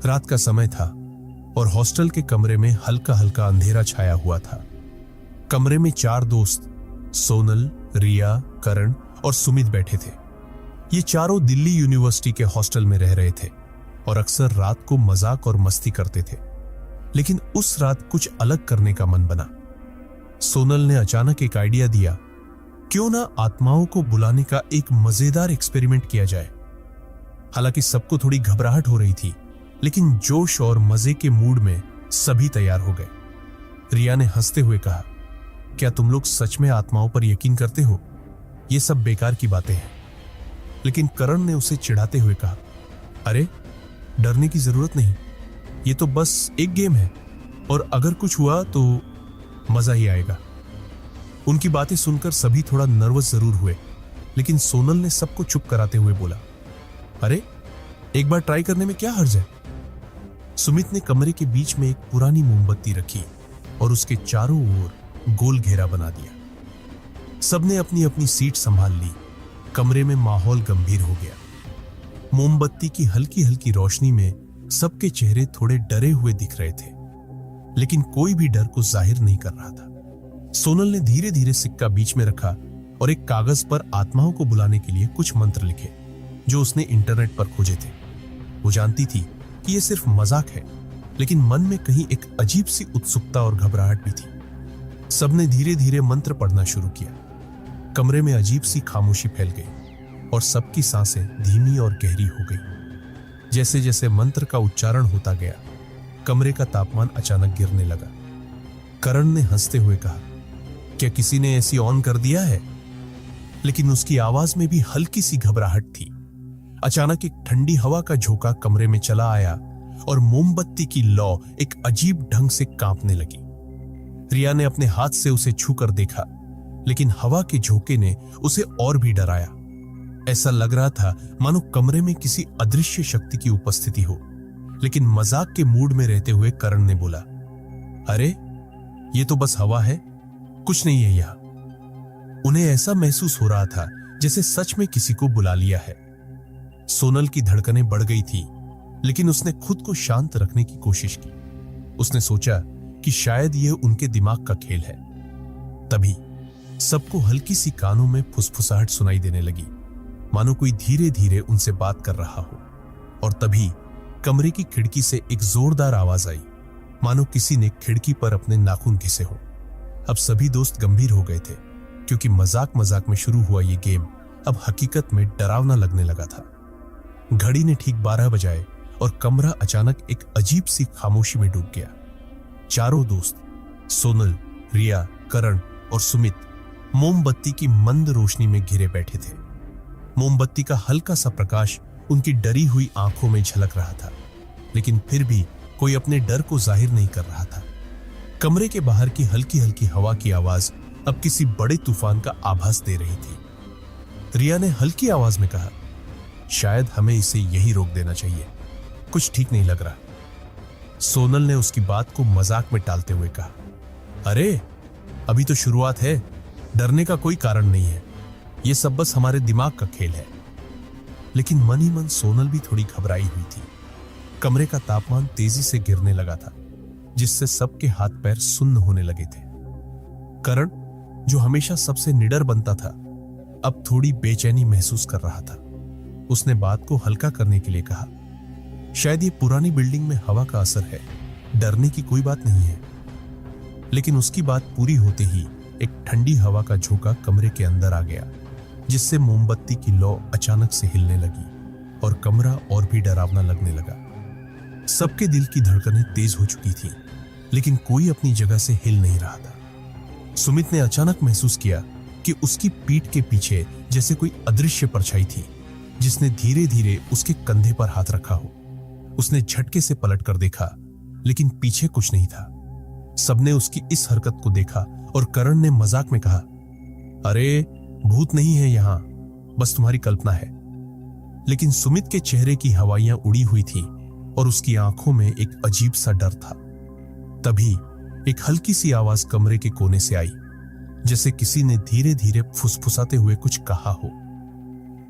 रात का समय था और हॉस्टल के कमरे में हल्का हल्का अंधेरा छाया हुआ था। कमरे में 4 दोस्त सोनल, रिया, करण और सुमित बैठे थे। ये चारों दिल्ली यूनिवर्सिटी के हॉस्टल में रह रहे थे और अक्सर रात को मजाक और मस्ती करते थे। लेकिन उस रात कुछ अलग करने का मन बना। सोनल ने अचानक एक आइडिया दिया, क्यों ना आत्माओं को बुलाने का एक मजेदार एक्सपेरिमेंट किया जाए। हालांकि सबको थोड़ी घबराहट हो रही थी, लेकिन जोश और मजे के मूड में सभी तैयार हो गए। रिया ने हंसते हुए कहा, क्या तुम लोग सच में आत्माओं पर यकीन करते हो? ये सब बेकार की बातें हैं। लेकिन करण ने उसे चिढ़ाते हुए कहा, अरे डरने की जरूरत नहीं, ये तो बस एक गेम है और अगर कुछ हुआ तो मजा ही आएगा। उनकी बातें सुनकर सभी थोड़ा नर्वस जरूर हुए, लेकिन सोनल ने सबको चुप कराते हुए बोला, अरे एक बार ट्राई करने में क्या हर्ज है। सुमित ने कमरे के बीच में एक पुरानी मोमबत्ती रखी और उसके चारों ओर गोल घेरा बना दिया। सबने अपनी अपनी सीट संभाल ली। कमरे में माहौल गंभीर हो गया। मोमबत्ती की हल्की हल्की रोशनी में सबके चेहरे थोड़े डरे हुए दिख रहे थे, लेकिन कोई भी डर को जाहिर नहीं कर रहा था। सोनल ने धीरे धीरे सिक्का बीच में रखा और एक कागज पर आत्माओं को बुलाने के लिए कुछ मंत्र लिखे जो उसने इंटरनेट पर खोजे थे। वो जानती थी कि यह सिर्फ मजाक है, लेकिन मन में कहीं एक अजीब सी उत्सुकता और घबराहट भी थी। सबने धीरे धीरे मंत्र पढ़ना शुरू किया। कमरे में अजीब सी खामोशी फैल गई और सबकी सांसें धीमी और गहरी हो गई। जैसे जैसे मंत्र का उच्चारण होता गया, कमरे का तापमान अचानक गिरने लगा। करण ने हंसते हुए कहा, क्या किसी ने एसी ऑन कर दिया है? लेकिन उसकी आवाज में भी हल्की सी घबराहट थी। अचानक एक ठंडी हवा का झोंका कमरे में चला आया और मोमबत्ती की लौ एक अजीब ढंग से कांपने लगी। रिया ने अपने हाथ से उसे छूकर देखा, लेकिन हवा के झोंके ने उसे और भी डराया। ऐसा लग रहा था मानो कमरे में किसी अदृश्य शक्ति की उपस्थिति हो। लेकिन मजाक के मूड में रहते हुए करण ने बोला, अरे ये तो बस हवा है, कुछ नहीं है यहां। उन्हें ऐसा महसूस हो रहा था जैसे सच में किसी को बुला लिया है। सोनल की धड़कनें बढ़ गई थी, लेकिन उसने खुद को शांत रखने की कोशिश की। उसने सोचा कि शायद यह उनके दिमाग का खेल है। तभी सबको हल्की सी कानों में फुसफुसाहट सुनाई देने लगी, मानो कोई धीरे धीरे उनसे बात कर रहा हो। और तभी कमरे की खिड़की से एक जोरदार आवाज आई, मानो किसी ने खिड़की पर अपने नाखून घिसे हो। अब सभी दोस्त गंभीर हो गए थे, क्योंकि मजाक मजाक में शुरू हुआ ये गेम अब हकीकत में डरावना लगने लगा था। घड़ी ने ठीक 12 बजाए और कमरा अचानक एक अजीब सी खामोशी में डूब गया। चारों दोस्त सोनल, रिया, करण और सुमित मोमबत्ती की मंद रोशनी में घिरे बैठे थे। मोमबत्ती का हल्का सा प्रकाश उनकी डरी हुई आंखों में झलक रहा था, लेकिन फिर भी कोई अपने डर को जाहिर नहीं कर रहा था। कमरे के बाहर की हल्की हल्की हवा की आवाज अब किसी बड़े तूफान का आभास दे रही थी। रिया ने हल्की आवाज में कहा, शायद हमें इसे यही रोक देना चाहिए, कुछ ठीक नहीं लग रहा। सोनल ने उसकी बात को मजाक में टालते हुए कहा, अरे अभी तो शुरुआत है, डरने का कोई कारण नहीं है, यह सब बस हमारे दिमाग का खेल है। लेकिन मन ही मन सोनल भी थोड़ी घबराई हुई थी। कमरे का तापमान तेजी से गिरने लगा था, जिससे सबके हाथ पैर सुन्न होने लगे थे। करण, जो हमेशा सबसे निडर बनता था, अब थोड़ी बेचैनी महसूस कर रहा था। उसने बात को हल्का करने के लिए कहा, शायद ये पुरानी बिल्डिंग में हवा का असर है, डरने की कोई बात नहीं है। लेकिन उसकी बात पूरी होते ही एक ठंडी हवा का झोंका कमरे के अंदर आ गया, जिससे मोमबत्ती की लौ अचानक से हिलने लगी और कमरा और भी डरावना लगने लगा। सबके दिल की धड़कनें तेज हो चुकी थी, लेकिन कोई अपनी जगह से हिल नहीं रहा था। सुमित ने अचानक महसूस किया कि उसकी पीठ के पीछे जैसे कोई अदृश्य परछाई थी, जिसने धीरे धीरे उसके कंधे पर हाथ रखा हो। उसने झटके से पलट कर देखा, लेकिन पीछे कुछ नहीं था। सबने उसकी इस हरकत को देखा और करण ने मजाक में कहा, अरे भूत नहीं है यहां, बस तुम्हारी कल्पना है। लेकिन सुमित के चेहरे की हवाइयां उड़ी हुई थी और उसकी आंखों में एक अजीब सा डर था। तभी एक हल्की सी आवाज कमरे के कोने से आई, जैसे किसी ने धीरे धीरे फुसफुसाते हुए कुछ कहा हो।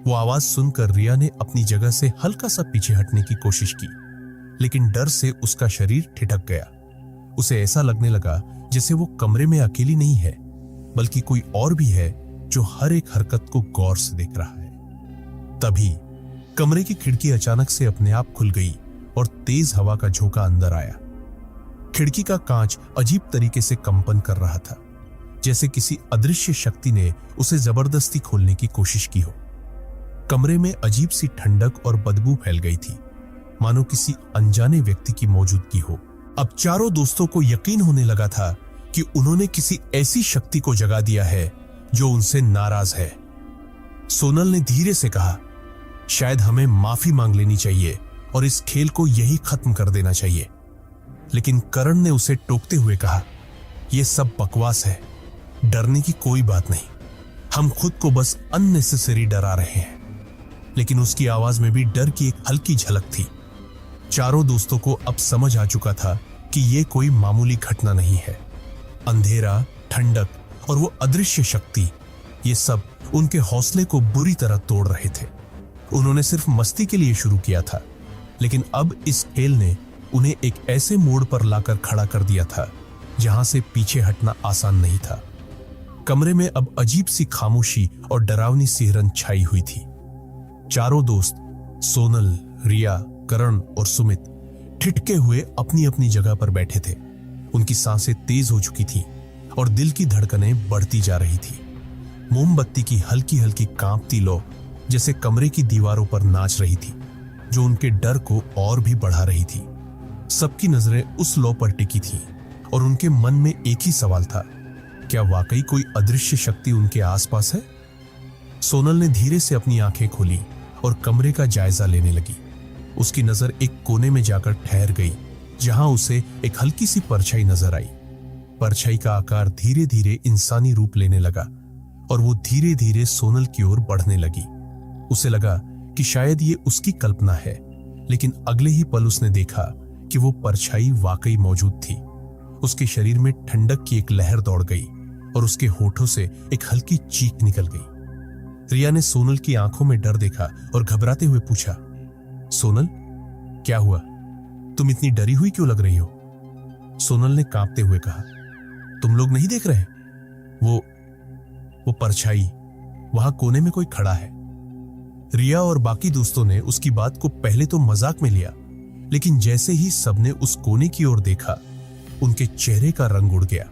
वो आवाज सुनकर रिया ने अपनी जगह से हल्का सा पीछे हटने की कोशिश की, लेकिन डर से उसका शरीर ठिठक गया। उसे ऐसा लगने लगा जैसे वो कमरे में अकेली नहीं है, बल्कि कोई और भी है जो हर एक हरकत को गौर से देख रहा है। तभी कमरे की खिड़की अचानक से अपने आप खुल गई और तेज हवा का झोंका अंदर आया। खिड़की का कांच अजीब तरीके से कंपन कर रहा था, जैसे किसी अदृश्य शक्ति ने उसे जबरदस्ती खोलने की कोशिश की हो। कमरे में अजीब सी ठंडक और बदबू फैल गई थी, मानो किसी अनजाने व्यक्ति की मौजूदगी हो। अब चारों दोस्तों को यकीन होने लगा था कि उन्होंने किसी ऐसी शक्ति को जगा दिया है जो उनसे नाराज है। सोनल ने धीरे से कहा, शायद हमें माफी मांग लेनी चाहिए और इस खेल को यही खत्म कर देना चाहिए। लेकिन करण ने उसे टोकते हुए कहा, यह सब बकवास है, डरने की कोई बात नहीं, हम खुद को बस अननेसेसरी डरा रहे हैं। लेकिन उसकी आवाज में भी डर की एक हल्की झलक थी। चारों दोस्तों को अब समझ आ चुका था कि यह कोई मामूली घटना नहीं है। अंधेरा, ठंडक और वो अदृश्य शक्ति, ये सब उनके हौसले को बुरी तरह तोड़ रहे थे। उन्होंने सिर्फ मस्ती के लिए शुरू किया था, लेकिन अब इस खेल ने उन्हें एक ऐसे मोड़ पर लाकर खड़ा कर दिया था जहां से पीछे हटना आसान नहीं था। कमरे में अब अजीब सी खामोशी और डरावनी सिहरन छाई हुई थी। चारों दोस्त सोनल, रिया, करण और सुमित ठिठके हुए अपनी अपनी जगह पर बैठे थे। उनकी सांसें तेज हो चुकी थीं और दिल की धड़कनें बढ़ती जा रही थी। मोमबत्ती की हल्की हल्की कांपती लौ जैसे कमरे की दीवारों पर नाच रही थी, जो उनके डर को और भी बढ़ा रही थी। सबकी नजरें उस लौ पर टिकी थीं और उनके मन में एक ही सवाल था, क्या वाकई कोई अदृश्य शक्ति उनके आसपास है? सोनल ने धीरे से अपनी आंखें खोली और कमरे का जायजा लेने लगी। उसकी नजर एक कोने में जाकर ठहर गई, जहां उसे एक हल्की सी परछाई नजर आई। परछाई का आकार धीरे धीरे इंसानी रूप लेने लगा और वो धीरे धीरे सोनल की ओर बढ़ने लगी। उसे लगा कि शायद ये उसकी कल्पना है, लेकिन अगले ही पल उसने देखा कि वो परछाई वाकई मौजूद थी। उसके शरीर में ठंडक की एक लहर दौड़ गई और उसके होठों से एक हल्की चीख निकल गई। रिया ने सोनल की आंखों में डर देखा और घबराते हुए पूछा, सोनल, क्या हुआ? तुम इतनी डरी हुई क्यों लग रही हो? सोनल ने कांपते हुए कहा, तुम लोग नहीं देख रहे? वो परछाई, वहां कोने में कोई खड़ा है। रिया और बाकी दोस्तों ने उसकी बात को पहले तो मजाक में लिया, लेकिन जैसे ही सबने उस कोने की ओर देखा, उनके चेहरे का रंग उड़ गया।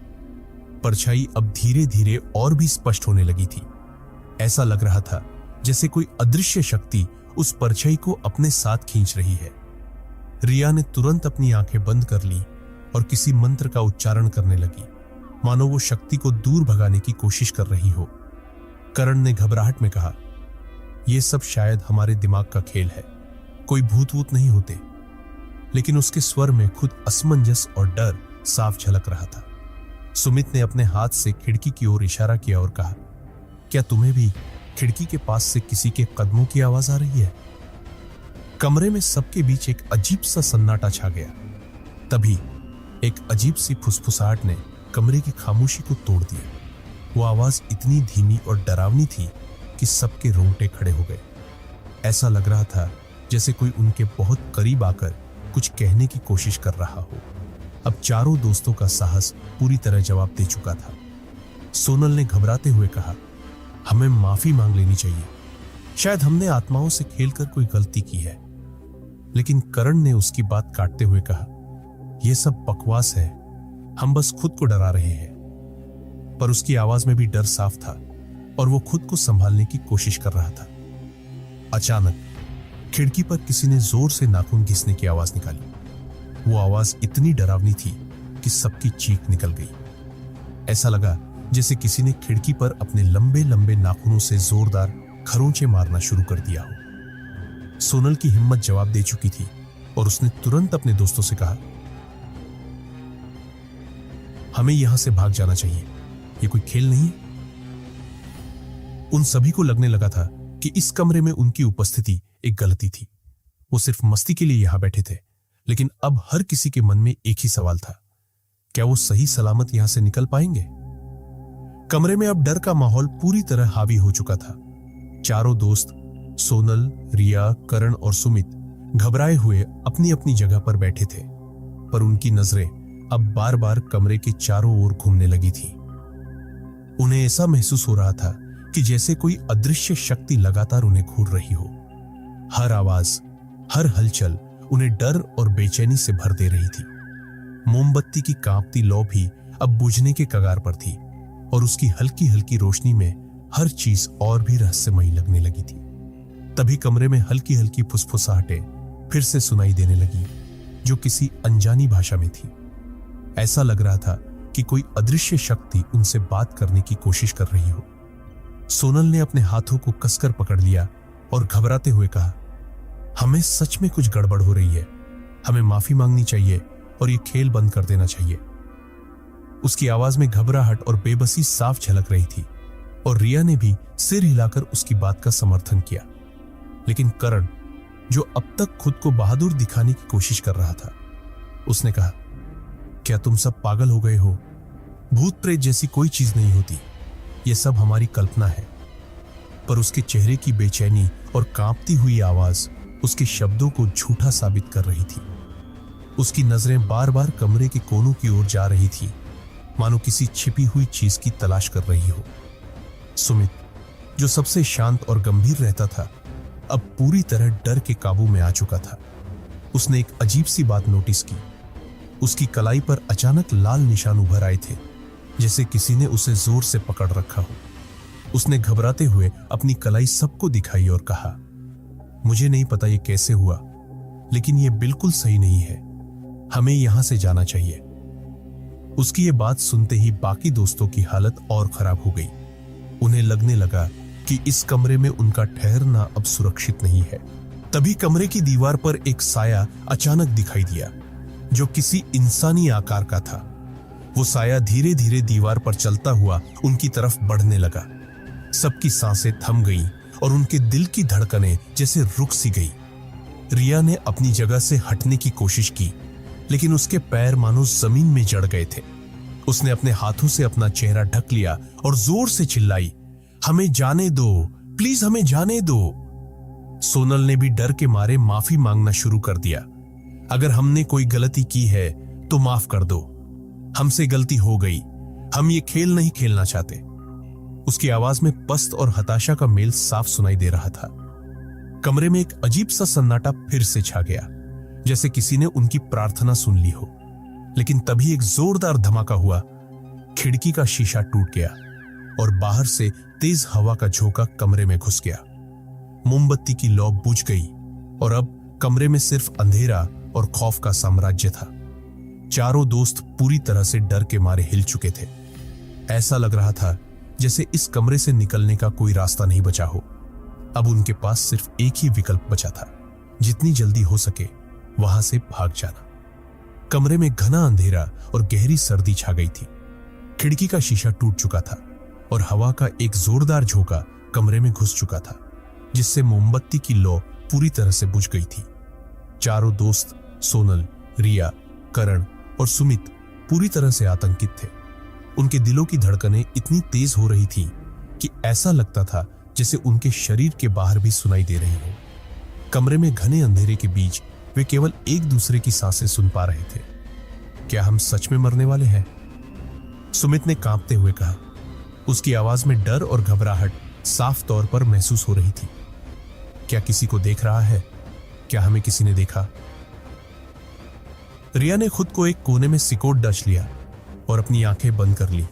परछाई अब धीरे धीरे और भी स्पष्ट होने लगी थी। ऐसा लग रहा था जैसे कोई अदृश्य शक्ति उस परछाई को अपने साथ खींच रही है। रिया ने तुरंत अपनी आंखें बंद कर ली और किसी मंत्र का उच्चारण करने लगी, मानो वो शक्ति को दूर भगाने की कोशिश कर रही हो। करण ने घबराहट में कहा, यह सब शायद हमारे दिमाग का खेल है, कोई भूत वूत नहीं होते। लेकिन उसके स्वर में खुद असमंजस और डर साफ झलक रहा था। सुमित ने अपने हाथ से खिड़की की ओर इशारा किया और कहा, क्या तुम्हें भी खिड़की के पास से किसी के कदमों की आवाज आ रही है? कमरे में सबके बीच एक अजीब सा सन्नाटा छा गया। तभी एक अजीब सी फुसफुसाहट ने कमरे की खामोशी को तोड़ दिया। वो आवाज इतनी धीमी और डरावनी थी कि सबके रोंगटे खड़े हो गए। ऐसा लग रहा था जैसे कोई उनके बहुत करीब आकर कुछ कहने की कोशिश कर रहा हो। अब चारों दोस्तों का साहस पूरी तरह जवाब दे चुका था। सोनल ने घबराते हुए कहा, हमें माफी मांग लेनी चाहिए, शायद हमने आत्माओं से खेलकर कोई गलती की है। लेकिन करण ने उसकी बात काटते हुए कहा, यह सब बकवास है, हम बस खुद को डरा रहे हैं। पर उसकी आवाज में भी डर साफ था और वो खुद को संभालने की कोशिश कर रहा था। अचानक खिड़की पर किसी ने जोर से नाखून घिसने की आवाज निकाली। वो आवाज इतनी डरावनी थी कि सबकी चीख निकल गई। ऐसा लगा जैसे किसी ने खिड़की पर अपने लंबे लंबे नाखूनों से जोरदार खरोंचे मारना शुरू कर दिया हो। सोनल की हिम्मत जवाब दे चुकी थी और उसने तुरंत अपने दोस्तों से कहा, हमें यहां से भाग जाना चाहिए, ये कोई खेल नहीं है। उन सभी को लगने लगा था कि इस कमरे में उनकी उपस्थिति एक गलती थी। वो सिर्फ मस्ती के लिए यहां बैठे थे, लेकिन अब हर किसी के मन में एक ही सवाल था, क्या वो सही सलामत यहां से निकल पाएंगे? कमरे में अब डर का माहौल पूरी तरह हावी हो चुका था। चारों दोस्त सोनल, रिया, करण और सुमित घबराए हुए अपनी अपनी जगह पर बैठे थे, पर उनकी नजरें अब बार बार कमरे के चारों ओर घूमने लगी थी। उन्हें ऐसा महसूस हो रहा था कि जैसे कोई अदृश्य शक्ति लगातार उन्हें घूर रही हो। हर आवाज, हर हलचल उन्हें डर और बेचैनी से भर दे रही थी। मोमबत्ती की कांपती लौ भी अब बुझने के कगार पर थी और उसकी हल्की हल्की रोशनी में हर चीज और भी रहस्यमयी लगने लगी थी। तभी कमरे में हल्की हल्की फुसफुसाहटें फिर से सुनाई देने लगी, जो किसी अनजानी भाषा में थी। ऐसा लग रहा था कि कोई अदृश्य शक्ति उनसे बात करने की कोशिश कर रही हो। सोनल ने अपने हाथों को कसकर पकड़ लिया और घबराते हुए कहा, हमें सच में कुछ गड़बड़ हो रही है। हमें माफी मांगनी चाहिए और ये खेल बंद कर देना चाहिए। उसकी आवाज में घबराहट और बेबसी साफ झलक रही थी और रिया ने भी सिर हिलाकर उसकी बात का समर्थन किया। लेकिन करण, जो अब तक खुद को बहादुर दिखाने की कोशिश कर रहा था, उसने कहा, क्या तुम सब पागल हो गए हो? भूत प्रेत जैसी कोई चीज नहीं होती, यह सब हमारी कल्पना है। पर उसके चेहरे की बेचैनी और कांपती हुई आवाज उसके शब्दों को झूठा साबित कर रही थी। उसकी नजरें बार बार कमरे के कोनों की ओर जा रही थी, मानो किसी छिपी हुई चीज की तलाश कर रही हो। सुमित, जो सबसे शांत और गंभीर रहता था, अब पूरी तरह डर के काबू में आ चुका था। उसने एक अजीब सी बात नोटिस की। उसकी कलाई पर अचानक लाल निशान उभर आए थे, जैसे किसी ने उसे जोर से पकड़ रखा हो। उसने घबराते हुए अपनी कलाई सबको दिखाई और कहा, मुझे नहीं पता ये कैसे हुआ, लेकिन ये बिल्कुल सही नहीं है। हमें यहां से जाना चाहिए। उसकी ये बात सुनते ही बाकी दोस्तों की हालत और खराब हो गई। उन्हें लगने लगा कि इस कमरे में उनका ठहरना अब सुरक्षित नहीं है। तभी कमरे की दीवार पर एक साया अचानक दिखाई दिया, जो किसी इंसानी आकार का था। वो साया धीरे धीरे दीवार पर चलता हुआ उनकी तरफ बढ़ने लगा। सबकी सांसें थम गईं और उनके दिल की धड़कनें जैसे रुक सी गई। रिया ने अपनी जगह से हटने की कोशिश की, लेकिन उसके पैर मानो जमीन में जड़ गए थे। उसने अपने हाथों से अपना चेहरा ढक लिया और जोर से चिल्लाई, हमें जाने दो, प्लीज हमें जाने दो। सोनल ने भी डर के मारे माफी मांगना शुरू कर दिया। अगर हमने कोई गलती की है तो माफ कर दो, हमसे गलती हो गई, हम ये खेल नहीं खेलना चाहते। उसकी आवाज में पस्त और हताशा का मेल साफ सुनाई दे रहा था। कमरे में एक अजीब सा सन्नाटा फिर से छा गया, जैसे किसी ने उनकी प्रार्थना सुन ली हो। लेकिन तभी एक जोरदार धमाका हुआ। खिड़की का शीशा टूट गया और बाहर से तेज हवा का झोंका कमरे में घुस गया। मोमबत्ती की लौ बुझ गई और अब कमरे में सिर्फ अंधेरा और खौफ का साम्राज्य था। चारों दोस्त पूरी तरह से डर के मारे हिल चुके थे। ऐसा लग रहा था जैसे इस कमरे से निकलने का कोई रास्ता नहीं बचा हो। अब उनके पास सिर्फ एक ही विकल्प बचा था, जितनी जल्दी हो सके वहां से भाग जाना। कमरे में घना अंधेरा और गहरी सर्दी छा गई थी। खिड़की का शीशा टूट चुका था और हवा का एक जोरदार झोंका कमरे में घुस चुका था, जिससे मोमबत्ती की लौ पूरी तरह से बुझ गई थी। चारों दोस्त सोनल, रिया, करण और सुमित पूरी तरह से आतंकित थे। उनके दिलों की धड़कनें इतनी तेज हो रही थी कि ऐसा लगता था जैसे उनके शरीर के बाहर भी सुनाई दे रही हो। कमरे में घने अंधेरे के बीच वे केवल एक दूसरे की सांसें सुन पा रहे थे। क्या हम सच में मरने वाले हैं? सुमित ने कांपते हुए कहा। उसकी आवाज में डर और घबराहट साफ तौर पर महसूस हो रही थी। क्या किसी को देख रहा है? क्या हमें किसी ने देखा? रिया ने खुद को एक कोने में सिकोड़ डच लिया और अपनी आंखें बंद कर ली,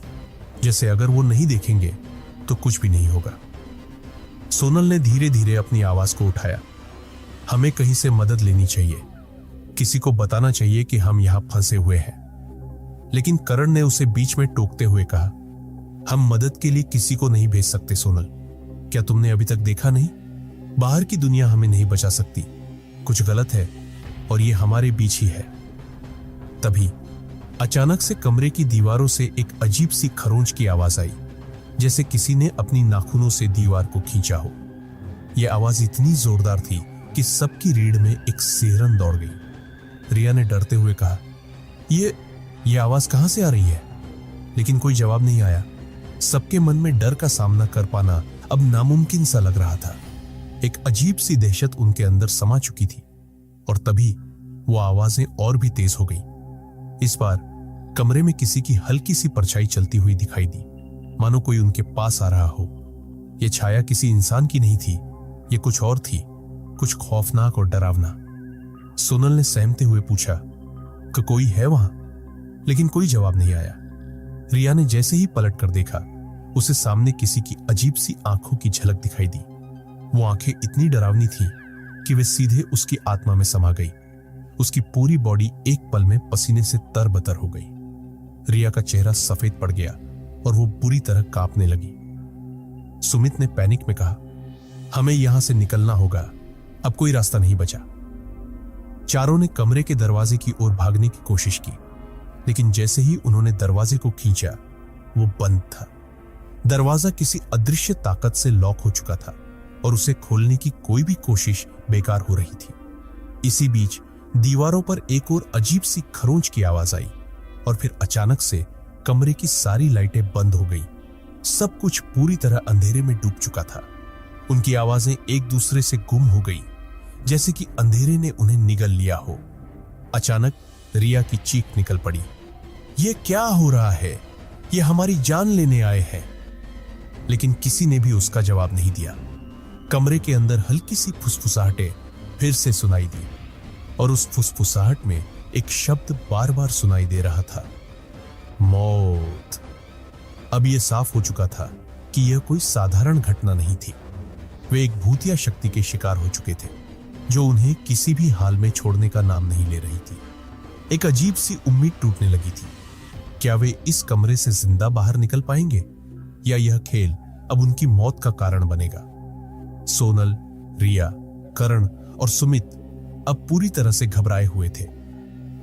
जैसे अगर वो नहीं देखेंगे तो कुछ भी नहीं होगा। सोनल ने धीरे धीरे अपनी आवाज को उठाया। हमें कहीं से मदद लेनी चाहिए, किसी को बताना चाहिए कि हम यहां फंसे हुए हैं। लेकिन करण ने उसे बीच में टोकते हुए कहा, हम मदद के लिए किसी को नहीं भेज सकते सोनल। क्या तुमने अभी तक देखा नहीं? बाहर की दुनिया हमें नहीं बचा सकती। कुछ गलत है और ये हमारे बीच ही है। तभी अचानक से कमरे की दीवारों से एक अजीब सी खरोंच की आवाज आई, जैसे किसी ने अपनी नाखूनों से दीवार को खींचा हो। यह आवाज इतनी जोरदार थी कि सबकी रीढ़ में एक सिहरन दौड़ गई। रिया ने डरते हुए कहा, ये आवाज कहां से आ रही है? लेकिन कोई जवाब नहीं आया। सबके मन में डर का सामना कर पाना अब नामुमकिन सा लग रहा था। एक अजीब सी दहशत उनके अंदर समा चुकी थी। और तभी वो आवाजें और भी तेज हो गई। इस बार कमरे में किसी की हल्की सी परछाई चलती हुई दिखाई दी, मानो कोई उनके पास आ रहा हो। यह छाया किसी इंसान की नहीं थी, ये कुछ और थी, कुछ खौफनाक और डरावना। सोनल ने सहमते हुए पूछा कि कोई है वहां, लेकिन कोई जवाब नहीं आया। रिया ने जैसे ही पलट कर देखा, उसे सामने किसी की अजीब सी आंखों की झलक दिखाई दी। वो आंखें इतनी डरावनी थीं कि वे सीधे उसकी आत्मा में समा गई। उसकी पूरी बॉडी एक पल में पसीने से तरबतर हो गई। रिया का चेहरा सफेद पड़ गया और वो बुरी तरह कांपने लगी। सुमित ने पैनिक में कहा, हमें यहां से निकलना होगा, अब कोई रास्ता नहीं बचा। चारों ने कमरे के दरवाजे की ओर भागने की कोशिश की, लेकिन जैसे ही उन्होंने दरवाजे को खींचा, वो बंद था। दरवाजा किसी अदृश्य ताकत से लॉक हो चुका था और उसे खोलने की कोई भी कोशिश बेकार हो रही थी। इसी बीच दीवारों पर एक और अजीब सी खरोंच की आवाज आई और फिर अचानक से कमरे की सारी लाइटें बंद हो गई। सब कुछ पूरी तरह अंधेरे में डूब चुका था। उनकी आवाजें एक दूसरे से गुम हो गई, जैसे कि अंधेरे ने उन्हें निगल लिया हो। अचानक रिया की चीख निकल पड़ी, ये क्या हो रहा है? ये हमारी जान लेने आए हैं। लेकिन किसी ने भी उसका जवाब नहीं दिया। कमरे के अंदर हल्की सी फुसफुसाहटें फिर से सुनाई दी और उस फुसफुसाहट में एक शब्द बार बार सुनाई दे रहा था, मौत। अब यह साफ हो चुका था कि यह कोई साधारण घटना नहीं थी। वे एक भूतिया शक्ति के शिकार हो चुके थे, जो उन्हें किसी भी हाल में छोड़ने का नाम नहीं ले रही थी। एक अजीब सी उम्मीद टूटने लगी थी। क्या वे इस कमरे से जिंदा बाहर निकल पाएंगे, या यह खेल अब उनकी मौत का कारण बनेगा? सोनल, रिया, करण और सुमित अब पूरी तरह से घबराए हुए थे।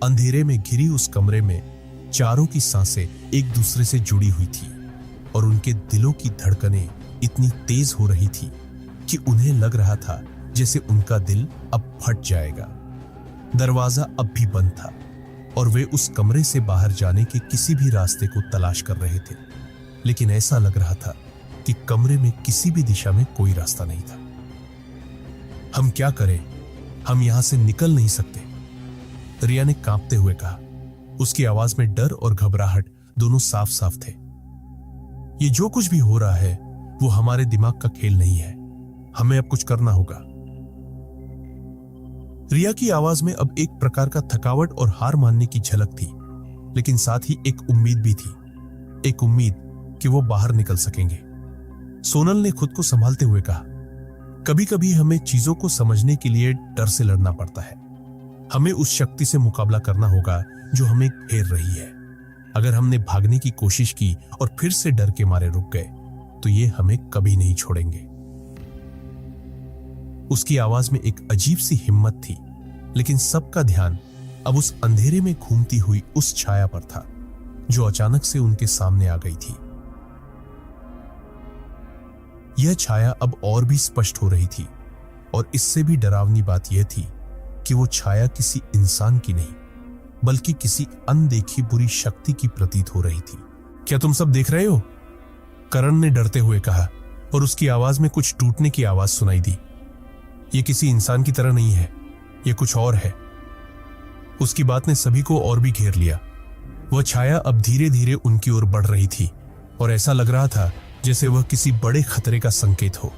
अंधेरे में घिरी उस कमरे में चारों की सांसें एक दूसरे से जुड़ी हुई थी और उनके दिलों की धड़कनें इतनी तेज हो रही थी कि उन्हें लग रहा था जैसे उनका दिल अब फट जाएगा। दरवाजा अब भी बंद था और वे उस कमरे से बाहर जाने के किसी भी रास्ते को तलाश कर रहे थे, लेकिन ऐसा लग रहा था कि कमरे में किसी भी दिशा में कोई रास्ता नहीं था। हम क्या करें? हम यहां से निकल नहीं सकते, रिया ने कांपते हुए कहा। उसकी आवाज में डर और घबराहट दोनों साफ साफ थे। ये जो कुछ भी हो रहा है वो हमारे दिमाग का खेल नहीं है, हमें अब कुछ करना होगा। रिया की आवाज में अब एक प्रकार का थकावट और हार मानने की झलक थी, लेकिन साथ ही एक उम्मीद भी थी, एक उम्मीद कि वो बाहर निकल सकेंगे। सोनल ने खुद को संभालते हुए कहा, कभी कभी हमें चीजों को समझने के लिए डर से लड़ना पड़ता है। हमें उस शक्ति से मुकाबला करना होगा जो हमें घेर रही है। अगर हमने भागने की कोशिश की और फिर से डर के मारे रुक गए तो ये हमें कभी नहीं छोड़ेंगे। उसकी आवाज में एक अजीब सी हिम्मत थी, लेकिन सबका ध्यान अब उस अंधेरे में घूमती हुई उस छाया पर था जो अचानक से उनके सामने आ गई थी। यह छाया अब और भी स्पष्ट हो रही थी और इससे भी डरावनी बात यह थी कि वो छाया किसी इंसान की नहीं, बल्कि किसी अनदेखी बुरी शक्ति की प्रतीत हो रही थी। क्या तुम सब देख रहे हो? करण ने डरते हुए कहा और उसकी आवाज में कुछ टूटने की आवाज सुनाई दी। ये किसी इंसान की तरह नहीं है, ये कुछ और है। उसकी बात ने सभी को और भी घेर लिया। वह छाया अब धीरे धीरे उनकी ओर बढ़ रही थी और ऐसा लग रहा था जैसे वह किसी बड़े खतरे का संकेत हो।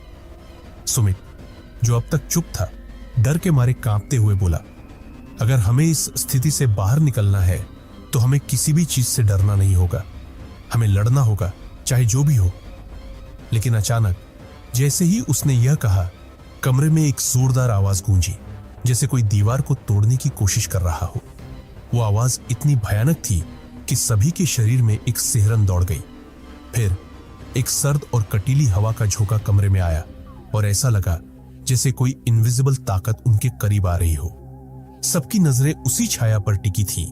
सुमित, जो अब तक चुप था, डर के मारे कांपते हुए बोला, अगर हमें इस स्थिति से बाहर निकलना है तो हमें किसी भी चीज से डरना नहीं होगा, हमें लड़ना होगा, चाहे जो भी हो। लेकिन अचानक जैसे ही उसने यह कहा, कमरे में एक जोरदार आवाज गूंजी, जैसे कोई दीवार को तोड़ने की कोशिश कर रहा हो। वो आवाज इतनी भयानक थी कि सभी के शरीर में एक सिहरन दौड़ गई। फिर एक सर्द और कटीली हवा का झोंका कमरे में आया और ऐसा लगा जैसे कोई इनविजिबल ताकत उनके करीब आ रही हो। सबकी नजरें उसी छाया पर टिकी थी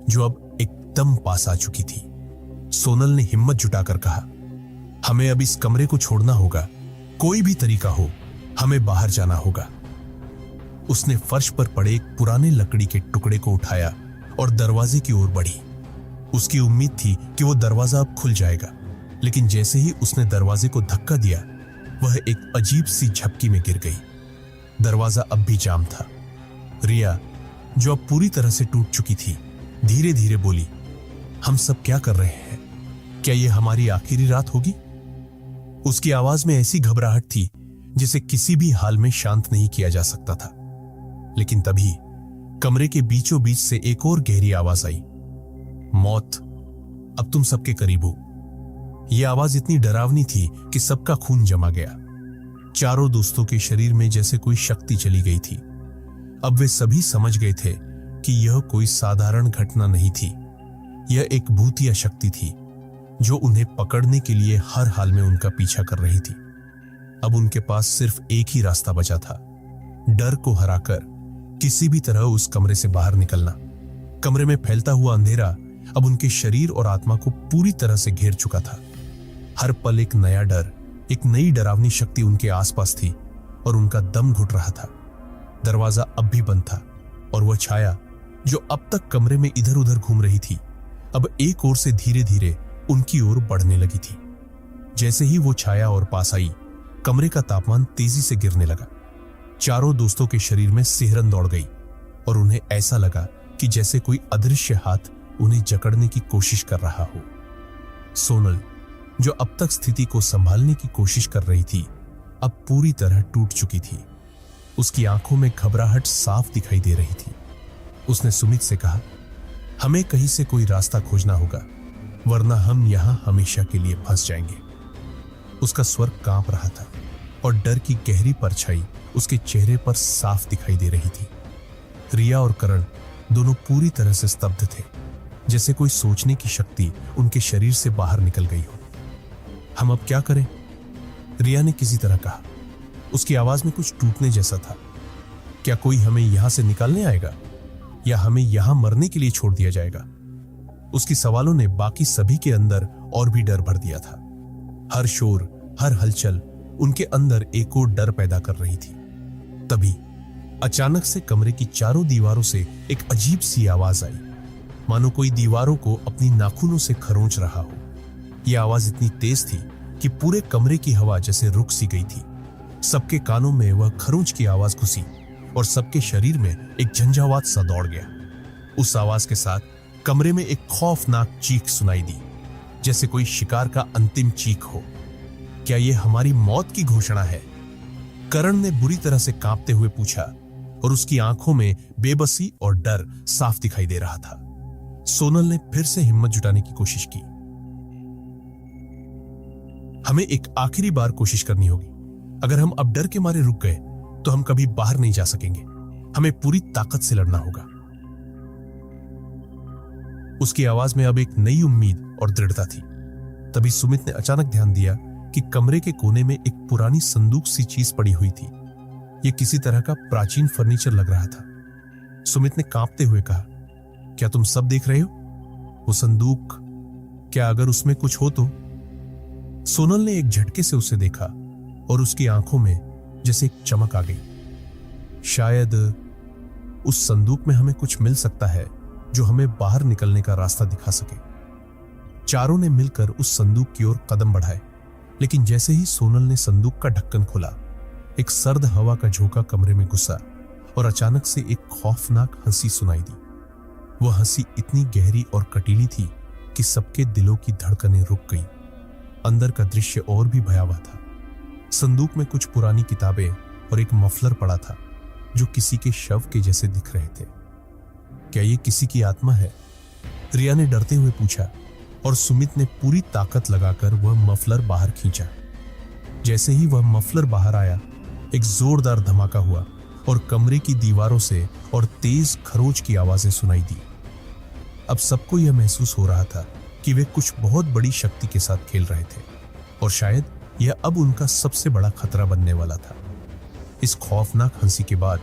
जो अब एकदम पास आ चुकी थी। सोनल ने हिम्मत जुटाकर कहा, हमें अब इस कमरे को छोड़ना होगा, कोई भी तरीका हो, हमें बाहर जाना होगा। उसने फर्श पर पड़े एक पुराने लकड़ी के टुकड़े को उठाया और दरवाजे की ओर बढ़ी। उसकी उम्मीद थी कि वो दरवाजा अब खुल जाएगा, लेकिन जैसे ही उसने दरवाजे को धक्का दिया, वह एक अजीब सी झपकी में गिर गई। दरवाजा अब भी जाम था। रिया, जो अब पूरी तरह से टूट चुकी थी, धीरे धीरे बोली, हम सब क्या कर रहे हैं? क्या यह हमारी आखिरी रात होगी? उसकी आवाज में ऐसी घबराहट थी जिसे किसी भी हाल में शांत नहीं किया जा सकता था। लेकिन तभी कमरे के बीचों बीच से एक और गहरी आवाज आई, मौत, अब तुम सबके करीब हो। यह आवाज इतनी डरावनी थी कि सबका खून जमा गया। चारों दोस्तों के शरीर में जैसे कोई शक्ति चली गई थी। अब वे सभी समझ गए थे कि यह कोई साधारण घटना नहीं थी। यह एक भूतिया शक्ति थी जो उन्हें पकड़ने के लिए हर हाल में उनका पीछा कर रही थी। अब उनके पास सिर्फ एक ही रास्ता बचा था, डर को हराकर किसी भी तरह उस कमरे से बाहर निकलना। कमरे में फैलता हुआ अंधेरा अब उनके शरीर और आत्मा को पूरी तरह से घेर चुका था। हर पल एक नया डर, एक नई डरावनी शक्ति उनके आसपास थी और उनका दम घुट रहा था। दरवाजा अब भी बंद था और वह छाया जो अब तक कमरे में इधर उधर घूम रही थी, अब एक ओर से धीरे धीरे उनकी ओर बढ़ने लगी थी। जैसे ही वो छाया और पास आई, कमरे का तापमान तेजी से गिरने लगा। चारों दोस्तों के शरीर में सिहरन दौड़ गई और उन्हें ऐसा लगा कि जैसे कोई अदृश्य हाथ उन्हें जकड़ने की कोशिश कर रहा हो। सोनल, जो अब तक स्थिति को संभालने की कोशिश कर रही थी, अब पूरी तरह टूट चुकी थी। उसकी आंखों में घबराहट साफ दिखाई दे रही थी। उसने सुमित से कहा, हमें कहीं से कोई रास्ता खोजना होगा, वरना हम यहां हमेशा के लिए फंस जाएंगे। उसका स्वर कांप रहा था और डर की गहरी परछाई उसके चेहरे पर साफ दिखाई दे रही थी। रिया और करण दोनों पूरी तरह से स्तब्ध थे, जैसे कोई सोचने की शक्ति उनके शरीर से बाहर निकल गई हो। हम अब क्या करें? रिया ने किसी तरह कहा। उसकी आवाज में कुछ टूटने जैसा था। क्या कोई हमें यहां से निकालने आएगा या हमें यहां मरने के लिए छोड़ दिया जाएगा? उसकी सवालों ने बाकी सभी के अंदर और भी डर भर दिया था। हर शोर, हर हलचल उनके अंदर एक और डर पैदा कर रही थी। तभी अचानक से कमरे की चारों दीवारों से एक अजीब सी आवाज आई, मानो कोई दीवारों को अपनी नाखूनों से खरोंच रहा हो। यह आवाज इतनी तेज थी कि पूरे कमरे की हवा जैसे रुक सी गई थी। सबके कानों में वह खरोंच की आवाज घुसी और सबके शरीर में एक झंझावात सा दौड़ गया। उस आवाज के साथ कमरे में एक खौफनाक चीख सुनाई दी, जैसे कोई शिकार का अंतिम चीख हो। क्या यह हमारी मौत की घोषणा है? करण ने बुरी तरह से कांपते हुए पूछा और उसकी आंखों में बेबसी और डर साफ दिखाई दे रहा था। सोनल ने फिर से हिम्मत जुटाने की कोशिश की। हमें एक आखिरी बार कोशिश करनी होगी। अगर हम अब डर के मारे रुक गए तो हम कभी बाहर नहीं जा सकेंगे। हमें पूरी ताकत से लड़ना होगा। उसकी आवाज में अब एक नई उम्मीद और दृढ़ता थी। तभी सुमित ने अचानक ध्यान दिया कि कमरे के कोने में एक पुरानी संदूक सी चीज पड़ी हुई थी। यह किसी तरह का प्राचीन फर्नीचर लग रहा था। सुमित ने कांपते हुए कहा, क्या तुम सब देख रहे हो? वो संदूक, क्या अगर उसमें कुछ हो तो? सोनल ने एक झटके से उसे देखा और उसकी आंखों में जैसे एक चमक आ गई। शायद उस संदूक में हमें कुछ मिल सकता है जो हमें बाहर निकलने का रास्ता दिखा सके। चारों ने मिलकर उस संदूक की ओर कदम बढ़ाए, लेकिन जैसे ही सोनल ने संदूक का ढक्कन खोला, एक सर्द हवा का झोंका कमरे में घुसा और अचानक से एक खौफनाक हंसी सुनाई दी। वह हंसी इतनी गहरी और कटीली थी कि सबके दिलों की धड़कनें रुक गईं। अंदर का दृश्य और भी भयावह था। संदूक में कुछ पुरानी किताबें और एक मफलर पड़ा था जो किसी के शव के जैसे दिख रहे थे। क्या ये किसी की आत्मा है? रिया ने डरते हुए पूछा और सुमित ने पूरी ताकत लगाकर वह मफलर बाहर खींचा। जैसे ही वह मफलर बाहर आया, एक जोरदार धमाका हुआ और कमरे की दीवारों से और तेज खरोच की आवाजें सुनाई दी। अब सबको यह महसूस हो रहा था कि वे कुछ बहुत बड़ी शक्ति के साथ खेल रहे थे और शायद यह अब उनका सबसे बड़ा खतरा बनने वाला था। इस खौफनाक हंसी के बाद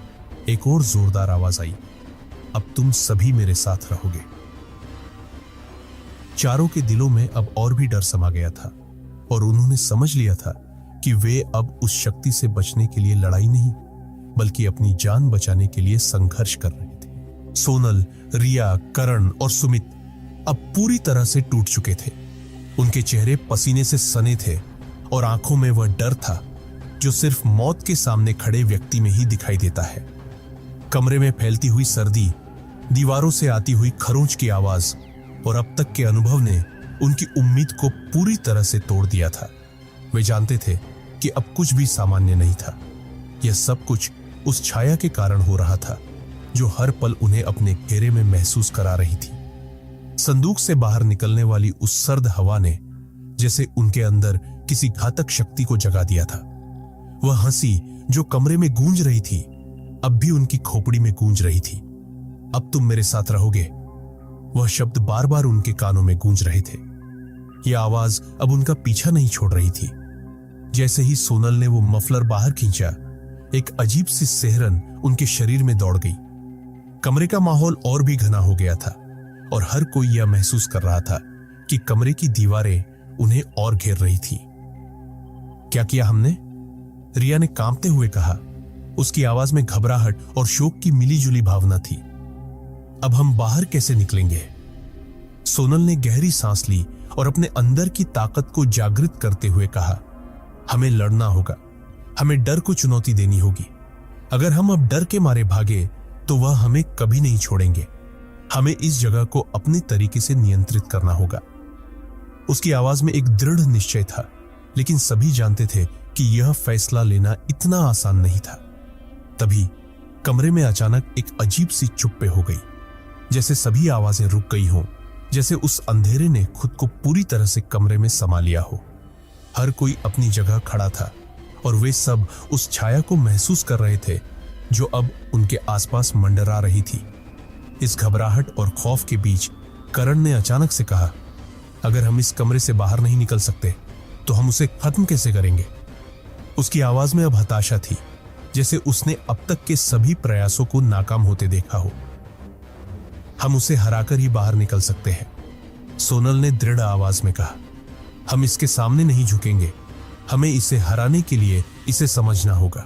एक और जोरदार आवाज आई, अब तुम सभी मेरे साथ रहोगे। चारों के दिलों में अब और भी डर समा गया था और उन्होंने समझ लिया था कि वे अब उस शक्ति से बचने के लिए लड़ाई नहीं, बल्कि अपनी जान बचाने के लिए संघर्ष कर रहे थे। सोनल, रिया, करण और सुमित अब पूरी तरह से टूट चुके थे। उनके चेहरे पसीने से सने थे और आंखों में वह डर था जो सिर्फ मौत के सामने खड़े व्यक्ति में ही दिखाई देता है। कमरे में फैलती हुई सर्दी, दीवारों से आती हुई खरोंच की आवाज और अब तक के अनुभव ने उनकी उम्मीद को पूरी तरह से तोड़ दिया था। वे जानते थे कि अब कुछ भी सामान्य नहीं था। यह सब कुछ उस छाया के कारण हो रहा था जो हर पल उन्हें अपने घेरे में महसूस करा रही थी। संदूक से बाहर निकलने वाली उस सर्द हवा ने जैसे उनके अंदर किसी घातक शक्ति को जगा दिया था। वह हंसी जो कमरे में गूंज रही थी अब भी उनकी खोपड़ी में गूंज रही थी। अब तुम मेरे साथ रहोगे, वह शब्द बार बार उनके कानों में गूंज रहे थे। यह आवाज अब उनका पीछा नहीं छोड़ रही थी। जैसे ही सोनल ने वो मफलर बाहर खींचा, एक अजीब सी सिहरन उनके शरीर में दौड़ गई। कमरे का माहौल और भी घना हो गया था और हर कोई यह महसूस कर रहा था कि कमरे की दीवारें उन्हें और घेर रही थी। क्या किया हमने? रिया ने कांपते हुए कहा। उसकी आवाज में घबराहट और शोक की मिलीजुली भावना थी। अब हम बाहर कैसे निकलेंगे? सोनल ने गहरी सांस ली और अपने अंदर की ताकत को जागृत करते हुए कहा, हमें लड़ना होगा, हमें डर को चुनौती देनी होगी। अगर हम अब डर के मारे भागे तो वह हमें कभी नहीं छोड़ेंगे। हमें इस जगह को अपने तरीके से नियंत्रित करना होगा। उसकी आवाज में एक दृढ़ निश्चय था, लेकिन सभी जानते थे कि यह फैसला लेना इतना आसान नहीं था। तभी कमरे में अचानक एक अजीब सी चुप्पी हो गई, जैसे सभी आवाजें रुक गई हों, जैसे उस अंधेरे ने खुद को पूरी तरह से कमरे में समा लिया हो। हर कोई अपनी जगह खड़ा था और वे सब उस छाया को महसूस कर रहे थे जो अब उनके आसपास मंडरा रही थी। इस घबराहट और खौफ के बीच करण ने अचानक से कहा, अगर हम इस कमरे से बाहर नहीं निकल सकते तो हम उसे खत्म कैसे करेंगे? उसकी आवाज में अब हताशा थी, जैसे उसने अब तक के सभी प्रयासों को नाकाम होते देखा हो। हम उसे हराकर ही बाहर निकल सकते हैं, सोनल ने दृढ़ आवाज में कहा। हम इसके सामने नहीं झुकेंगे। हमें इसे हराने के लिए इसे समझना होगा।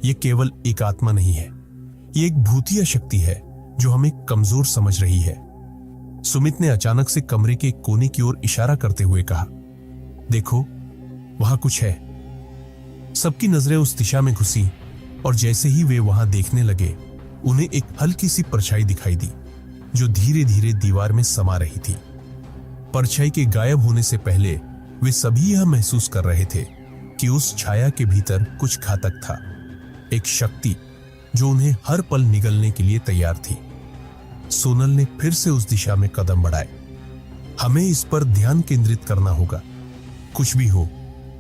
यह केवल एक आत्मा नहीं है, यह एक भूतिया शक्ति है जो हमें कमजोर समझ रही है। सुमित ने अचानक से कमरे के कोने की ओर इशारा करते हुए कहा, देखो वहां कुछ है। सबकी नजरें उस दिशा में घुसी और जैसे ही वे वहां देखने लगे, उन्हें एक हल्की सी परछाई दिखाई दी जो धीरे धीरे दीवार में समा रही थी। परछाई के गायब होने से पहले वे सभी यह महसूस कर रहे थे कि उस छाया के भीतर कुछ घातक था, एक शक्ति जो उन्हें हर पल निगलने के लिए तैयार थी। सोनल ने फिर से उस दिशा में कदम बढ़ाए। हमें इस पर ध्यान केंद्रित करना होगा। कुछ भी हो,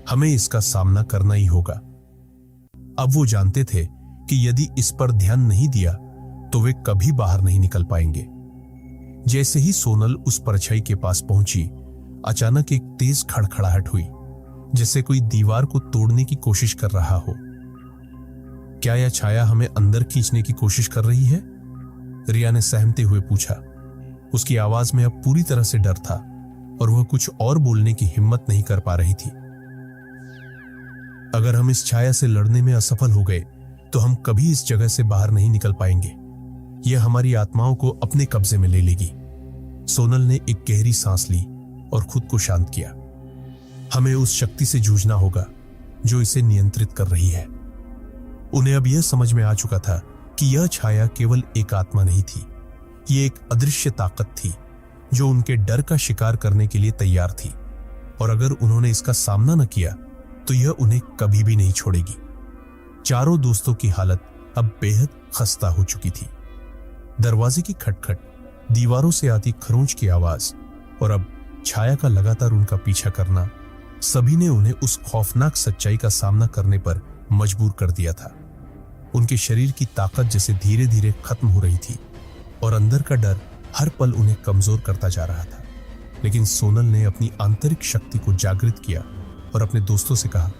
हमें इसका सामना करना ही होगा। अब वो जानते थे कि यदि इस पर ध्यान नहीं दिया तो वे कभी बाहर नहीं निकल पाएंगे। जैसे ही सोनल उस परछाई के पास पहुंची, अचानक एक तेज खड़खड़ाहट हुई, जैसे कोई दीवार को तोड़ने की कोशिश कर रहा हो। क्या यह छाया हमें अंदर खींचने की कोशिश कर रही है? रिया ने सहमते हुए पूछा। उसकी आवाज में अब पूरी तरह से डर था और वह कुछ और बोलने की हिम्मत नहीं कर पा रही थी। अगर हम इस छाया से लड़ने में असफल हो गए तो हम कभी इस जगह से बाहर नहीं निकल पाएंगे। यह हमारी आत्माओं को अपने कब्जे में ले लेगी। सोनल ने एक गहरी सांस ली और खुद को शांत किया। हमें उस शक्ति से जूझना होगा जो इसे नियंत्रित कर रही है। उन्हें अब यह समझ में आ चुका था कि यह छाया केवल एक आत्मा नहीं थी, यह एक अदृश्य ताकत थी जो उनके डर का शिकार करने के लिए तैयार थी, और अगर उन्होंने इसका सामना न किया तो यह उन्हें कभी भी नहीं छोड़ेगी। चारों दोस्तों की हालत अब बेहद खस्ता हो चुकी थी। दरवाजे की खटखट, दीवारों से आती खरोंच की आवाज और अब छाया का लगातार उनका पीछा करना, सभी ने उन्हें उस खौफनाक सच्चाई का सामना करने पर मजबूर कर दिया था। उनके शरीर की ताकत जैसे धीरे धीरे खत्म हो रही थी और अंदर का डर हर पल उन्हें कमजोर करता जा रहा था। लेकिन सोनल ने अपनी आंतरिक शक्ति को जागृत किया और अपने दोस्तों से कहा,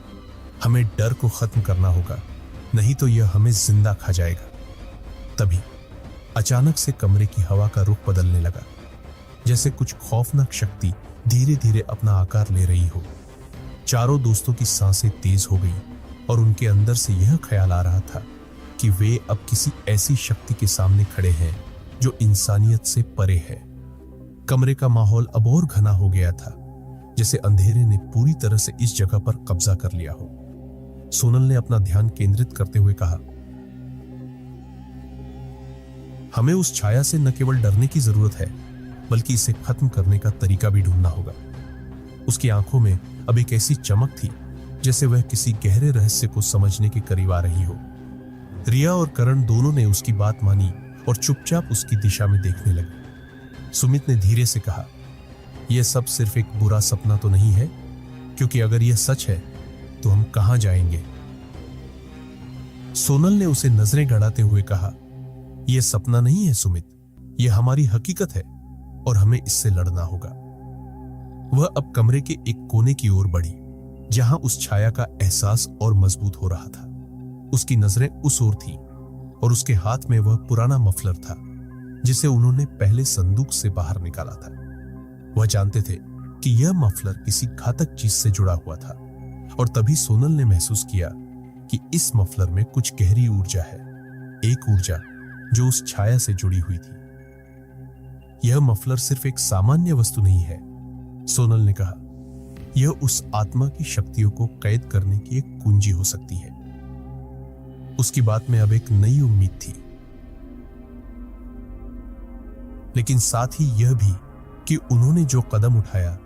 हमें डर को खत्म करना होगा, नहीं तो यह हमें जिंदा खा जाएगा। तभी अचानक से कमरे की हवा का रुख बदलने लगा, जैसे कुछ खौफनाक शक्ति धीरे धीरे अपना आकार ले रही हो। चारों दोस्तों की सांसें तेज हो गई और उनके अंदर से यह ख्याल आ रहा था कि वे अब किसी ऐसी शक्ति के सामने खड़े हैं जो इंसानियत से परे है। कमरे का माहौल अब और घना हो गया था, जैसे अंधेरे ने पूरी तरह से इस जगह पर कब्जा कर लिया हो। सोनल ने अपना ध्यान केंद्रित करते हुए कहा, हमें उस छाया से न केवल डरने की जरूरत है, बल्कि इसे खत्म करने का तरीका भी ढूंढना होगा। उसकी आंखों में अब एक ऐसी चमक थी जैसे वह किसी गहरे रहस्य को समझने के करीब आ रही हो। रिया और करण दोनों ने उसकी बात मानी और चुपचाप उसकी दिशा में देखने लगे। सुमित ने धीरे से कहा, यह सब सिर्फ एक बुरा सपना तो नहीं है? क्योंकि अगर यह सच है तो हम कहां जाएंगे? सोनल ने उसे नजरें गड़ाते हुए कहा, यह सपना नहीं है सुमित, यह हमारी हकीकत है और हमें इससे लड़ना होगा। वह अब कमरे के एक कोने की ओर बढ़ी, जहां उस छाया का एहसास और मजबूत हो रहा था। उसकी नजरें उस ओर थीं और उसके हाथ में वह पुराना मफलर था जिसे उन्होंने पहले संदूक से बाहर निकाला था। वह जानते थे कि यह मफलर किसी घातक चीज से जुड़ा हुआ था और तभी सोनल ने महसूस किया कि इस मफलर में कुछ गहरी ऊर्जा है, एक ऊर्जा जो उस छाया से जुड़ी हुई थी। यह मफलर सिर्फ एक सामान्य वस्तु नहीं है, सोनल ने कहा, यह उस आत्मा की शक्तियों को कैद करने की एक कुंजी हो सकती है। उसकी बात में अब एक नई उम्मीद थी, लेकिन साथ ही यह भी कि उन्होंने जो कदम उठाया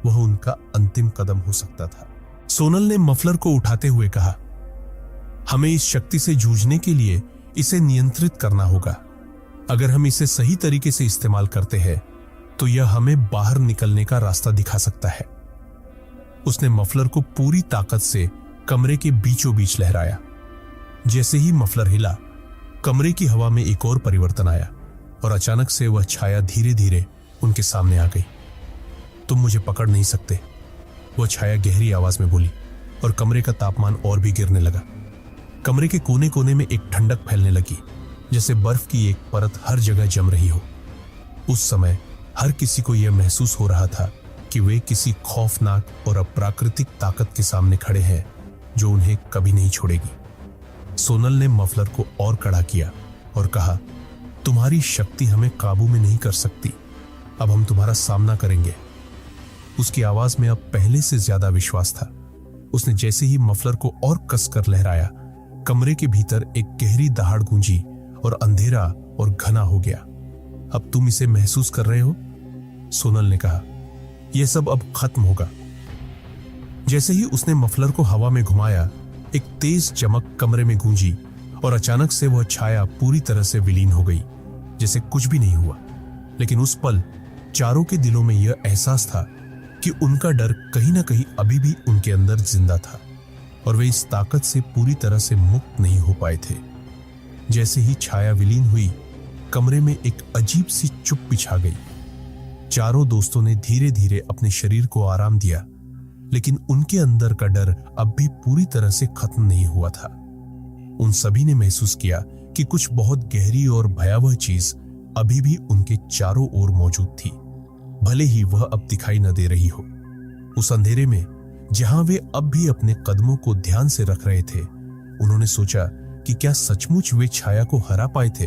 वह उनका अंतिम कदम हो सकता था। सोनल ने मफलर को उठाते हुए कहा, हमें इस शक्ति से जूझने के लिए इसे नियंत्रित करना होगा। अगर हम इसे सही तरीके से इस्तेमाल करते हैं तो यह हमें बाहर निकलने का रास्ता दिखा सकता है। उसने मफलर को पूरी ताकत से कमरे के बीचों बीच लहराया। जैसे ही मफलर हिला, कमरे की हवा में एक और परिवर्तन आया और अचानक से वह छाया धीरे धीरे उनके सामने आ गई। तुम मुझे पकड़ नहीं सकते, वह छाया गहरी आवाज में बोली और कमरे का तापमान और भी गिरने लगा। कमरे के कोने कोने में एक ठंडक फैलने लगी, जैसे बर्फ की एक परत हर जगह जम रही हो। उस समय हर किसी को यह महसूस हो रहा था कि वे किसी खौफनाक और अप्राकृतिक ताकत के सामने खड़े हैं जो उन्हें कभी नहीं छोड़ेगी। सोनल ने मफलर को और कड़ा किया और कहा, तुम्हारी शक्ति हमें काबू में नहीं कर सकती, अब हम तुम्हारा सामना करेंगे। उसकी आवाज में अब पहले से ज्यादा विश्वास था। उसने जैसे ही मफलर को और कसकर लहराया, कमरे के भीतर एक गहरी दहाड़ गूंजी और अंधेरा और घना हो गया। अब तुम इसे महसूस कर रहे हो? सोनल ने कहा, यह सब अब खत्म होगा। जैसे ही उसने मफलर को हवा में घुमाया, एक तेज चमक कमरे में गूंजी और अचानक से वह छाया पूरी तरह से विलीन हो गई, जैसे कुछ भी नहीं हुआ। लेकिन उस पल चारों के दिलों में यह एहसास था कि उनका डर कहीं ना कहीं अभी भी उनके अंदर जिंदा था और वे इस ताकत से पूरी तरह से मुक्त नहीं हो पाए थे। जैसे ही छाया विलीन हुई, कमरे में एक अजीब सी चुप्पी छा गई। चारों दोस्तों ने धीरे धीरे अपने शरीर को आराम दिया, लेकिन उनके अंदर का डर अब भी पूरी तरह से खत्म नहीं हुआ था। उन सभी ने महसूस किया कि कुछ बहुत गहरी और भयावह चीज अभी भी उनके चारों ओर मौजूद थी, भले ही वह अब दिखाई न दे रही हो। उस अंधेरे में जहां वे अब भी अपने कदमों को ध्यान से रख रहे थे, उन्होंने सोचा कि क्या सचमुच वे छाया को हरा पाए थे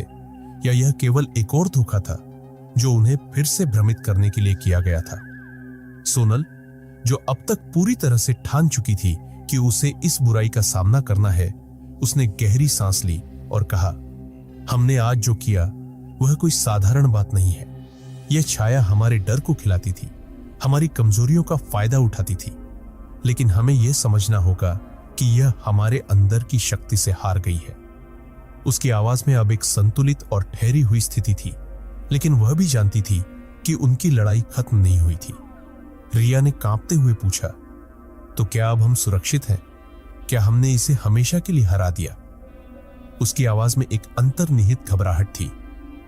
या यह केवल एक और धोखा था जो उन्हें फिर से भ्रमित करने के लिए किया गया था। सोनल, जो अब तक पूरी तरह से ठान चुकी थी कि उसे इस बुराई का सामना करना है, उसने गहरी सांस ली और कहा, हमने आज जो किया वह कोई साधारण बात नहीं है। यह छाया हमारे डर को खिलाती थी, हमारी कमजोरियों का फायदा उठाती थी, लेकिन हमें यह समझना होगा कि यह हमारे अंदर की शक्ति से हार गई है। उसकी आवाज में अब एक संतुलित और ठहरी हुई स्थिति थी, लेकिन वह भी जानती थी कि उनकी लड़ाई खत्म नहीं हुई थी। रिया ने कांपते हुए पूछा, तो क्या अब हम सुरक्षित हैं? क्या हमने इसे हमेशा के लिए हरा दिया? उसकी आवाज में एक अंतर्निहित घबराहट थी,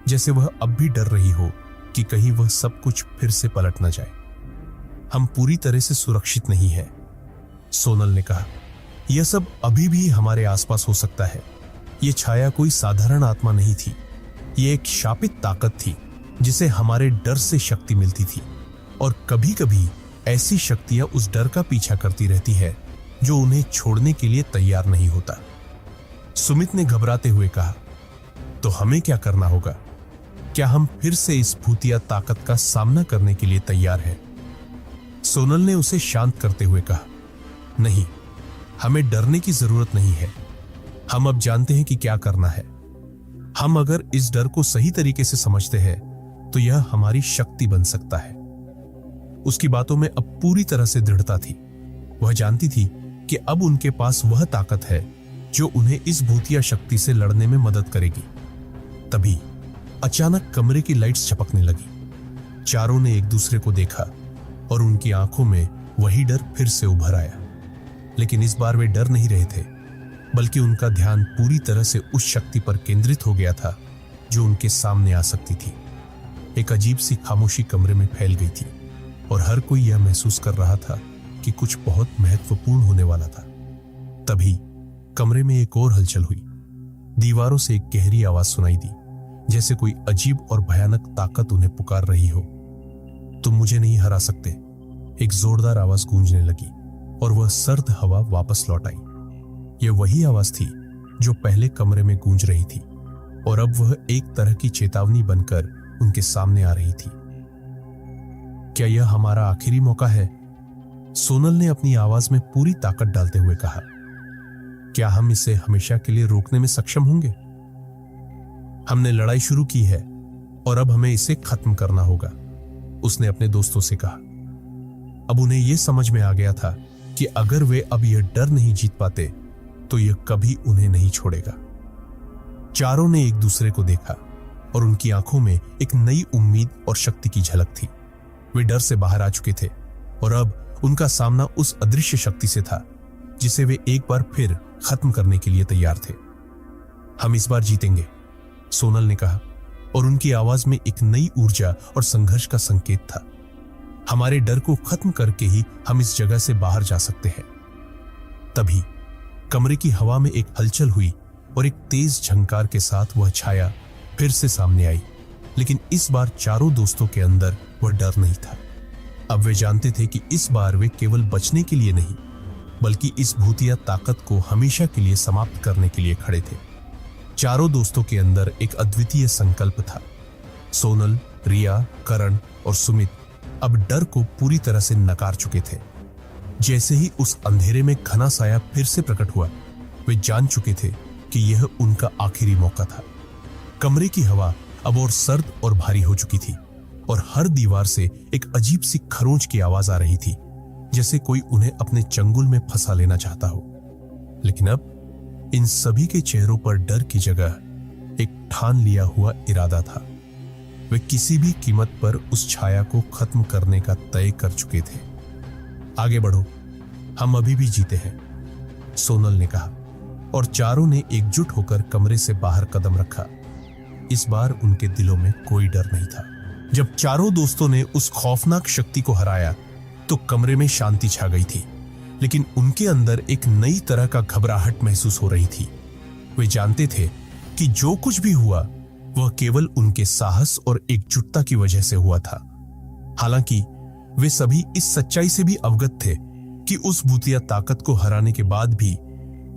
जैसे वह अब भी डर रही हो कि कहीं वह सब कुछ फिर से पलट न जाए। हम पूरी तरह से सुरक्षित नहीं हैं, सोनल ने कहा। यह सब अभी भी हमारे आसपास हो सकता है। यह छाया कोई साधारण आत्मा नहीं थी, यह एक शापित ताकत थी जिसे हमारे डर से शक्ति मिलती थी, और कभी कभी ऐसी शक्तियां उस डर का पीछा करती रहती है जो उन्हें छोड़ने के लिए तैयार नहीं होता। सुमित ने घबराते हुए कहा, तो हमें क्या करना होगा? क्या हम फिर से इस भूतिया ताकत का सामना करने के लिए तैयार हैं? सोनल ने उसे शांत करते हुए कहा, नहीं, हमें डरने की जरूरत नहीं है। हम अब जानते हैं कि क्या करना है। हम अगर इस डर को सही तरीके से समझते हैं तो यह हमारी शक्ति बन सकता है। उसकी बातों में अब पूरी तरह से दृढ़ता थी। वह जानती थी कि अब उनके पास वह ताकत है जो उन्हें इस भूतिया शक्ति से लड़ने में मदद करेगी। तभी अचानक कमरे की लाइट्स झपकने लगी। चारों ने एक दूसरे को देखा और उनकी आंखों में वही डर फिर से उभर आया। लेकिन इस बार वे डर नहीं रहे थे, बल्कि उनका ध्यान पूरी तरह से उस शक्ति पर केंद्रित हो गया था जो उनके सामने आ सकती थी। एक अजीब सी खामोशी कमरे में फैल गई थी और हर कोई यह महसूस कर रहा था कि कुछ बहुत महत्वपूर्ण होने वाला था। तभी कमरे में एक और हलचल हुई। दीवारों से एक गहरी आवाज सुनाई दी, जैसे कोई अजीब और भयानक ताकत उन्हें पुकार रही हो। तुम मुझे नहीं हरा सकते, एक जोरदार आवाज गूंजने लगी और वह सर्द हवा वापस लौट आई। यह वही आवाज थी जो पहले कमरे में गूंज रही थी और अब वह एक तरह की चेतावनी बनकर उनके सामने आ रही थी। क्या यह हमारा आखिरी मौका है? सोनल ने अपनी आवाज में पूरी ताकत डालते हुए कहा। क्या हम इसे हमेशा के लिए रोकने में सक्षम होंगे? हमने लड़ाई शुरू की है और अब हमें इसे खत्म करना होगा, उसने अपने दोस्तों से कहा। अब उन्हें यह समझ में आ गया था कि अगर वे अब यह डर नहीं जीत पाते तो यह कभी उन्हें नहीं छोड़ेगा। चारों ने एक दूसरे को देखा और उनकी आंखों में एक नई उम्मीद और शक्ति की झलक थी। वे डर से बाहर आ चुके थे और अब उनका सामना उस अदृश्य शक्ति से था जिसे वे एक बार फिर खत्म करने के लिए तैयार थे। हम इस बार जीतेंगे, सोनल ने कहा और उनकी आवाज में एक नई ऊर्जा और संघर्ष का संकेत था। हमारे डर को खत्म करके ही हम इस जगह से बाहर जा सकते हैं। तभी कमरे की हवा में एक हलचल हुई और एक तेज झंकार के साथ वह छाया फिर से सामने आई। लेकिन इस बार चारों दोस्तों के अंदर वह डर नहीं था। अब वे जानते थे कि इस बार वे केवल बचने के लिए नहीं, बल्कि इस भूतिया ताकत को हमेशा के लिए समाप्त करने के लिए खड़े थे। चारों दोस्तों के अंदर एक अद्वितीय संकल्प था। सोनल, रिया, करण और सुमित अब डर को पूरी तरह से नकार चुके थे। जैसे ही उस अंधेरे में घना साया फिर से प्रकट हुआ, वे जान चुके थे कि यह उनका आखिरी मौका था। कमरे की हवा अब और सर्द और भारी हो चुकी थी और हर दीवार से एक अजीब सी खरोंच की आवाज आ रही थी, जैसे कोई उन्हें अपने चंगुल में फंसा लेना चाहता हो। लेकिन अब इन सभी के चेहरों पर डर की जगह एक ठान लिया हुआ इरादा था। वे किसी भी कीमत पर उस छाया को खत्म करने का तय कर चुके थे। आगे बढ़ो, हम अभी भी जीते हैं, सोनल ने कहा और चारों ने एकजुट होकर कमरे से बाहर कदम रखा। इस बार उनके दिलों में कोई डर नहीं था। जब चारों दोस्तों ने उस खौफनाक शक्ति को हराया तो कमरे में शांति छा गई थी, लेकिन उनके अंदर एक नई तरह का घबराहट महसूस हो रही थी। वे जानते थे कि जो कुछ भी हुआ वह केवल उनके साहस और एकजुटता की वजह से हुआ था। हालांकि वे सभी इस सच्चाई से भी अवगत थे कि उस भूतिया ताकत को हराने के बाद भी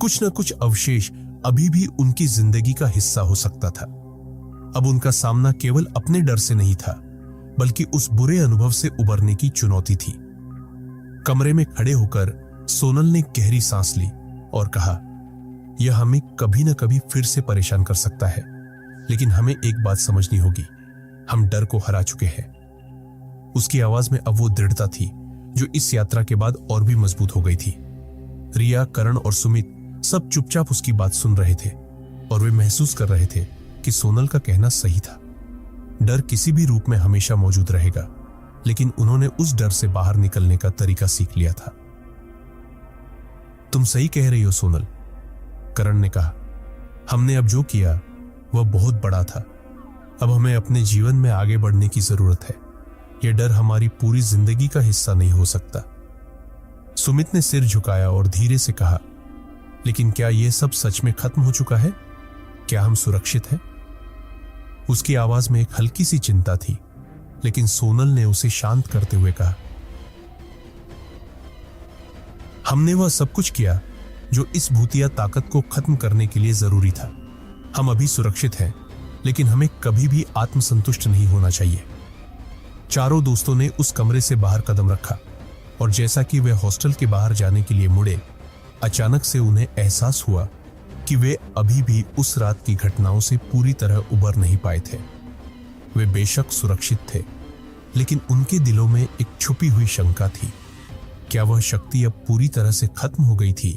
कुछ न कुछ अवशेष अभी भी उनकी जिंदगी का हिस्सा हो सकता था। अब उनका सामना केवल अपने डर से नहीं था, बल्कि उस बुरे अनुभव से उबरने की चुनौती थी। कमरे में खड़े होकर सोनल ने गहरी सांस ली और कहा, यह हमें कभी न कभी फिर से परेशान कर सकता है, लेकिन हमें एक बात समझनी होगी, हम डर को हरा चुके हैं। उसकी आवाज में अब वो दृढ़ता थी जो इस यात्रा के बाद और भी मजबूत हो गई थी। रिया, करण और सुमित सब चुपचाप उसकी बात सुन रहे थे और वे महसूस कर रहे थे कि सोनल का कहना सही था। डर किसी भी रूप में हमेशा मौजूद रहेगा, लेकिन उन्होंने उस डर से बाहर निकलने का तरीका सीख लिया था। तुम सही कह रही हो सोनल, करण ने कहा। हमने अब जो किया वह बहुत बड़ा था। अब हमें अपने जीवन में आगे बढ़ने की जरूरत है। यह डर हमारी पूरी जिंदगी का हिस्सा नहीं हो सकता। सुमित ने सिर झुकाया और धीरे से कहा, लेकिन क्या यह सब सच में खत्म हो चुका है? क्या हम सुरक्षित हैं? उसकी आवाज में एक हल्की सी चिंता थी, लेकिन सोनल ने उसे शांत करते हुए कहा, हमने वह सब कुछ किया जो इस भूतिया ताकत को खत्म करने के लिए जरूरी था। हम अभी सुरक्षित हैं, लेकिन हमें कभी भी आत्मसंतुष्ट नहीं होना चाहिए। चारों दोस्तों ने उस कमरे से बाहर कदम रखा और जैसा कि वे हॉस्टल के बाहर जाने के लिए मुड़े, अचानक से उन्हें एहसास हुआ कि वे अभी भी उस रात की घटनाओं से पूरी तरह उबर नहीं पाए थे। वे बेशक सुरक्षित थे, लेकिन उनके दिलों में एक छुपी हुई शंका थी। क्या वह शक्ति अब पूरी तरह से खत्म हो गई थी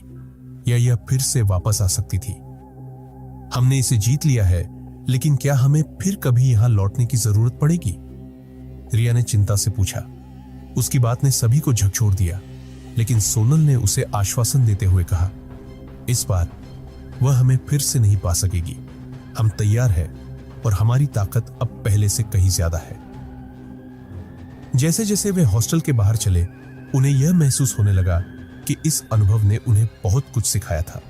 या यह फिर से वापस आ सकती थी? हमने इसे जीत लिया है, लेकिन क्या हमें फिर कभी यहां लौटने की जरूरत पड़ेगी? रिया ने चिंता से पूछा। उसकी बात ने सभी को झकझोर दिया, लेकिन सोनल ने उसे आश्वासन देते हुए कहा, इस बार वह हमें फिर से नहीं पा सकेगी। हम तैयार हैं और हमारी ताकत अब पहले से कहीं ज्यादा है। जैसे जैसे वे हॉस्टल के बाहर चले, उन्हें यह महसूस होने लगा कि इस अनुभव ने उन्हें बहुत कुछ सिखाया था।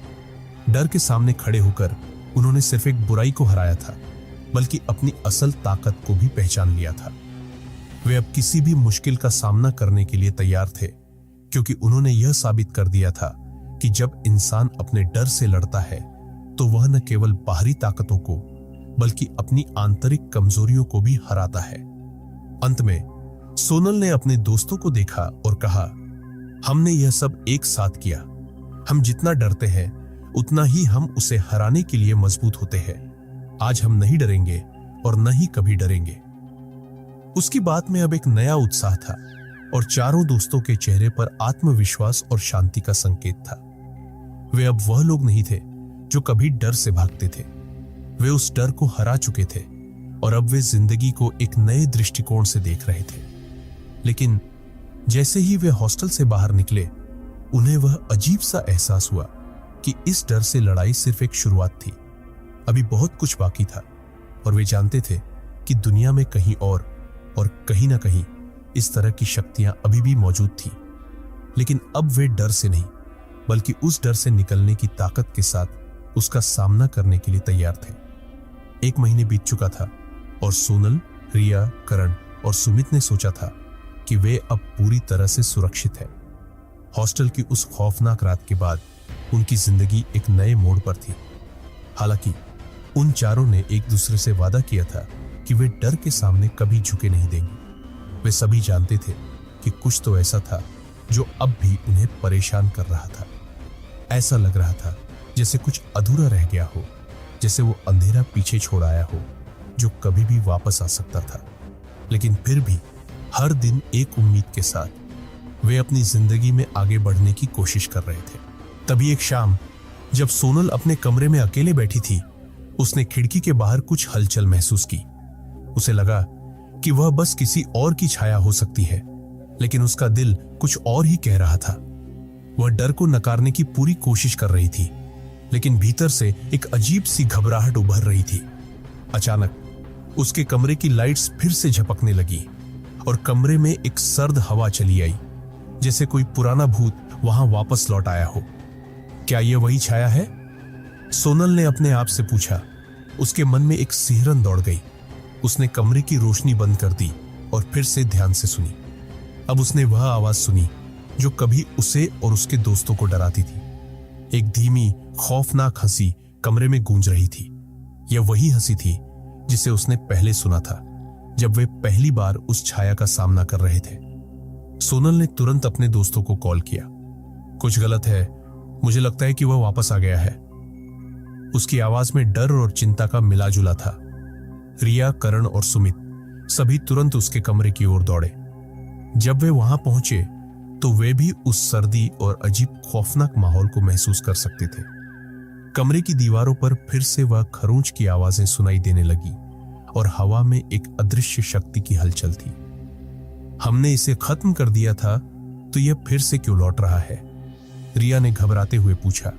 डर के सामने खड़े होकर उन्होंने सिर्फ एक बुराई को हराया था, बल्कि अपनी असल ताकत को भी पहचान लिया था। वे अब किसी भी मुश्किल का सामना करने के लिए तैयार थे, क्योंकि उन्होंने यह साबित कर दिया था कि जब इंसान अपने डर से लड़ता है तो वह न केवल बाहरी ताकतों को बल्कि अपनी आंतरिक कमजोरियों को भी हराता है। अंत में सोनल ने अपने दोस्तों को देखा और कहा, हमने यह सब एक साथ किया। हम जितना डरते हैं उतना ही हम उसे हराने के लिए मजबूत होते हैं। आज हम नहीं डरेंगे और न ही कभी डरेंगे। उसकी बात में अब एक नया उत्साह था और चारों दोस्तों के चेहरे पर आत्मविश्वास और शांति का संकेत था। वे अब वह लोग नहीं थे जो कभी डर से भागते थे। वे उस डर को हरा चुके थे और अब वे जिंदगी को एक नए दृष्टिकोण से देख रहे थे। लेकिन जैसे ही वे हॉस्टल से बाहर निकले, उन्हें वह अजीब सा एहसास हुआ कि इस डर से लड़ाई सिर्फ एक शुरुआत थी। अभी बहुत कुछ बाकी था और वे जानते थे कि दुनिया में कहीं और कहीं ना कहीं इस तरह की शक्तियां अभी भी मौजूद थी। लेकिन अब वे डर से नहीं, बल्कि उस डर से निकलने की ताकत के साथ उसका सामना करने के लिए तैयार थे। 1 महीने बीत चुका था और सोनल, रिया, करण और सुमित ने सोचा था कि वे अब पूरी तरह से सुरक्षित हैं। हॉस्टल की उस खौफनाक रात के बाद उनकी जिंदगी एक नए मोड़ पर थी। हालांकि उन चारों ने एक दूसरे से वादा किया था कि वे डर के सामने कभी झुके नहीं देंगे। वे सभी जानते थे कि कुछ तो ऐसा था जो अब भी उन्हें परेशान कर रहा था। ऐसा लग रहा था जैसे कुछ अधूरा रह गया हो, जैसे वो अंधेरा पीछे छोड़ आया हो जो कभी भी वापस आ सकता था। लेकिन फिर भी हर दिन एक उम्मीद के साथ वे अपनी जिंदगी में आगे बढ़ने की कोशिश कर रहे थे। तभी एक शाम जब सोनल अपने कमरे में अकेले बैठी थी, उसने खिड़की के बाहर कुछ हलचल महसूस की। उसे लगा कि वह बस किसी और की छाया हो सकती है, लेकिन उसका दिल कुछ और ही कह रहा था। वह डर को नकारने की पूरी कोशिश कर रही थी, लेकिन भीतर से एक अजीब सी घबराहट उभर रही थी। अचानक उसके कमरे की लाइट्स फिर से झपकने लगी और कमरे में एक सर्द हवा चली आई, जैसे कोई पुराना भूत वहां वापस लौट आया हो। क्या यह वही छाया है? सोनल ने अपने आप से पूछा। उसके मन में एक सिहरन दौड़ गई। उसने कमरे की रोशनी बंद कर दी और फिर से ध्यान से सुनी। अब उसने वह आवाज सुनी जो कभी उसे और उसके दोस्तों को डराती थी। एक धीमी, खौफनाक हंसी कमरे में गूंज रही थी। यह वही हंसी थी जिसे उसने पहले सुना था जब वे पहली बार उस छाया का सामना कर रहे थे। सोनल ने तुरंत अपने दोस्तों को कॉल किया। कुछ गलत है, मुझे लगता है कि वह वापस आ गया है। उसकी आवाज में डर और चिंता का मिलाजुला था। रिया, करण और सुमित सभी तुरंत उसके कमरे की ओर दौड़े। जब वे वहां पहुंचे तो वे भी उस सर्दी और अजीब खौफनाक माहौल को महसूस कर सकते थे। कमरे की दीवारों पर फिर से वह खरोंच की आवाजें सुनाई देने लगी और हवा में एक अदृश्य शक्ति की हलचल थी। हमने इसे खत्म कर दिया था, तो यह फिर से क्यों लौट रहा है? रिया ने घबराते हुए पूछा।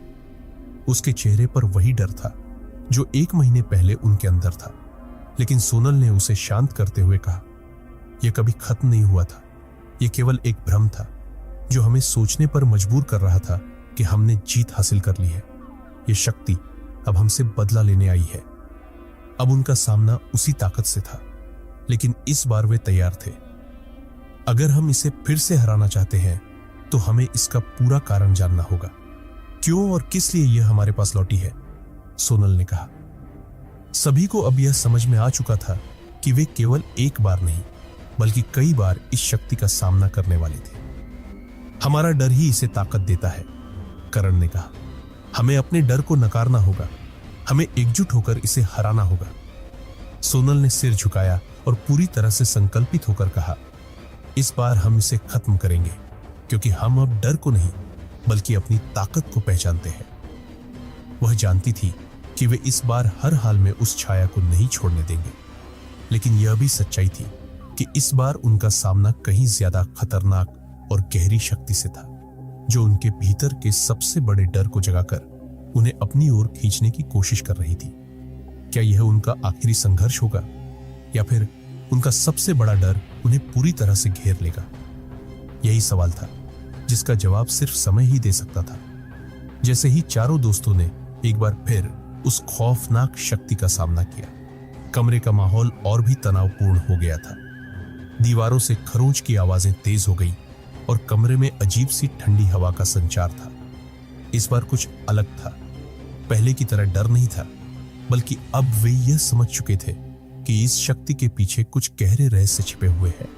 उसके चेहरे पर वही डर था जो 1 महीने पहले उनके अंदर था, लेकिन सोनल ने उसे शांत करते हुए कहा, यह कभी खत्म नहीं हुआ था। यह केवल एक भ्रम था जो हमें सोचने पर मजबूर कर रहा था कि हमने जीत हासिल कर ली है। यह शक्ति अब हमसे बदला लेने आई है। अब उनका सामना उसी ताकत से था, लेकिन इस बार वे तैयार थे। अगर हम इसे फिर से हराना चाहते हैं तो हमें इसका पूरा कारण जानना होगा। क्यों और किस लिए यह हमारे पास लौटी है? सोनल ने कहा। सभी को अब यह समझ में आ चुका था कि वे केवल एक बार नहीं बल्कि कई बार इस शक्ति का सामना करने वाले थे। हमारा डर ही इसे ताकत देता है, करण ने कहा। हमें अपने डर को नकारना होगा, हमें एकजुट होकर इसे हराना होगा। सोनल ने सिर झुकाया और पूरी तरह से संकल्पित होकर कहा, इस बार हम इसे खत्म करेंगे, क्योंकि हम अब डर को नहीं बल्कि अपनी ताकत को पहचानते हैं। वह जानती थी कि वे इस बार हर हाल में उस छाया को नहीं छोड़ने देंगे, लेकिन यह भी सच्चाई थी कि इस बार उनका सामना कहीं ज्यादा खतरनाक और गहरी शक्ति से था, जो उनके भीतर के सबसे बड़े डर को जगाकर उन्हें अपनी ओर खींचने की कोशिश कर रही थी। क्या यह उनका आखिरी संघर्ष होगा, या फिर उनका सबसे बड़ा डर उन्हें पूरी तरह से घेर लेगा? यही सवाल था जिसका जवाब सिर्फ समय ही दे सकता था। जैसे ही चारों दोस्तों ने एक बार फिर उस खौफनाक शक्ति का सामना किया, कमरे का माहौल और भी तनावपूर्ण हो गया था। दीवारों से खरोंच की आवाजें तेज हो गई और कमरे में अजीब सी ठंडी हवा का संचार था। इस बार कुछ अलग था। पहले की तरह डर नहीं था, बल्कि अब वे यह समझ चुके थे कि इस शक्ति के पीछे कुछ गहरे रहस्य छिपे हुए हैं।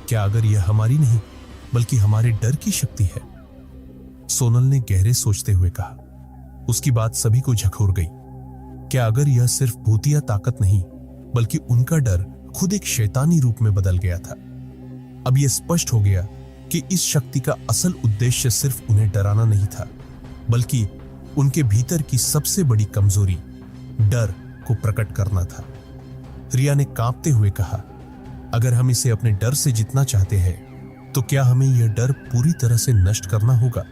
क्या अगर यह हमारी नहीं बल्कि हमारे डर की शक्ति है? सोनल ने गहरे सोचते हुए कहा। उसकी बात सभी को झकझोर गई। क्या अगर यह सिर्फ भूतिया ताकत नहीं बल्कि उनका डर खुद एक शैतानी रूप में बदल गया था? अब यह स्पष्ट हो गया कि इस शक्ति का असल उद्देश्य सिर्फ उन्हें डराना नहीं था, बल्कि उनके भीतर की सबसे बड़ी कमजोरी, डर को प्रकट करना था। रिया ने कांपते हुए कहा, अगर हम इसे अपने डर से जीतना चाहते हैं तो क्या हमें यह डर पूरी तरह से नष्ट करना होगा?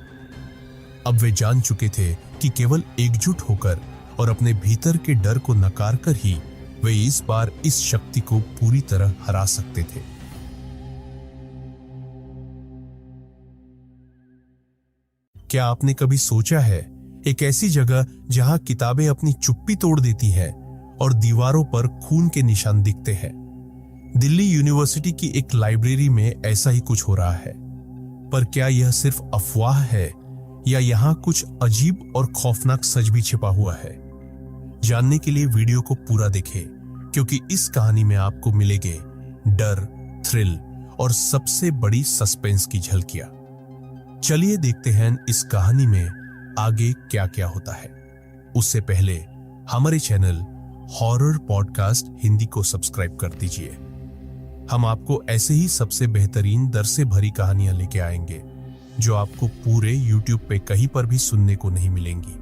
अब वे जान चुके थे कि केवल एकजुट होकर और अपने भीतर के डर को नकार कर ही वे इस बार इस शक्ति को पूरी तरह हरा सकते थे। क्या आपने कभी सोचा है, एक ऐसी जगह जहां किताबें अपनी चुप्पी तोड़ देती हैं और दीवारों पर खून के निशान दिखते हैं? दिल्ली यूनिवर्सिटी की एक लाइब्रेरी में ऐसा ही कुछ हो रहा है। पर क्या यह सिर्फ अफवाह है या यहां कुछ अजीब और खौफनाक सच भी छिपा हुआ है? जानने के लिए वीडियो को पूरा देखें, क्योंकि इस कहानी में आपको मिलेंगे डर, थ्रिल और सबसे बड़ी सस्पेंस की झलकियां। चलिए देखते हैं इस कहानी में आगे क्या क्या होता है। उससे पहले हमारे चैनल हॉरर पॉडकास्ट हिंदी को सब्सक्राइब कर दीजिए। हम आपको ऐसे ही सबसे बेहतरीन डर से भरी कहानियां लेके आएंगे, जो आपको पूरे YouTube पे कहीं पर भी सुनने को नहीं मिलेंगी।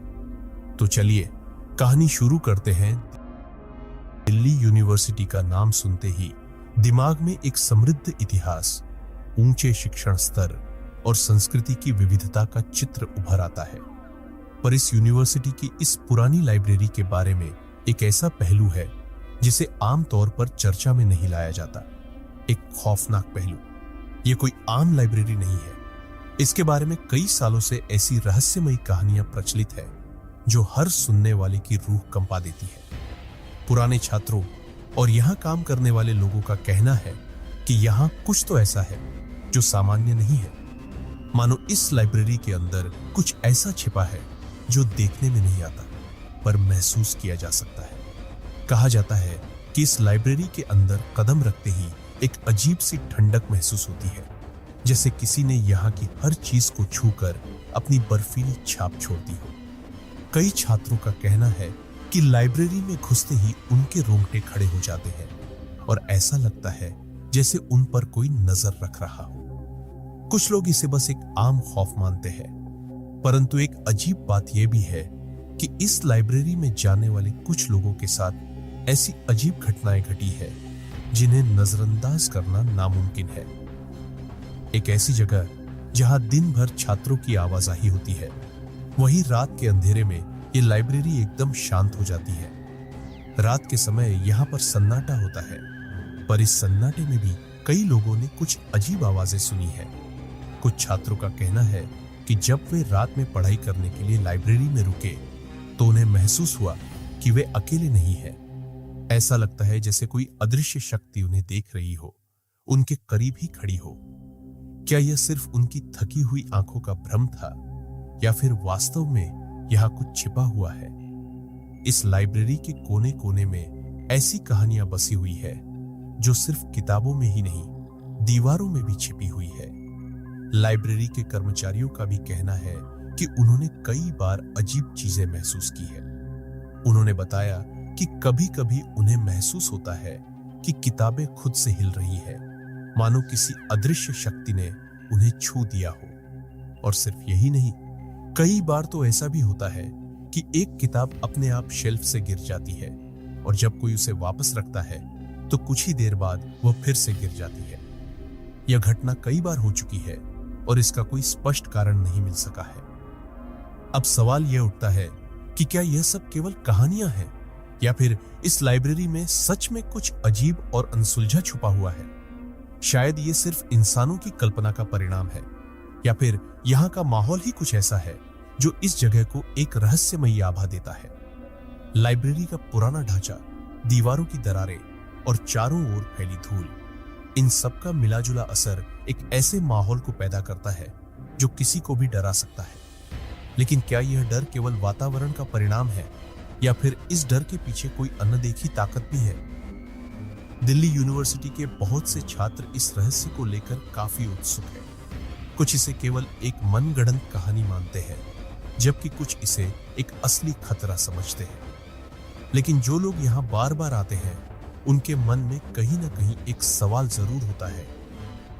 तो चलिए कहानी शुरू करते हैं। दिल्ली यूनिवर्सिटी का नाम सुनते ही दिमाग में एक समृद्ध इतिहास, ऊंचे शिक्षण स्तर और संस्कृति की विविधता का चित्र उभर आता है। पर इस यूनिवर्सिटी की इस पुरानी लाइब्रेरी के बारे में एक ऐसा पहलू है जिसे आमतौर पर चर्चा में नहीं लाया जाता। एक खौफनाक पहलू। यह कोई आम लाइब्रेरी नहीं है। इसके बारे में कई सालों से ऐसी रहस्यमयी कहानियां प्रचलित है जो हर सुनने वाले की रूह कंपा देती है। पुराने छात्रों और यहां काम करने वाले लोगों का कहना है कि यहां कुछ तो ऐसा है जो सामान्य नहीं है। मानो इस लाइब्रेरी के अंदर कुछ ऐसा छिपा है जो देखने में नहीं आता, पर महसूस किया जा सकता है। कहा जाता है कि इस लाइब्रेरी के अंदर कदम रखते ही एक अजीब सी ठंडक महसूस होती है, जैसे किसी ने यहाँ की हर चीज को छूकर अपनी बर्फीली छाप छोड़ दी हो। कई छात्रों का कहना है कि लाइब्रेरी में घुसते ही उनके रोंगटे खड़े हो जाते हैं और ऐसा लगता है जैसे उन पर कोई नजर रख रहा हो। कुछ लोग इसे बस एक आम खौफ मानते हैं, परंतु एक अजीब बात यह भी है कि इस लाइब्रेरी में जाने वाले कुछ लोगों के साथ ऐसी अजीब घटनाएं घटी है जिन्हें नजरअंदाज करना नामुमकिन है। एक ऐसी जगह जहां दिन भर छात्रों की आवाजाही होती है, वहीं रात के अंधेरे में ये लाइब्रेरी एकदम शांत हो जाती है। रात के समय यहाँ पर सन्नाटा होता है, पर इस सन्नाटे में भी कई लोगों ने कुछ अजीब आवाजें सुनी है। कुछ छात्रों का कहना है कि जब वे रात में पढ़ाई करने के लिए लाइब्रेरी में रुके तो उन्हें महसूस हुआ कि वे अकेले नहीं हैं। ऐसा लगता है जैसे कोई अदृश्य शक्ति उन्हें देख रही हो, उनके करीब ही खड़ी हो। क्या यह सिर्फ उनकी थकी हुई आंखों का भ्रम था, या फिर वास्तव में यहां कुछ छिपा हुआ है? इस लाइब्रेरी के कोने कोने में ऐसी कहानियां बसी हुई है जो सिर्फ किताबों में ही नहीं, दीवारों में भी छिपी हुई है। लाइब्रेरी के कर्मचारियों का भी कहना है कि उन्होंने कई बार अजीब चीजें महसूस की है। उन्होंने बताया कि कभी-कभी उन्हें महसूस होता है कि किताबें खुद से हिल रही है, मानो किसी अदृश्य शक्ति ने उन्हें छू दिया हो। और सिर्फ यही नहीं, कई बार तो ऐसा भी होता है कि एक किताब अपने आप शेल्फ से गिर जाती है और जब कोई उसे वापस रखता है तो कुछ ही देर बाद वह फिर से गिर जाती है। यह घटना कई बार हो चुकी है और इसका कोई स्पष्ट कारण नहीं मिल सका है। अब सवाल यह उठता है कि क्या यह सब केवल कहानियां हैं या फिर इस लाइब्रेरी में सच में कुछ अजीब और अनसुलझा छुपा हुआ है। शायद ये सिर्फ इंसानों की कल्पना का परिणाम है या फिर यहाँ का माहौल ही कुछ ऐसा है जो इस जगह को एक रहस्यमयी आभा देता है। लाइब्रेरी का पुराना ढांचा, दीवारों की दरारें और चारों ओर फैली धूल, इन सब का मिलाजुला असर एक ऐसे माहौल को पैदा करता है जो किसी को भी डरा सकता है। लेकिन क्या यह डर केवल वातावरण का परिणाम है या फिर इस डर के पीछे कोई अनदेखी ताकत भी है? दिल्ली यूनिवर्सिटी के बहुत से छात्र इस रहस्य को लेकर काफी उत्सुक हैं। कुछ इसे केवल एक मनगढ़ंत कहानी मानते हैं, जबकि कुछ इसे एक असली खतरा समझते हैं। लेकिन जो लोग यहाँ बार बार आते हैं, उनके मन में कहीं ना कहीं एक सवाल जरूर होता है,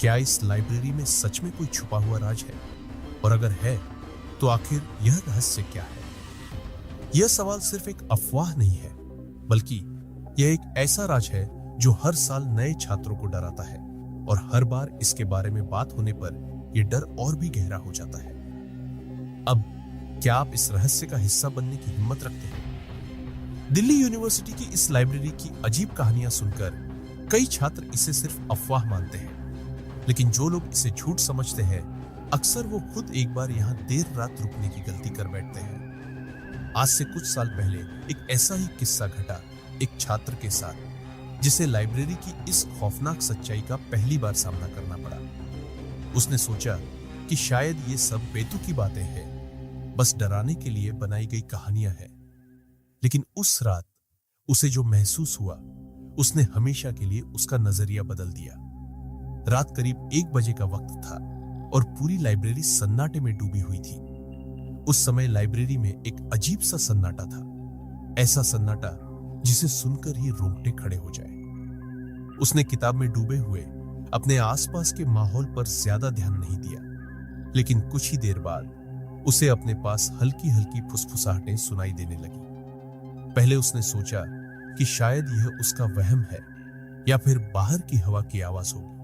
क्या इस लाइब्रेरी में सच में कोई छुपा हुआ राज है? और अगर है तो आखिर यह रहस्य क्या है? यह सवाल सिर्फ एक अफवाह नहीं है, बल्कि यह एक ऐसा राज है जो हर साल नए छात्रों को डराता है और हर बार इसके बारे में बात होने पर यह डर और भी गहरा हो जाता है। अब क्या आप इस रहस्य का हिस्सा बनने की हिम्मत रखते हैं? दिल्ली यूनिवर्सिटी की इस लाइब्रेरी की अजीब कहानियां सुनकर कई छात्र इसे सिर्फ अफवाह मानते हैं, लेकिन जो लोग इसे झूठ समझते हैं, अक्सर वो खुद एक बार यहाँ देर रात रुकने की गलती कर बैठते हैं। आज से कुछ साल पहले एक ऐसा ही किस्सा घटा एक छात्र के साथ, जिसे लाइब्रेरी की इस खौफनाक सच्चाई का पहली बार सामना करना पड़ा। उसने सोचा कि शायद ये सब बेतुकी बातें हैं, बस डराने के लिए बनाई गई कहानियां हैं। लेकिन उस रात उसे जो महसूस हुआ, उसने हमेशा के लिए उसका नजरिया बदल दिया। रात करीब 1 बजे का वक्त था और पूरी लाइब्रेरी सन्नाटे में डूबी हुई थी। उस समय लाइब्रेरी में एक अजीब सा सन्नाटा था, ऐसा सन्नाटा जिसे सुनकर ही रोंगटे खड़े हो जाए। उसने किताब में डूबे हुए अपने आसपास के माहौल पर ज्यादा ध्यान नहीं दिया, लेकिन कुछ ही देर बाद उसे अपने पास हल्की हल्की फुसफुसाहटें सुनाई देने लगी। पहले उसने सोचा कि शायद यह उसका वहम है या फिर बाहर की हवा की आवाज होगी,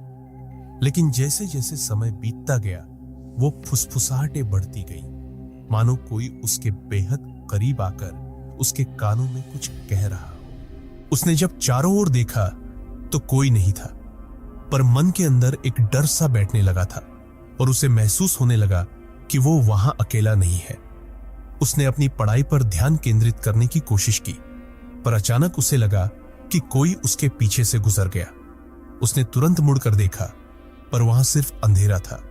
लेकिन जैसे जैसे समय बीतता गया, वो फुसफुसाहटें बढ़ती गईं, मानो कोई उसके बेहद करीब आकर उसके कानों में कुछ कह रहा हो। उसने जब चारों ओर देखा तो कोई नहीं था, पर मन के अंदर एक डर सा बैठने लगा था और उसे महसूस होने लगा कि वो वहां अकेला नहीं है। उसने अपनी पढ़ाई पर ध्यान केंद्रित करने की कोशिश की, पर अचानक उसे लगा कि कोई उसके पीछे से गुजर गया। उसने तुरंत मुड़कर देखा, पर वहां सिर्फ अंधेरा था।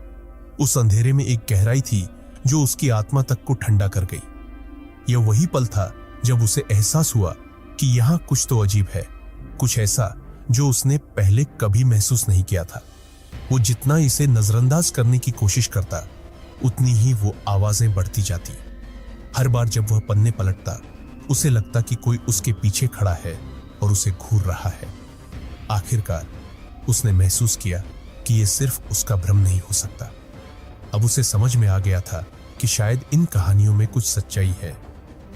उस अंधेरे में एक गहराई थी जो उसकी आत्मा तक को ठंडा कर गई। यह वही पल था जब उसे एहसास हुआ कि यहां कुछ तो अजीब है, कुछ ऐसा जो उसने पहले कभी महसूस नहीं किया था। वो जितना इसे नजरअंदाज करने की कोशिश करता, उतनी ही वो आवाजें बढ़ती जाती। हर बार जब वह पन्ने पलटता, उसे लगता कि कोई उसके पीछे खड़ा है और उसे घूर रहा है। आखिरकार उसने महसूस किया कि यह सिर्फ उसका भ्रम नहीं हो सकता। अब उसे समझ में आ गया था कि शायद इन कहानियों में कुछ सच्चाई है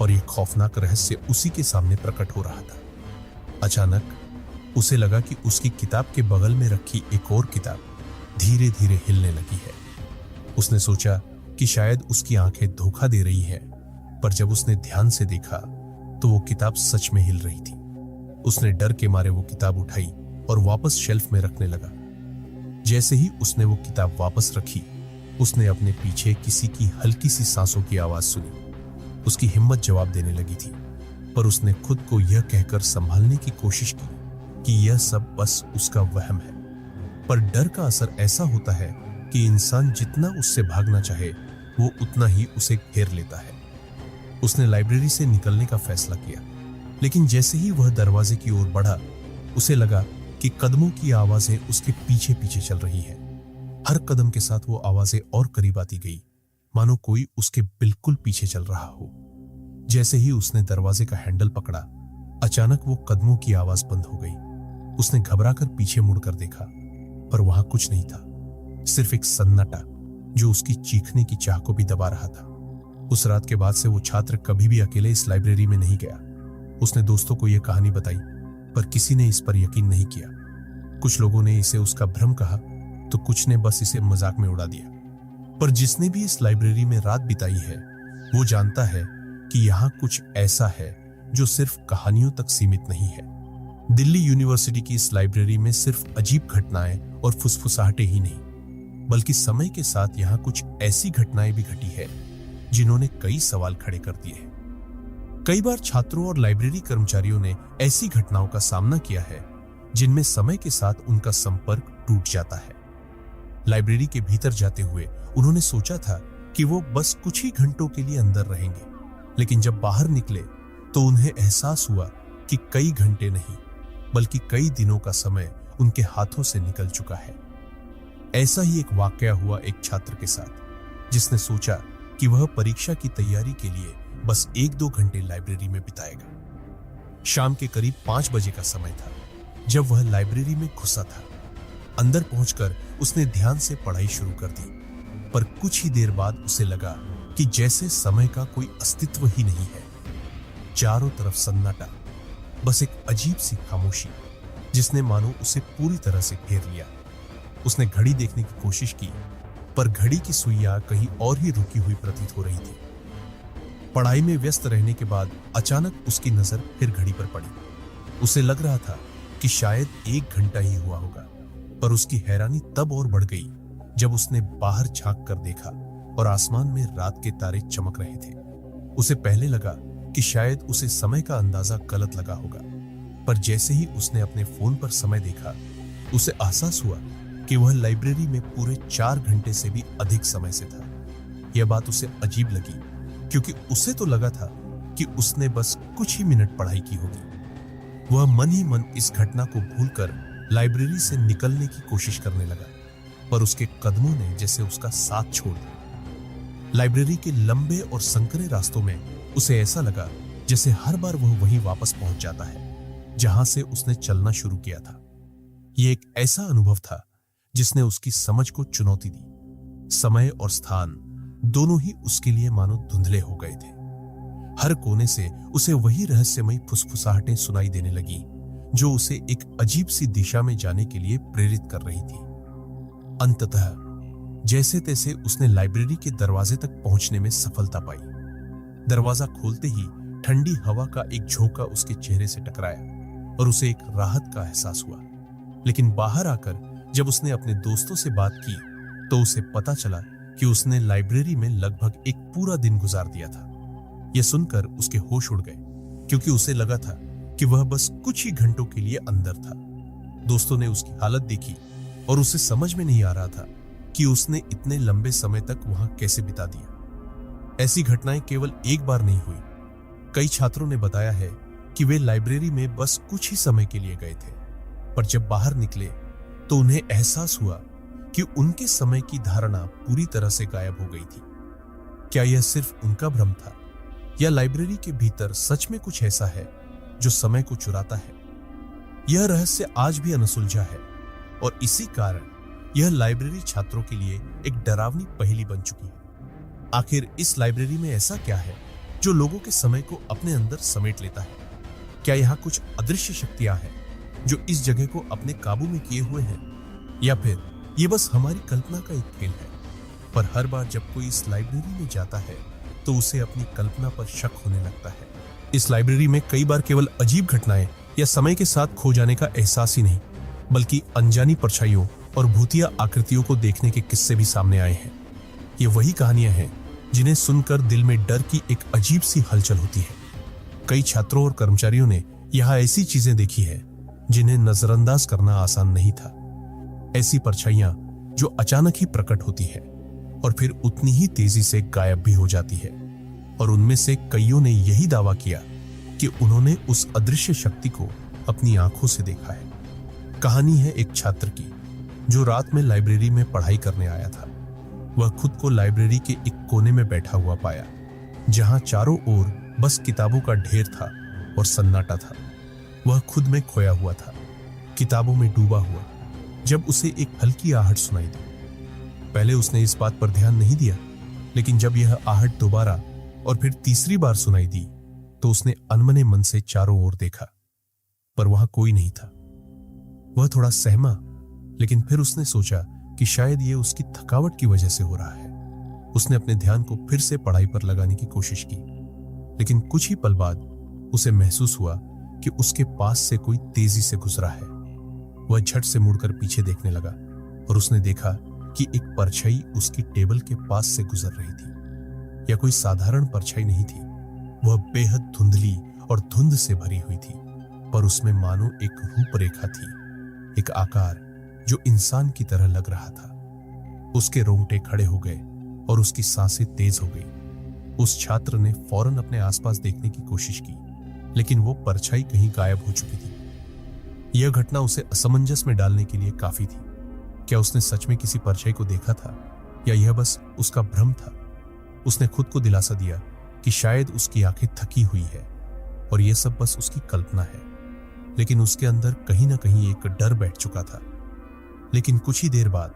और यह खौफनाक रहस्य उसी के सामने प्रकट हो रहा था। अचानक उसे लगा कि उसकी किताब के बगल में रखी एक और किताब धीरे धीरे हिलने लगी है। उसने सोचा कि शायद उसकी आंखें धोखा दे रही हैं, पर जब उसने ध्यान से देखा तो वो किताब सच में हिल रही थी। उसने डर के मारे वो किताब उठाई और वापस शेल्फ में रखने लगा। जैसे ही उसने वो किताब वापस रखी, उसने अपने पीछे किसी की हल्की सी सांसों की आवाज सुनी। उसकी हिम्मत जवाब देने लगी थी, पर उसने खुद को यह कहकर संभालने की कोशिश की कि यह सब बस उसका वहम है। पर डर का असर ऐसा होता है कि इंसान जितना उससे भागना चाहे, वो उतना ही उसे घेर लेता है। उसने लाइब्रेरी से निकलने का फैसला किया, लेकिन जैसे ही वह दरवाजे की ओर बढ़ा, उसे लगा कि कदमों की आवाजें उसके पीछे पीछे चल रही हैं। हर कदम के साथ वो आवाजें और करीब आती गई, मानो कोई उसके बिल्कुल पीछे चल रहा हो। जैसे ही उसने दरवाजे का हैंडल पकड़ा, अचानक वो कदमों की आवाज बंद हो गई। उसने घबराकर पीछे मुड़कर देखा, पर वहां कुछ नहीं था, सिर्फ एक सन्नाटा जो उसकी चीखने की चाह को भी दबा रहा था। उस रात के बाद से वो छात्र कभी भी अकेले इस लाइब्रेरी में नहीं गया। उसने दोस्तों को यह कहानी बताई, पर किसी ने इस पर यकीन नहीं किया। कुछ लोगों ने इसे उसका भ्रम कहा, तो कुछ ने बस इसे मजाक में उड़ा दिया। पर जिसने भी इस लाइब्रेरी में रात बिताई है, वो जानता है कि यहाँ कुछ ऐसा है जो सिर्फ कहानियों तक सीमित नहीं है। दिल्ली यूनिवर्सिटी की इस लाइब्रेरी में सिर्फ अजीब घटनाएं और फुसफुसाहटें ही नहीं, बल्कि समय के साथ यहाँ कुछ ऐसी घटनाएं भी घटी है जिन्होंने कई सवाल खड़े कर दिए हैं। कई बार छात्रों और लाइब्रेरी कर्मचारियों ने ऐसी घटनाओं का सामना किया है जिनमें समय के साथ उनका संपर्क टूट जाता है। लाइब्रेरी के भीतर जाते हुए उन्होंने सोचा था कि वो बस कुछ ही घंटों के लिए अंदर रहेंगे, लेकिन जब बाहर निकले तो उन्हें एहसास हुआ कि कई घंटे नहीं, बल्कि कई दिनों का समय उनके हाथों से निकल चुका है। ऐसा ही एक वाकया हुआ एक छात्र के साथ, जिसने सोचा कि वह परीक्षा की तैयारी के लिए बस 1-2 घंटे लाइब्रेरी में बिताएगा। शाम के करीब 5 बजे का समय था जब वह लाइब्रेरी में घुसा था। अंदर पहुंचकर उसने ध्यान से पढ़ाई शुरू कर दी, पर कुछ ही देर बाद उसे लगा कि जैसे समय का कोई अस्तित्व ही नहीं है। चारों तरफ सन्नाटा, बस एक अजीब सी खामोशी जिसने मानो उसे पूरी तरह से घेर लिया। उसने घड़ी देखने की कोशिश की, पर घड़ी की सुइयां कहीं और ही रुकी हुई प्रतीत हो रही थी। पढ़ाई में व्यस्त रहने के बाद अचानक उसकी नजर फिर घड़ी पर पड़ी। उसे लग रहा था कि शायद 1 घंटा ही हुआ होगा, पर उसकी हैरानी तब और बढ़ गई जब उसने बाहर झांक कर देखा और आसमान में रात के तारे चमक रहे थे। उसे पहले लगा कि शायद उसे समय का अंदाजा गलत लगा होगा, पर जैसे ही उसने अपने फोन पर समय देखा, उसे एहसास हुआ कि वह लाइब्रेरी में पूरे 4 घंटे से भी अधिक समय से था। यह बात उसे अजीब लगी, क्योंकि उसे तो लगा था कि उसने बस कुछ ही मिनट पढ़ाई की होगी। वह मन ही मन इस घटना को भूलकर लाइब्रेरी से निकलने की कोशिश करने लगा, पर उसके कदमों ने जैसे उसका साथ छोड़ दिया। लाइब्रेरी के लंबे और संकरे रास्तों में उसे ऐसा लगा जैसे हर बार वह वहीं वापस पहुंच जाता है जहां से उसने चलना शुरू किया था। यह एक ऐसा अनुभव था जिसने उसकी समझ को चुनौती दी। समय और स्थान दोनों ही उसके लिए मानो धुंधले हो गए थे। हर कोने से उसे वही रहस्यमयी फुसफुसाहटें सुनाई देने लगी जो उसे एक अजीब सी दिशा में जाने के लिए प्रेरित कर रही थी। अंततः जैसे तैसे उसने लाइब्रेरी के दरवाजे तक पहुंचने में सफलता पाई। दरवाजा खोलते ही ठंडी हवा का एक झोंका उसके चेहरे से टकराया और उसे एक राहत का एहसास हुआ। लेकिन बाहर आकर जब उसने अपने दोस्तों से बात की तो उसे पता चला कि उसने लाइब्रेरी में लगभग एक पूरा दिन गुजार दिया था। यह सुनकर उसके होश उड़ गए, क्योंकि उसे लगा था कि वह बस कुछ ही घंटों के लिए अंदर था। दोस्तों ने उसकी हालत देखी और उसे समझ में नहीं आ रहा था कि उसने इतने लंबे समय तक वहां कैसे बिता दिया। ऐसी घटनाएं केवल एक बार नहीं हुई। कई छात्रों ने बताया है कि वे लाइब्रेरी में बस कुछ ही समय के लिए गए थे, पर जब बाहर निकले तो उन्हें एहसास हुआ कि उनके समय की धारणा पूरी तरह से गायब हो गई थी। क्या यह सिर्फ उनका भ्रम था, या लाइब्रेरी के भीतर सच में कुछ ऐसा है जो समय को चुराता है? यह रहस्य आज भी अनसुलझा है और इसी कारण यह लाइब्रेरी छात्रों के लिए एक डरावनी पहेली बन चुकी है। आखिर इस लाइब्रेरी में ऐसा क्या है जो लोगों के समय को अपने अंदर समेट लेता है? क्या यहाँ कुछ अदृश्य शक्तियां हैं जो इस जगह को अपने काबू में किए हुए हैं, या फिर ये बस हमारी कल्पना का एक खेल है? पर हर बार जब कोई इस लाइब्रेरी में जाता है तो उसे अपनी कल्पना पर शक होने लगता है। इस लाइब्रेरी में कई बार केवल अजीब घटनाएं या समय के साथ खो जाने का एहसास ही नहीं, बल्कि अनजानी परछाइयों और भूतिया आकृतियों को देखने के किस्से भी सामने आए हैं। ये वही कहानियां हैं जिन्हें सुनकर दिल में डर की एक अजीब सी हलचल होती है। कई छात्रों और कर्मचारियों ने यहाँ ऐसी चीजें देखी है जिन्हें नजरअंदाज करना आसान नहीं था। ऐसी परछाइयां जो अचानक ही प्रकट होती है और फिर उतनी ही तेजी से गायब भी हो जाती है। और उनमें से कईयों ने यही दावा किया कि उन्होंने उस अदृश्य शक्ति को अपनी आंखों से देखा है। कहानी है एक छात्र की जो रात में लाइब्रेरी में पढ़ाई करने आया था। वह खुद को लाइब्रेरी के एक कोने में बैठा हुआ पाया, जहां चारों ओर बस किताबों का ढेर था और सन्नाटा था। वह खुद में खोया हुआ था, किताबों में डूबा हुआ, जब उसे एक हल्की आहट सुनाई दी। पहले उसने इस बात पर ध्यान नहीं दिया, लेकिन जब यह आहट दोबारा और फिर तीसरी बार सुनाई दी तो उसने अनमने मन से चारों ओर देखा, पर वहां कोई नहीं था। वह थोड़ा सहमा, लेकिन फिर उसने सोचा कि शायद यह उसकी थकावट की वजह से हो रहा है। उसने अपने ध्यान को फिर से पढ़ाई पर लगाने की कोशिश की, लेकिन कुछ ही पल बाद उसे महसूस हुआ कि उसके पास से कोई तेजी से गुजरा है। वह झट से मुड़कर पीछे देखने लगा और उसने देखा कि एक परछाई उसकी टेबल के पास से गुजर रही थी। यह कोई साधारण परछाई नहीं थी, वह बेहद धुंधली और धुंध से भरी हुई थी, पर उसमें मानो एक रूपरेखा थी, एक आकार जो इंसान की तरह लग रहा था। उसके रोंगटे खड़े हो गए और उसकी सांसें तेज हो गई। उस छात्र ने फौरन अपने आसपास देखने की कोशिश की, लेकिन वो परछाई कहीं गायब हो चुकी थी। यह घटना उसे असमंजस में डालने के लिए काफी थी। क्या उसने सच में किसी परछाई को देखा था, या यह बस उसका भ्रम था? उसने खुद को दिलासा दिया कि शायद उसकी आंखें थकी हुई है और यह सब बस उसकी कल्पना है, लेकिन उसके अंदर कहीं ना कहीं एक डर बैठ चुका था। लेकिन कुछ ही देर बाद,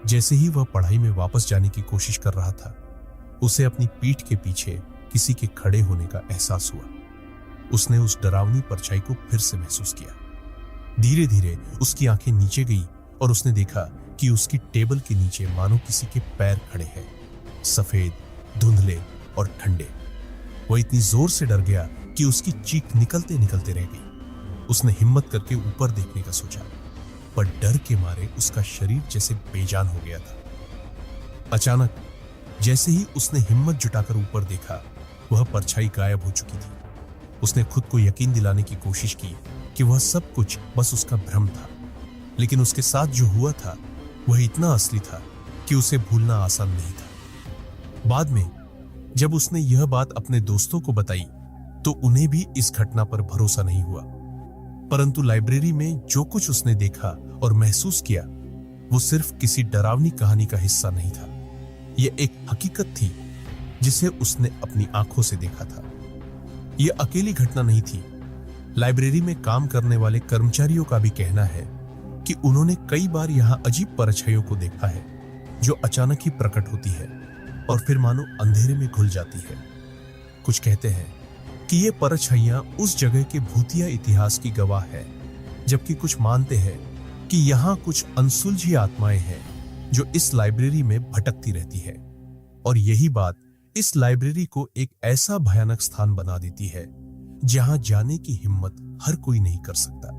जैसे ही वह पढ़ाई में वापस जाने की कोशिश कर रहा था, उसे अपनी पीठ के पीछे किसी के खड़े होने का एहसास हुआ। उसने उस डरावनी परछाई को फिर से महसूस किया। धीरे धीरे उसकी आंखें नीचे गई और उसने देखा कि उसकी टेबल के नीचे मानो किसी के पैर खड़े हैं, सफेद, धुंधले और ठंडे। वह इतनी जोर से डर गया कि उसकी चीख निकलते निकलते रह गई। उसने हिम्मत करके ऊपर देखने का सोचा, पर डर के मारे उसका शरीर जैसे बेजान हो गया था। अचानक जैसे ही उसने हिम्मत जुटाकर ऊपर देखा, वह परछाई गायब हो चुकी थी। उसने खुद को यकीन दिलाने की कोशिश की कि वह सब कुछ बस उसका भ्रम था, लेकिन उसके साथ जो हुआ था वह इतना असली था कि उसे भूलना आसान नहीं था। बाद में जब उसने यह बात अपने दोस्तों को बताई तो उन्हें भी इस घटना पर भरोसा नहीं हुआ, परंतु लाइब्रेरी में जो कुछ उसने देखा और महसूस किया वो सिर्फ किसी डरावनी कहानी का हिस्सा नहीं था। यह एक हकीकत थी जिसे उसने अपनी आंखों से देखा था। यह अकेली घटना नहीं थी। लाइब्रेरी में काम करने वाले कर्मचारियों का भी कहना है कि उन्होंने कई बार यहां अजीब परछाइयों को देखा है, जो अचानक ही प्रकट होती है और फिर मानो अंधेरे में घुल जाती है। कुछ कहते हैं कि ये परछाइयां उस जगह के भूतिया इतिहास की गवाह है, जबकि कुछ मानते हैं कि यहाँ कुछ अनसुलझी आत्माएं हैं जो इस लाइब्रेरी में भटकती रहती है, और यही बात इस लाइब्रेरी को एक ऐसा भयानक स्थान बना देती है जहां जाने की हिम्मत हर कोई नहीं कर सकता।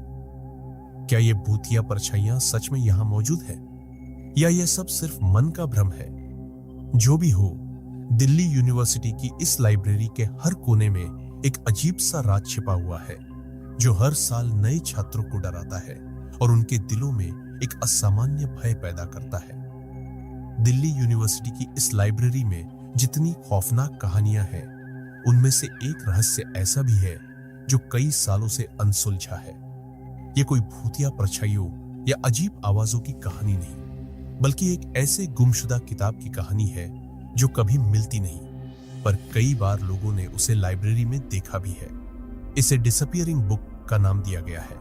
क्या ये भूतिया परछाइयां सच में यहां मौजूद है, या यह सब सिर्फ मन का भ्रम है? जो भी हो, दिल्ली यूनिवर्सिटी की इस लाइब्रेरी के हर कोने में एक अजीब सा राज छिपा हुआ है, जो हर साल नए छात्रों को डराता है और उनके दिलों में एक असामान्य भय पैदा करता है। दिल्ली यूनिवर्सिटी की इस लाइब्रेरी में जितनी खौफनाक कहानियां हैं, उनमें से एक रहस्य ऐसा भी है जो कई सालों से अनसुलझा है। यह कोई भूतिया परछाइयों या अजीब आवाजों की कहानी नहीं, बल्कि एक ऐसे गुमशुदा किताब की कहानी है जो कभी मिलती नहीं, पर कई बार लोगों ने उसे लाइब्रेरी में देखा भी है। इसे डिसअपीयरिंग बुक का नाम दिया गया है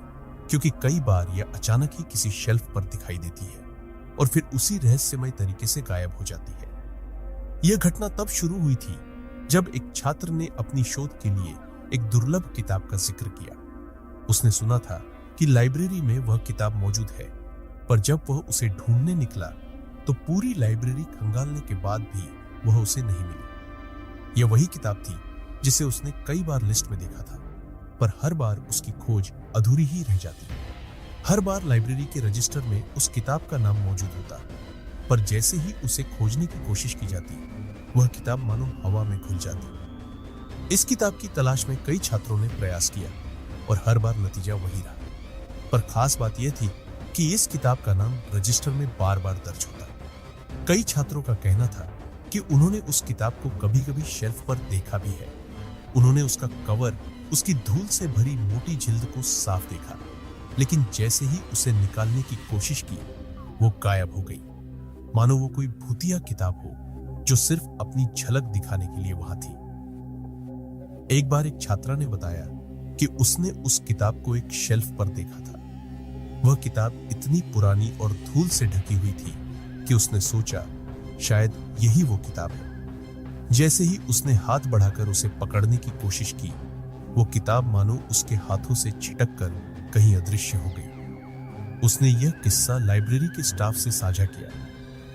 क्योंकि कई बार यह अचानक ही किसी शेल्फ पर दिखाई देती है और फिर उसी रहस्यमय तरीके से गायब हो जाती है। यह घटना तब शुरू हुई थी जब एक छात्र ने अपनी शोध के लिए एक दुर्लभ किताब का जिक्र किया। उसने सुना था कि लाइब्रेरी में वह किताब मौजूद है, पर जब वह उसे ढूंढने निकला तो पूरी लाइब्रेरी खंगालने के बाद भी वह उसे नहीं मिली। यह वही किताब थी जिसे उसने कई बार लिस्ट में देखा था, पर हर बार उसकी खोज अधूरी ही रह जाती। हर बार लाइब्रेरी के रजिस्टर में उस किताब का नाम मौजूद होता, पर जैसे ही उसे खोजने की कोशिश की जाती, वह किताब मानो हवा में घुल जाती। इस किताब की तलाश में कई छात्रों ने प्रयास किया और हर बार नतीजा वही रहा। पर खास बात यह थी कि इस किताब का नाम रजिस्टर में बार बार दर्ज होता। कई छात्रों का कहना था कि उन्होंने उस किताब को कभी कभी शेल्फ पर देखा भी है। उन्होंने उसका कवर, उसकी धूल से भरी मोटी जिल्द को साफ देखा, लेकिन जैसे ही उसे निकालने की कोशिश की, वो गायब हो गई। मानो वो कोई भूतिया किताब हो जो सिर्फ अपनी झलक दिखाने के लिए वहां थी। एक बार एक छात्रा ने बताया कि उसने उस किताब को एक शेल्फ पर देखा था। वह किताब इतनी पुरानी और धूल से ढकी हुई थी कि उसने सोचा शायद यही वो किताब है। जैसे ही उसने हाथ बढ़ाकर उसे पकड़ने की कोशिश की, वो किताब मानो उसके हाथों से छिटक कर कहीं अदृश्य हो गई। उसने यह किस्सा लाइब्रेरी के स्टाफ से साझा किया,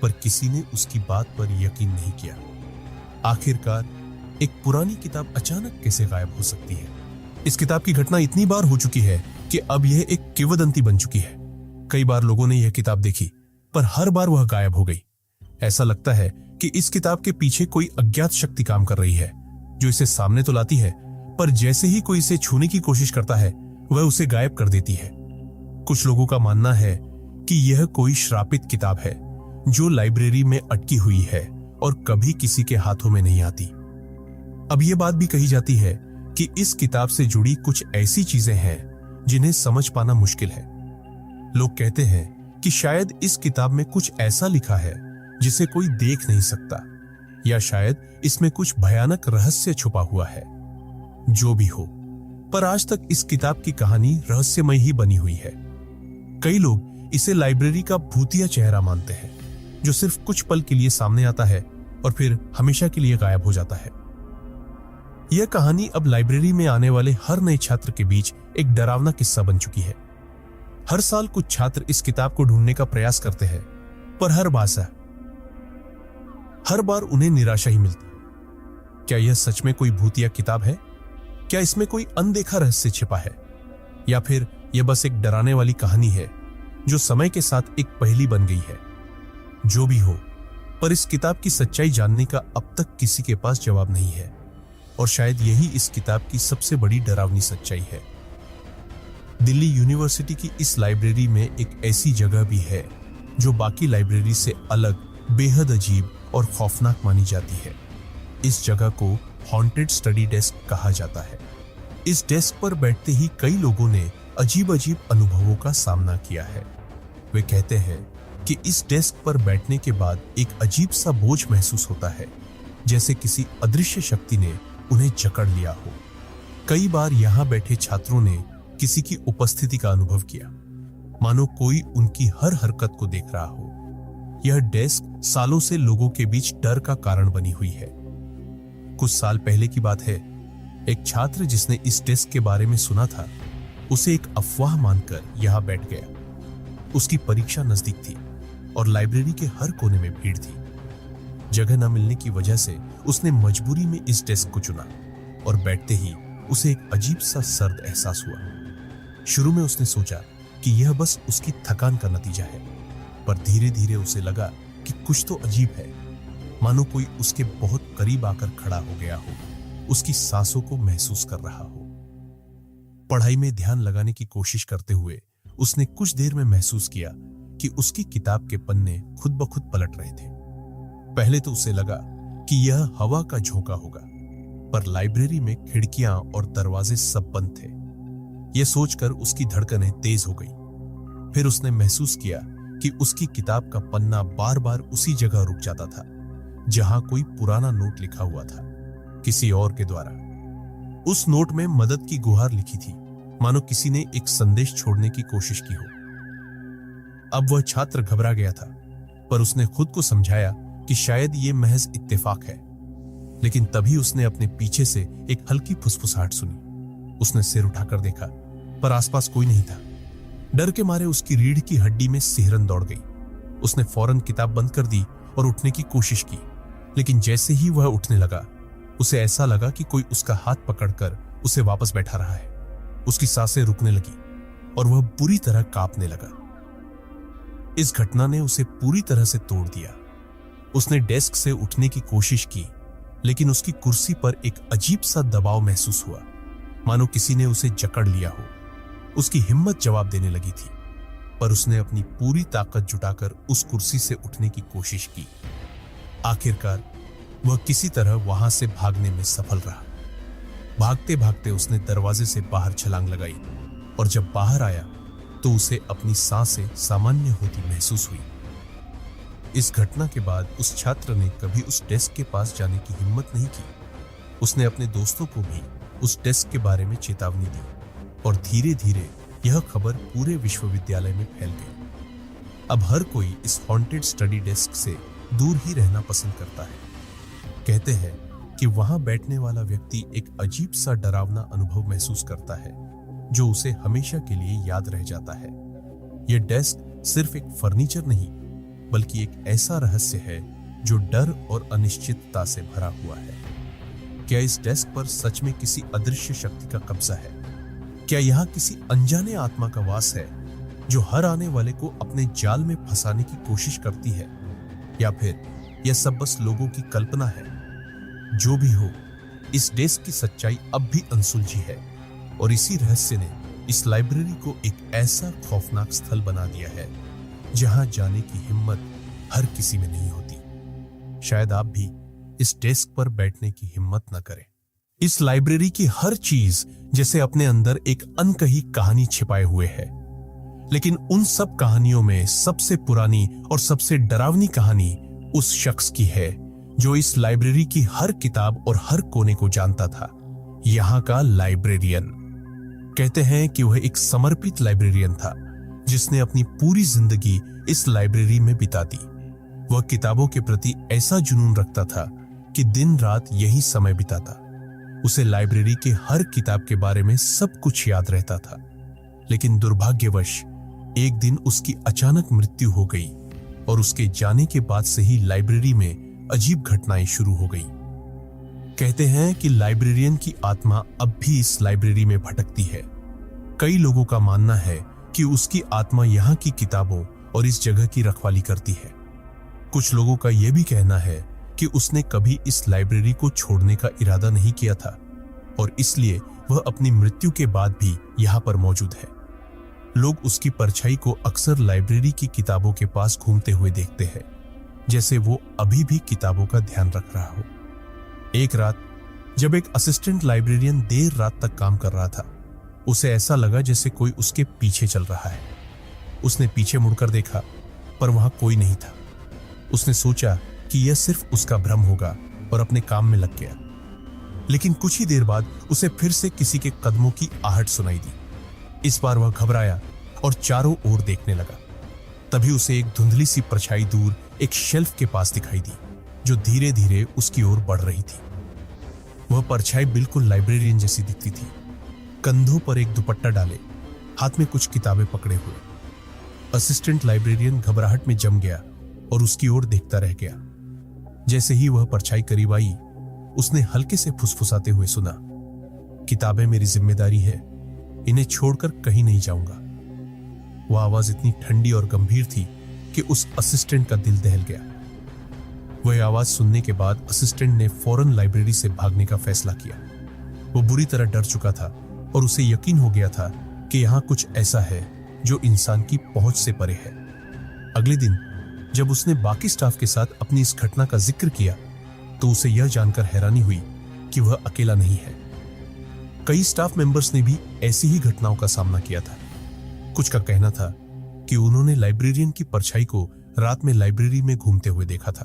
पर किसी ने उसकी बात पर यकीन नहीं किया। आखिरकार एक पुरानी किताब अचानक कैसे गायब हो सकती है? इस किताब की घटना इतनी बार हो चुकी है कि अब यह एक किंवदंती बन चुकी है। कई बार लोगों ने यह किताब देखी, पर हर बार वह गायब हो गई। ऐसा लगता है कि इस किताब के पीछे कोई अज्ञात शक्ति काम कर रही है, जो इसे सामने तो लाती है, पर जैसे ही कोई इसे छूने की कोशिश करता है, वह उसे गायब कर देती है। कुछ लोगों का मानना है कि यह कोई श्रापित किताब है जो लाइब्रेरी में अटकी हुई है और कभी किसी के हाथों में नहीं आती। अब यह बात भी कही जाती है कि इस किताब से जुड़ी कुछ ऐसी चीजें हैं जिन्हें समझ पाना मुश्किल है। लोग कहते हैं कि शायद इस किताब में कुछ ऐसा लिखा है जिसे कोई देख नहीं सकता, या शायद इसमें कुछ भयानक रहस्य छुपा हुआ है। जो भी हो, पर आज तक इस किताब की कहानी रहस्यमय ही बनी हुई है। कई लोग इसे लाइब्रेरी का भूतिया चेहरा मानते हैं, जो सिर्फ कुछ पल के लिए सामने आता है और फिर हमेशा के लिए गायब हो जाता है। यह कहानी अब लाइब्रेरी में आने वाले हर नए छात्र के बीच एक डरावना किस्सा बन चुकी है। हर साल कुछ छात्र इस किताब को ढूंढने का प्रयास करते हैं, पर हर बार उन्हें निराशा ही मिलती है। क्या यह सच में कोई भूतिया किताब है? क्या इसमें कोई अनदेखा रहस्य छिपा है? या फिर यह बस एक डराने वाली कहानी है जो समय के साथ एक पहेली बन गई है? जो भी हो, पर इस किताब की सच्चाई जानने का अब तक किसी के पास जवाब नहीं है, और शायद यही इस किताब की सबसे बड़ी डरावनी सच्चाई है। दिल्ली यूनिवर्सिटी की इस लाइब्रेरी में एक ऐसी जगह भी है जो बाकी लाइब्रेरी से अलग, बेहद अजीब और खौफनाक मानी जाती है। इस जगह को हॉन्टेड स्टडी डेस्क कहा जाता है। इस डेस्क पर बैठते ही कई लोगों ने अजीब अजीब अनुभवों का सामना किया है। वे कहते हैं कि इस डेस्क पर बैठने के बाद एक अजीब सा बोझ महसूस होता है, जैसे किसी अदृश्य शक्ति ने उन्हें जकड़ लिया हो। कई बार यहां बैठे छात्रों ने किसी की उपस्थिति का अनुभव किया, मानो कोई उनकी हर हरकत को देख रहा हो। यह डेस्क सालों से लोगों के बीच डर का कारण बनी हुई है। कुछ साल पहले की बात है, एक छात्र जिसने इस डेस्क के बारे में सुना था, उसे एक अफवाह मानकर यहां बैठ गया। उसकी परीक्षा नजदीक थी और लाइब्रेरी के हर कोने में भीड़ थी। जगह न मिलने की वजह से उसने मजबूरी में इस डेस्क को चुना, और बैठते ही उसे एक अजीब सा सर्द एहसास हुआ। शुरू में उसने सोचा कि यह बस उसकी थकान का नतीजा है, पर धीरे धीरे उसे लगा कि कुछ तो अजीब है, मानो कोई उसके बहुत करीब आकर खड़ा हो गया हो, उसकी सांसों को महसूस कर रहा हो। पढ़ाई में ध्यान लगाने की कोशिश करते हुए उसने कुछ देर में महसूस किया कि उसकी किताब के पन्ने खुद ब खुद पलट रहे थे। पहले तो उसे लगा कि यह हवा का झोंका होगा, पर लाइब्रेरी में खिड़कियां और दरवाजे सब बंद थे। यह सोचकर उसकी धड़कनें तेज हो गई। फिर उसने महसूस किया कि उसकी किताब का पन्ना बार बार उसी जगह रुक जाता था जहां कोई पुराना नोट लिखा हुआ था, किसी और के द्वारा। उस नोट में मदद की गुहार लिखी थी, मानो किसी ने एक संदेश छोड़ने की कोशिश की हो। अब वह छात्र घबरा गया था, पर उसने खुद को समझाया कि शायद ये महज इत्तेफाक है। लेकिन तभी उसने अपने पीछे से एक हल्की फुसफुसाहट सुनी। उसने सिर उठाकर देखा, पर आसपास कोई नहीं था। डर के मारे उसकी रीढ़ की हड्डी में सिहरन दौड़ गई। उसने फौरन किताब बंद कर दी और उठने की कोशिश की, लेकिन जैसे ही वह उठने लगा, उसे ऐसा लगा कि कोई उसका हाथ पकड़कर उसे वापस बैठा रहा है। उसकी सांसें रुकने लगी और वह बुरी तरह कांपने लगा। इस घटना ने उसे पूरी तरह से तोड़ दिया। उसने डेस्क से उठने की कोशिश की, लेकिन उसकी कुर्सी पर एक अजीब सा दबाव महसूस हुआ, मानो किसी ने उसे जकड़ लिया हो। उसकी हिम्मत जवाब देने लगी थी, पर उसने अपनी पूरी ताकत जुटाकर उस कुर्सी से उठने की कोशिश की। आखिरकार वह किसी तरह वहां से भागने में सफल रहा। भागते भागते उसने दरवाजे से बाहर छलांग लगाई, और जब बाहर आया तो उसे अपनी सांसें सामान्य होती महसूस हुई। इस घटना के बाद उस छात्र ने कभी उस डेस्क के पास जाने की हिम्मत नहीं की। उसने अपने दोस्तों को भी उस डेस्क के बारे में चेतावनी दी और धीरे धीरे यह खबर पूरे विश्वविद्यालय में फैल गई। अब हर कोई इस हॉन्टेड स्टडी डेस्क से दूर ही रहना पसंद करता है। कहते हैं कि वहां बैठने वाला व्यक्ति एक अजीब सा डरावना अनुभव महसूस करता है जो उसे हमेशा के लिए याद रह जाता है। यह डेस्क सिर्फ एक फर्नीचर नहीं बल्कि एक ऐसा रहस्य है जो डर और अनिश्चितता से भरा हुआ है। क्या इस डेस्क पर सच में किसी अदृश्य शक्ति का कब्जा है? क्या यहाँ किसी अनजाने आत्मा का वास है जो हर आने वाले को अपने जाल में फंसाने की कोशिश करती है? या फिर यह सब बस लोगों की कल्पना है? जो भी हो, इस डेस्क की सच्चाई अब भी अनसुलझी है और इसी रहस्य ने इस लाइब्रेरी को एक ऐसा खौफनाक स्थल बना दिया है जहां जाने की हिम्मत हर किसी में नहीं होती। शायद आप भी इस डेस्क पर बैठने की हिम्मत न करें। इस लाइब्रेरी की हर चीज जैसे अपने अंदर एक अनकही कहानी छिपाए हुए है, लेकिन उन सब कहानियों में सबसे पुरानी और सबसे डरावनी कहानी उस शख्स की है जो इस लाइब्रेरी की हर किताब और हर कोने को जानता था, यहाँ का लाइब्रेरियन। कहते हैं कि वह एक समर्पित लाइब्रेरियन था जिसने अपनी पूरी जिंदगी इस लाइब्रेरी में बिता दी। वह किताबों के प्रति ऐसा जुनून रखता था कि दिन रात यही समय बिताता। उसे लाइब्रेरी के हर किताब के बारे में सब कुछ याद रहता था, लेकिन दुर्भाग्यवश एक दिन उसकी अचानक मृत्यु हो गई और उसके जाने के बाद से ही लाइब्रेरी में अजीब घटनाएं शुरू हो गई। कहते हैं कि लाइब्रेरियन की आत्मा अब भी इस लाइब्रेरी में भटकती है। कई लोगों का मानना है कि उसकी आत्मा यहाँ की किताबों और इस जगह की रखवाली करती है। कुछ लोगों का यह भी कहना है कि उसने कभी इस लाइब्रेरी को छोड़ने का इरादा नहीं किया था और इसलिए वह अपनी मृत्यु के बाद भी यहाँ पर मौजूद है। लोग उसकी परछाई को अक्सर लाइब्रेरी की किताबों के पास घूमते हुए देखते हैं, जैसे वो अभी भी किताबों का ध्यान रख रहा हो। एक रात जब एक असिस्टेंट लाइब्रेरियन देर रात तक काम कर रहा था, उसे ऐसा लगा जैसे कोई उसके पीछे चल रहा है। उसने पीछे मुड़कर देखा पर वहां कोई नहीं था। उसने सोचा कि यह सिर्फ उसका भ्रम होगा और अपने काम में लग गया। लेकिन कुछ ही देर बाद उसे फिर से किसी के कदमों की आहट सुनाई दी। इस बार वह घबराया और चारों ओर देखने लगा। तभी उसे एक धुंधली सी परछाई दूर एक शेल्फ के पास दिखाई दी जो धीरे धीरे उसकी ओर बढ़ रही थी। वह परछाई बिल्कुल लाइब्रेरियन जैसी दिखती थी, कंधों पर एक दुपट्टा डाले, हाथ में कुछ किताबें पकड़े हुए। असिस्टेंट लाइब्रेरियन घबराहट में जम गया और उसकी ओर देखता रह गया। जैसे ही वह परछाई करीब आई, उसने हल्के से फुसफुसाते हुए सुना, किताबें मेरी जिम्मेदारी है, इन्हें छोड़कर कहीं नहीं जाऊंगा। वह आवाज इतनी ठंडी और गंभीर थी कि उस असिस्टेंट का दिल दहल गया। वह आवाज सुनने के बाद असिस्टेंट ने फौरन लाइब्रेरी से भागने का फैसला किया। वो बुरी तरह डर चुका था और उसे यकीन हो गया था कि यहाँ कुछ ऐसा है जो इंसान की पहुंच से परे है। अगले दिन जब उसने बाकी स्टाफ के साथ अपनी इस घटना का जिक्र किया तो उसे यह जानकर हैरानी हुई कि वह अकेला नहीं है। कई स्टाफ मेंबर्स ने भी ऐसी ही घटनाओं का सामना किया था। कुछ का कहना था कि उन्होंने लाइब्रेरियन की परछाई को रात में लाइब्रेरी में घूमते हुए देखा था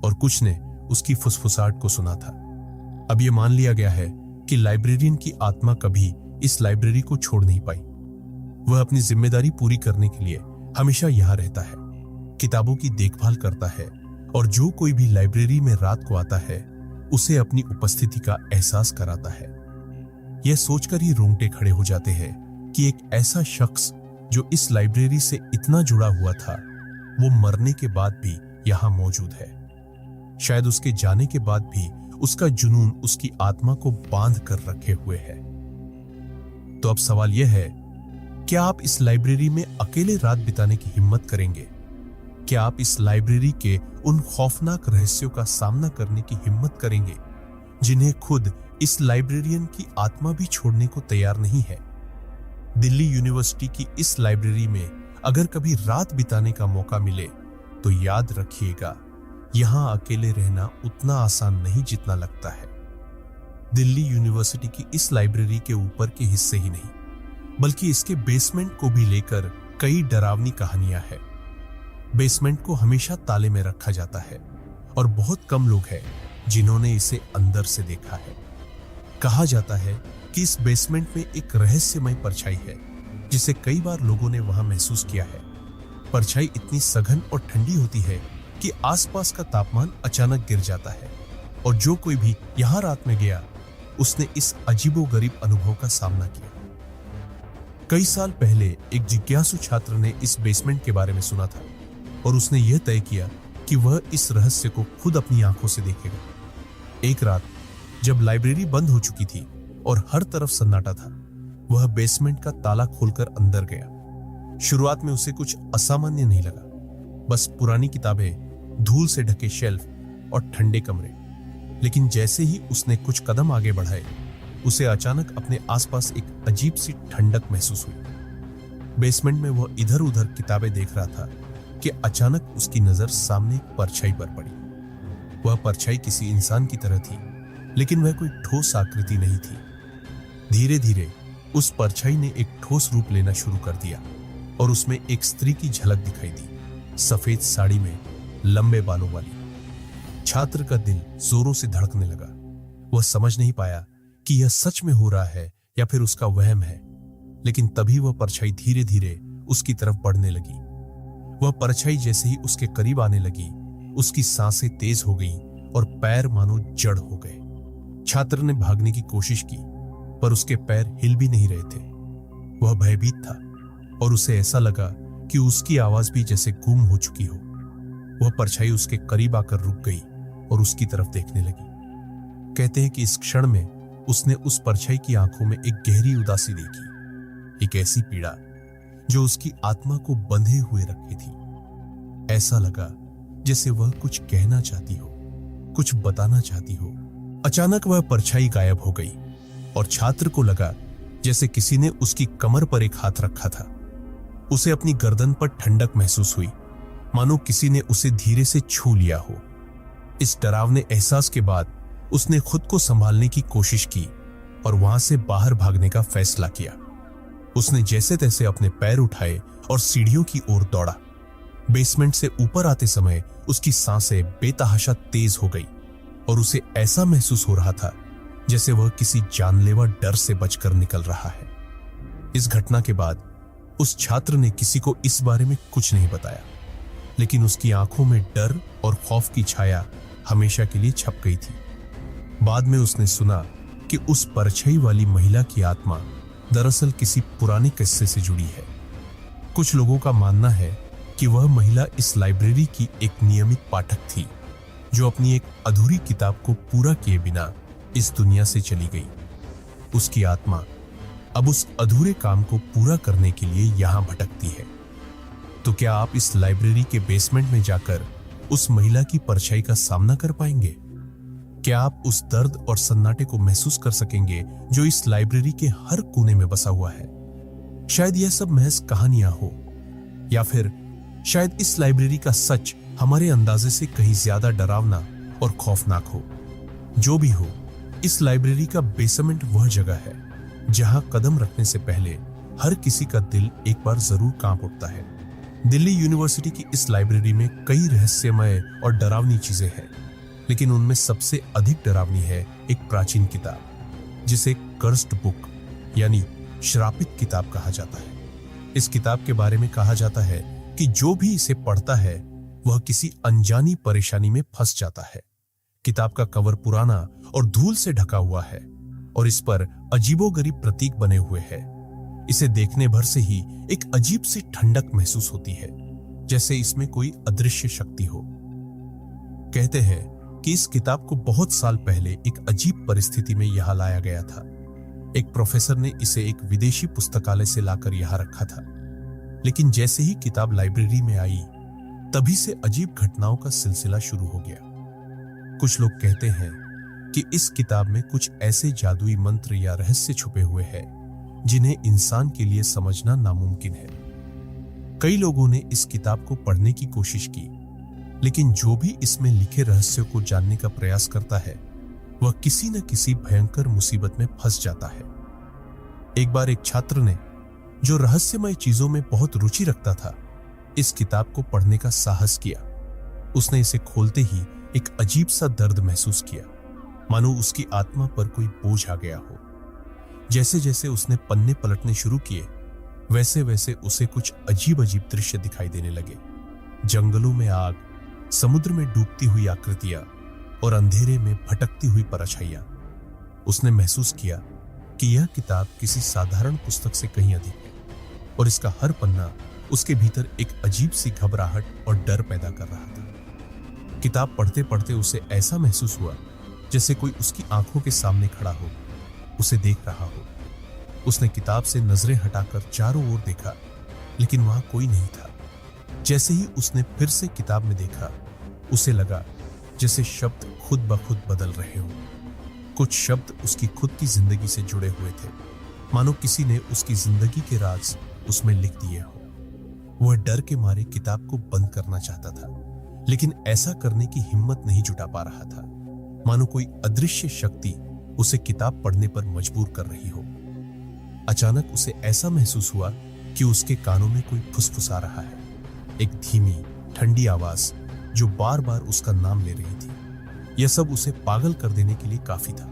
और कुछ ने उसकी फुसफुसाहट को सुना था। अब यह मान लिया गया है कि लाइब्रेरियन की आत्मा कभी इस लाइब्रेरी को छोड़ नहीं पाई। वह अपनी जिम्मेदारी पूरी करने के लिए हमेशा यहाँ रहता है, किताबों की देखभाल करता है और जो कोई भी लाइब्रेरी में रात को आता है उसे अपनी उपस्थिति का एहसास कराता है। यह सोचकर ही रोंगटे खड़े हो जाते हैं कि एक ऐसा शख्स जो इस लाइब्रेरी से इतना जुड़ा हुआ था, वो मरने के बाद भी यहाँ मौजूद है। शायद उसके जाने के बाद भी उसका जुनून उसकी आत्मा को बांध कर रखे हुए है। तो अब सवाल यह है, क्या आप इस लाइब्रेरी में अकेले रात बिताने की हिम्मत करेंगे? क्या आप इस लाइब्रेरी के उन खौफनाक रहस्यों का सामना करने की हिम्मत करेंगे जिन्हें खुद इस लाइब्रेरियन की आत्मा भी छोड़ने को तैयार नहीं है? दिल्ली यूनिवर्सिटी की इस लाइब्रेरी में अगर कभी रात बिताने का मौका मिले तो याद रखिएगा, यहां अकेले रहना उतना आसान नहीं जितना लगता है। दिल्ली यूनिवर्सिटी की इस लाइब्रेरी के ऊपर के हिस्से ही नहीं बल्कि इसके बेसमेंट को भी लेकर कई डरावनी कहानियां हैं। बेसमेंट को हमेशा ताले में रखा जाता है और बहुत कम लोग हैं जिन्होंने इसे अंदर से देखा है। कहा जाता है कि इस बेसमेंट में एक रहस्यमय परछाई है जिसे कई बार लोगों ने वहां महसूस किया है। परछाई इतनी सघन और ठंडी होती है कि आसपास का तापमान अचानक गिर जाता है और जो कोई भी यहां रात में गया उसने इस अजीबोगरीब अनुभव का सामना किया। कई साल पहले एक जिज्ञासु छात्र ने इस बेसमेंट के बारे में सुना था और उसने यह तय किया कि वह इस रहस्य को खुद अपनी आंखों से देखेगा। एक रात जब लाइब्रेरी बंद हो चुकी थी और हर तरफ सन्नाटा था, वह बेसमेंट का ताला खोलकर अंदर गया। शुरुआत में उसे कुछ असामान्य नहीं लगा, बस पुरानी किताबें, धूल से ढके शेल्फ और ठंडे कमरे। लेकिन जैसे ही उसने कुछ कदम आगे बढ़ाए, उसे अचानक अपने आसपास एक अजीब सी ठंडक महसूस हुई। बेसमेंट में वह इधर उधर किताबें देख रहा था कि अचानक उसकी नजर सामने एक परछाई पर पड़ी। वह परछाई किसी इंसान की तरह थी, लेकिन वह कोई ठोस आकृति नहीं थी। धीरे धीरे उस परछाई ने एक ठोस रूप लेना शुरू कर दिया और उसमें एक स्त्री की झलक दिखाई दी, सफेद साड़ी में, लंबे बालों वाली। छात्र का दिल जोरों से धड़कने लगा। वह समझ नहीं पाया कि यह सच में हो रहा है या फिर उसका वहम है। लेकिन तभी वह परछाई धीरे धीरे उसकी तरफ बढ़ने लगी। वह परछाई जैसे ही उसके करीब आने लगी, उसकी सांसें तेज हो गईं और पैर मानो जड़ हो गए। छात्र ने भागने की कोशिश की, पर उसके पैर हिल भी नहीं रहे थे। वह भयभीत था और उसे ऐसा लगा कि उसकी आवाज भी जैसे गुम हो चुकी हो। वह परछाई उसके करीब आकर रुक गई और उसकी तरफ देखने लगी। कहते हैं कि इस क्षण में उसने उस परछाई की आंखों में एक गहरी उदासी देखी, एक ऐसी पीड़ा जो उसकी आत्मा को बंधे हुए रखी थी। ऐसा लगा जैसे वह कुछ कहना चाहती हो, कुछ बताना चाहती हो। अचानक वह परछाई गायब हो गई और छात्र को लगा जैसे किसी ने उसकी कमर पर एक हाथ रखा था। उसे अपनी गर्दन पर ठंडक महसूस हुई, मानो किसी ने उसे धीरे से छू लिया हो। इस डरावने एहसास के बाद उसने खुद को संभालने की कोशिश की और वहां से बाहर भागने का फैसला किया। उसने जैसे तैसे अपने पैर उठाए और सीढ़ियों की ओर दौड़ा। बेसमेंट से ऊपर आते समय उसकी सांसें बेतहाशा तेज हो गई और उसे ऐसा महसूस हो रहा था जैसे वह किसी जानलेवा डर से बचकर निकल रहा है। इस घटना के बाद उस छात्र ने किसी को इस बारे में कुछ नहीं बताया, लेकिन उसकी आंखों में डर और खौफ की छाया हमेशा के लिए छप गई थी। बाद में उसने सुना कि उस परछाई वाली महिला की आत्मा दरअसल किसी पुराने किस्से से जुड़ी है। कुछ लोगों का मानना है कि वह महिला इस लाइब्रेरी की एक नियमित पाठक थी, जो अपनी एक अधूरी किताब को पूरा किए बिना इस दुनिया से चली गई। उसकी आत्मा अब उस अधूरे काम को पूरा करने के लिए यहां भटकती है। तो क्या आप इस लाइब्रेरी के बेसमेंट में जाकर उस महिला की परछाई का सामना कर पाएंगे? क्या आप उस दर्द और सन्नाटे को महसूस कर सकेंगे जो इस लाइब्रेरी के हर कोने में बसा हुआ है? शायद यह सब महज कहानियां हो, या फिर शायद इस लाइब्रेरी का सच हमारे अंदाजे से कहीं ज्यादा डरावना और खौफनाक हो। जो भी हो, इस लाइब्रेरी का बेसमेंट वह जगह है जहां कदम रखने से पहले हर किसी का दिल एक बार जरूर कांप उठता है। दिल्ली यूनिवर्सिटी की इस लाइब्रेरी में कई रहस्यमय और डरावनी चीजें हैं, लेकिन उनमें सबसे अधिक डरावनी है एक प्राचीन किताब जिसे कर्स्ड बुक यानी श्रापित किताब कहा जाता है। इस किताब के बारे में कहा जाता है कि जो भी इसे पढ़ता है वह किसी अनजानी परेशानी में फंस जाता है। किताब का कवर पुराना और धूल से ढका हुआ है और इस पर अजीबोगरीब प्रतीक बने हुए हैं। इसे देखने भर से ही एक अजीब सी ठंडक महसूस होती है, जैसे इसमें कोई अदृश्य शक्ति हो। कहते हैं कि इस किताब को बहुत साल पहले एक अजीब परिस्थिति में यहां लाया गया था। एक प्रोफेसर ने इसे एक विदेशी पुस्तकालय से लाकर यहां रखा था, लेकिन जैसे ही किताब लाइब्रेरी में आई, तभी से अजीब घटनाओं का सिलसिला शुरू हो गया। कुछ लोग कहते हैं कि इस किताब में कुछ ऐसे जादुई मंत्र या रहस्य छुपे हुए हैं जिन्हें इंसान के लिए समझना नामुमकिन है। कई लोगों ने इस किताब को पढ़ने की कोशिश की, लेकिन जो भी इसमें लिखे रहस्यों को जानने का प्रयास करता है वह किसी न किसी भयंकर मुसीबत में फंस जाता है। एक बार एक छात्र ने, जो रहस्यमय चीजों में बहुत रुचि रखता था, इस किताब को पढ़ने का साहस किया। उसने इसे खोलते ही एक अजीब सा दर्द महसूस किया, मानो उसकी आत्मा पर कोई बोझ आ गया हो। जैसे जैसे उसने पन्ने पलटने शुरू किए, वैसे वैसे उसे कुछ अजीब अजीब दृश्य दिखाई देने लगे। जंगलों में आग, समुद्र में डूबती हुई आकृतियां और अंधेरे में भटकती हुई परछाइयां। उसने महसूस किया कि यह किताब किसी साधारण पुस्तक से कहीं अधिक है, और इसका हर पन्ना उसके भीतर एक अजीब सी घबराहट और डर पैदा कर रहा था। किताब पढ़ते पढ़ते उसे ऐसा महसूस हुआ जैसे कोई उसकी आंखों के सामने खड़ा हो, उसे देख रहा हो। उसने किताब से नजरें हटाकर चारों ओर देखा, लेकिन वहां कोई नहीं था। जैसे ही उसने फिर से किताब में देखा, उसे लगा जैसे शब्द खुद ब खुद बदल रहे हों। कुछ शब्द उसकी खुद की जिंदगी से जुड़े हुए थे, मानो किसी ने उसकी जिंदगी के राज उसमें लिख दिए हो। वह डर के मारे किताब को बंद करना चाहता था, लेकिन ऐसा करने की हिम्मत नहीं जुटा पा रहा था, मानो कोई अदृश्य शक्ति उसे किताब पढ़ने पर मजबूर कर रही हो। अचानक उसे ऐसा महसूस हुआ कि उसके कानों में कोई फुसफुसा रहा है, एक धीमी ठंडी आवाज जो बार बार उसका नाम ले रही थी। यह सब उसे पागल कर देने के लिए काफी था।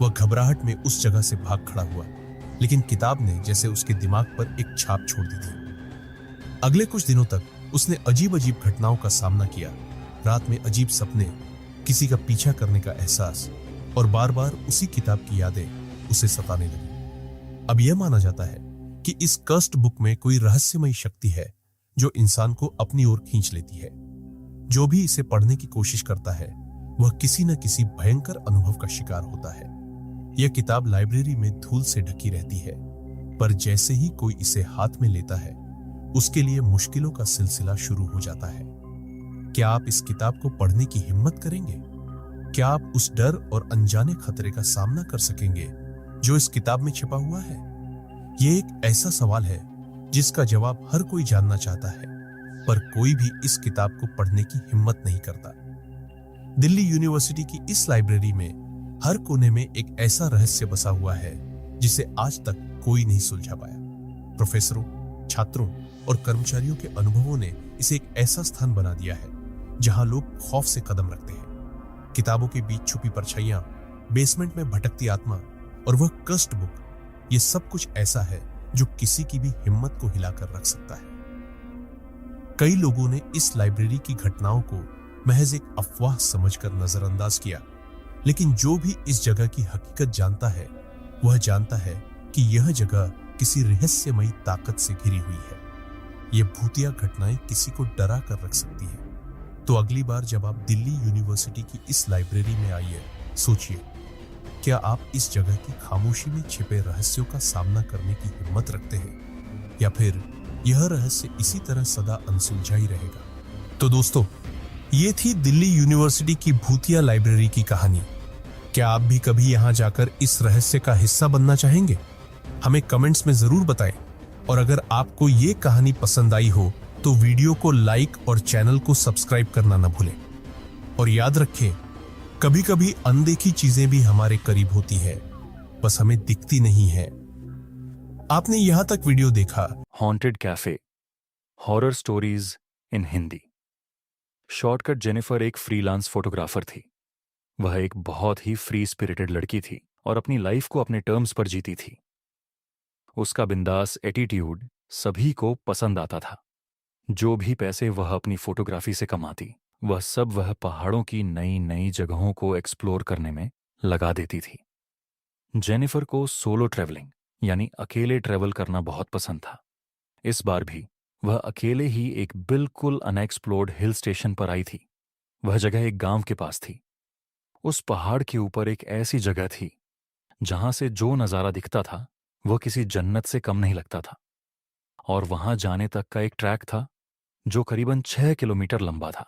वह घबराहट में उस जगह से भाग खड़ा हुआ, लेकिन किताब ने जैसे उसके दिमाग पर एक छाप छोड़ दी थी। अगले कुछ दिनों तक उसने अजीब अजीब घटनाओं का सामना किया। रात में अजीब सपने, किसी का पीछा करने का एहसास और बार बार उसी किताब की यादें उसे सताने लगी। अब यह माना जाता है कि इस कर्स्ड बुक में कोई रहस्यमयी शक्ति है जो इंसान को अपनी ओर खींच लेती है। जो भी इसे पढ़ने की कोशिश करता है, वह किसी न किसी भयंकर अनुभव का शिकार होता है। यह किताब लाइब्रेरी में धूल से ढकी रहती है, पर जैसे ही कोई इसे हाथ में लेता है, उसके लिए मुश्किलों का सिलसिला शुरू हो जाता है। क्या आप इस किताब को पढ़ने की हिम्मत करेंगे? क्या आप उस डर और अनजाने खतरे का सामना कर सकेंगे जो इस किताब में छिपा हुआ है? यह एक ऐसा सवाल है जिसका जवाब हर कोई जानना चाहता है, पर कोई भी इस किताब को पढ़ने की हिम्मत नहीं करता। दिल्ली यूनिवर्सिटी की इस लाइब्रेरी में हर कोने में एक ऐसा रहस्य बसा हुआ है जिसे आज तक कोई नहीं सुलझा पाया। प्रोफेसरों, छात्रों और कर्मचारियों के अनुभवों ने इसे एक ऐसा स्थान बना दिया है जहां लोग खौफ से कदम रखते हैं। किताबों के बीच छुपी परछाइयां, बेसमेंट में भटकती आत्मा और वह कर्स्ड बुक, ये सब कुछ ऐसा है जो किसी की भी हिम्मत को हिलाकर रख सकता है। कई लोगों ने इस लाइब्रेरी की घटनाओं को महज एक अफवाह समझकर नजरअंदाज किया, लेकिन जो भी इस जगह की हकीकत जानता है, वह जानता है कि यह जगह किसी रहस्यमयी ताकत से घिरी हुई है। यह भूतिया घटनाएं किसी को डरा कर रख सकती है। तो अगली बार जब आप दिल्ली यूनिवर्सिटी की इस लाइब्रेरी में आइए, सोचिए, क्या आप इस जगह की खामोशी में छिपे रहस्यों का सामना करने की हिम्मत रखते हैं, या फिर यह रहस्य इसी तरह सदा अनसुलझा ही रहेगा? तो दोस्तों, ये थी दिल्ली यूनिवर्सिटी की भूतिया लाइब्रेरी की कहानी। क्या आप भी कभी यहां जाकर इस रहस्य का हिस्सा बनना चाहेंगे? हमें कमेंट्स में जरूर बताएं। और अगर आपको ये कहानी पसंद आई हो तो वीडियो को लाइक और चैनल को सब्सक्राइब करना न भूलें। और याद रखें, कभी कभी अनदेखी चीजें भी हमारे करीब होती है, बस हमें दिखती नहीं है। आपने यहां तक वीडियो देखा haunted cafe, horror stories in Hindi. Shortcut Jennifer एक फ्रीलांस फोटोग्राफर थी। वह एक बहुत ही फ्री स्पिरिटेड लड़की थी और अपनी लाइफ को अपने टर्म्स पर जीती थी। उसका बिंदास एटीट्यूड सभी को पसंद आता था। जो भी पैसे वह अपनी फोटोग्राफी से कमाती, वह सब वह पहाड़ों की नई नई जगहों को एक्सप्लोर करने में लगा देती थी। जेनिफर को सोलो ट्रैवलिंग यानी अकेले ट्रैवल करना बहुत पसंद था। इस बार भी वह अकेले ही एक बिल्कुल अनएक्सप्लोर्ड हिल स्टेशन पर आई थी। वह जगह एक गांव के पास थी। उस पहाड़ के ऊपर एक ऐसी जगह थी जहां से जो नजारा दिखता था वह किसी जन्नत से कम नहीं लगता था। और वहां जाने तक का एक ट्रैक था जो करीबन 6 किलोमीटर लंबा था।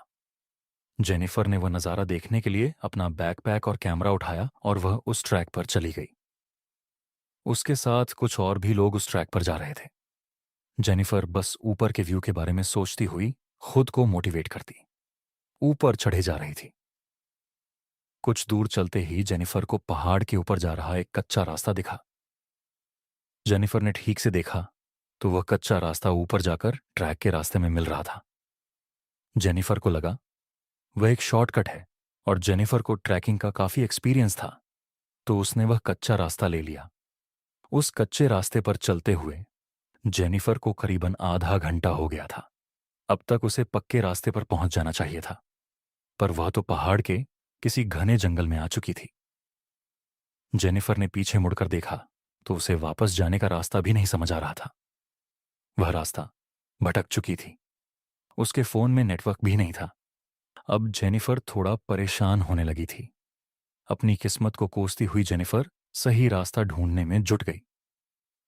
जेनिफर ने वह नजारा देखने के लिए अपना बैकपैक और कैमरा उठाया और वह उस ट्रैक पर चली गई। उसके साथ कुछ और भी लोग उस ट्रैक पर जा रहे थे। जेनिफर बस ऊपर के व्यू के बारे में सोचती हुई खुद को मोटिवेट करती ऊपर चढ़े जा रही थी। कुछ दूर चलते ही जेनिफर को पहाड़ के ऊपर जा रहा एक कच्चा रास्ता दिखा। जेनिफर ने ठीक से देखा तो वह कच्चा रास्ता ऊपर जाकर ट्रैक के रास्ते में मिल रहा था। जेनिफर को लगा वह एक शॉर्टकट है और जेनिफर को ट्रैकिंग का काफी एक्सपीरियंस था, तो उसने वह कच्चा रास्ता ले लिया। उस कच्चे रास्ते पर चलते हुए जेनिफर को करीबन आधा घंटा हो गया था। अब तक उसे पक्के रास्ते पर पहुंच जाना चाहिए था, पर वह तो पहाड़ के किसी घने जंगल में आ चुकी थी। जेनिफर ने पीछे मुड़कर देखा तो उसे वापस जाने का रास्ता भी नहीं समझ आ रहा था। वह रास्ता भटक चुकी थी। उसके फोन में नेटवर्क भी नहीं था। अब जेनिफर थोड़ा परेशान होने लगी थी। अपनी किस्मत को कोसती हुई जेनिफर सही रास्ता ढूंढने में जुट गई।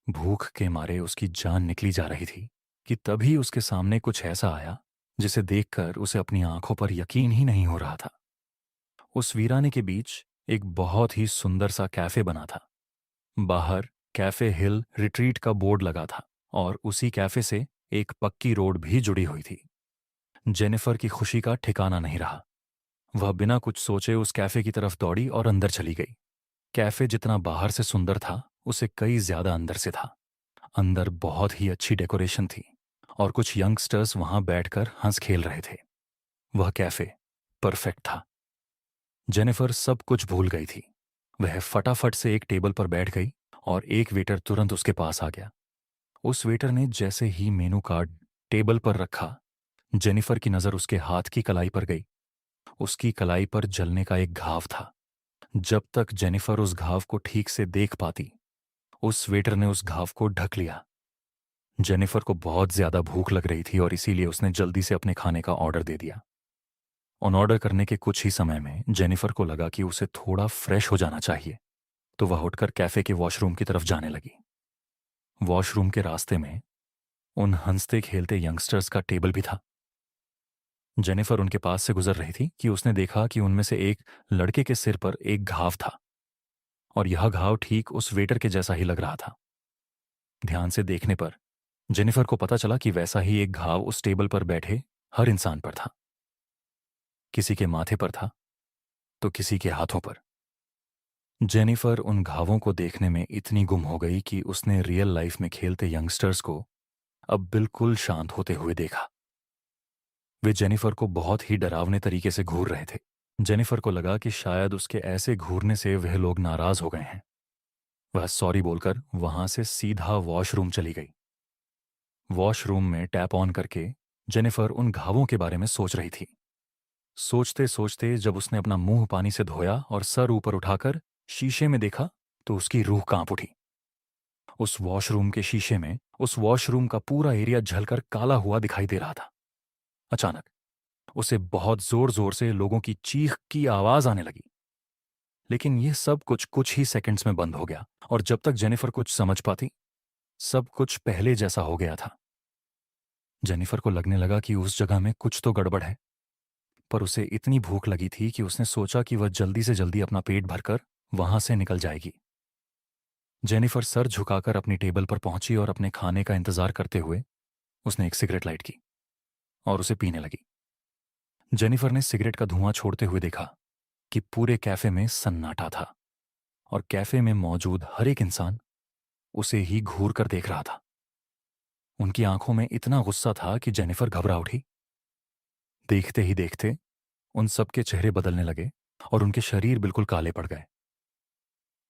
भूख के मारे उसकी जान निकली जा रही थी कि तभी उसके सामने कुछ ऐसा आया जिसे देखकर उसे अपनी आंखों पर यकीन ही नहीं हो रहा था। उस वीराने के बीच एक बहुत ही सुंदर सा कैफे बना था। बाहर कैफे हिल रिट्रीट का बोर्ड लगा था और उसी कैफे से एक पक्की रोड भी जुड़ी हुई थी। जेनिफर की खुशी का ठिकाना नहीं रहा। वह बिना कुछ सोचे उस कैफे की तरफ दौड़ी और अंदर चली गई। कैफे जितना बाहर से सुंदर था, उसे कई ज्यादा अंदर से था। अंदर बहुत ही अच्छी डेकोरेशन थी और कुछ यंगस्टर्स वहां बैठकर हंस खेल रहे थे। वह कैफे परफेक्ट था। जेनिफर सब कुछ भूल गई थी। वह फटाफट से एक टेबल पर बैठ गई और एक वेटर तुरंत उसके पास आ गया। उस वेटर ने जैसे ही मेनू कार्ड टेबल पर रखा, जेनिफर की नजर उसके हाथ की कलाई पर गई। उसकी कलाई पर जलने का एक घाव था। जब तक जेनिफर उस घाव को ठीक से देख पाती, उस वेटर ने उस घाव को ढक लिया। जेनिफर को बहुत ज्यादा भूख लग रही थी और इसीलिए उसने जल्दी से अपने खाने का ऑर्डर दे दिया। उन ऑर्डर करने के कुछ ही समय में जेनिफर को लगा कि उसे थोड़ा फ्रेश हो जाना चाहिए, तो वह उठकर कैफे के वॉशरूम की तरफ जाने लगी। वॉशरूम के रास्ते में उन हंसते खेलते यंगस्टर्स का टेबल भी था। जेनिफर उनके पास से गुजर रही थी कि उसने देखा कि उनमें से एक लड़के के सिर पर एक घाव था और यह घाव ठीक उस वेटर के जैसा ही लग रहा था। ध्यान से देखने पर जेनिफर को पता चला कि वैसा ही एक घाव उस टेबल पर बैठे हर इंसान पर था। किसी के माथे पर था तो किसी के हाथों पर। जेनिफर उन घावों को देखने में इतनी गुम हो गई कि उसने रियल लाइफ में खेलते यंगस्टर्स को अब बिल्कुल शांत होते हुए देखा। वे जेनिफर को बहुत ही डरावने तरीके से घूर रहे थे। जेनिफर को लगा कि शायद उसके ऐसे घूरने से वह लोग नाराज हो गए हैं। वह सॉरी बोलकर वहां से सीधा वॉशरूम चली गई। वॉशरूम में टैप ऑन करके जेनिफर उन घावों के बारे में सोच रही थी। सोचते सोचते जब उसने अपना मुंह पानी से धोया और सर ऊपर उठाकर शीशे में देखा तो उसकी रूह कांप उठी। उस वॉशरूम के शीशे में उस वॉशरूम का पूरा एरिया झलकर काला हुआ दिखाई दे रहा था। अचानक उसे बहुत जोर जोर से लोगों की चीख की आवाज आने लगी, लेकिन यह सब कुछ कुछ ही सेकंड्स में बंद हो गया और जब तक जेनिफर कुछ समझ पाती, सब कुछ पहले जैसा हो गया था। जेनिफर को लगने लगा कि उस जगह में कुछ तो गड़बड़ है, पर उसे इतनी भूख लगी थी कि उसने सोचा कि वह जल्दी से जल्दी अपना पेट भरकर वहां से निकल जाएगी। जेनिफर सर झुकाकर अपनी टेबल पर पहुंची और अपने खाने का इंतजार करते हुए उसने एक सिगरेट लाइट की और उसे पीने लगी। जेनिफर ने सिगरेट का धुआं छोड़ते हुए देखा कि पूरे कैफे में सन्नाटा था और कैफे में मौजूद हर एक इंसान उसे ही घूर कर देख रहा था। उनकी आंखों में इतना गुस्सा था कि जेनिफर घबरा उठी। देखते ही देखते उन सबके चेहरे बदलने लगे और उनके शरीर बिल्कुल काले पड़ गए।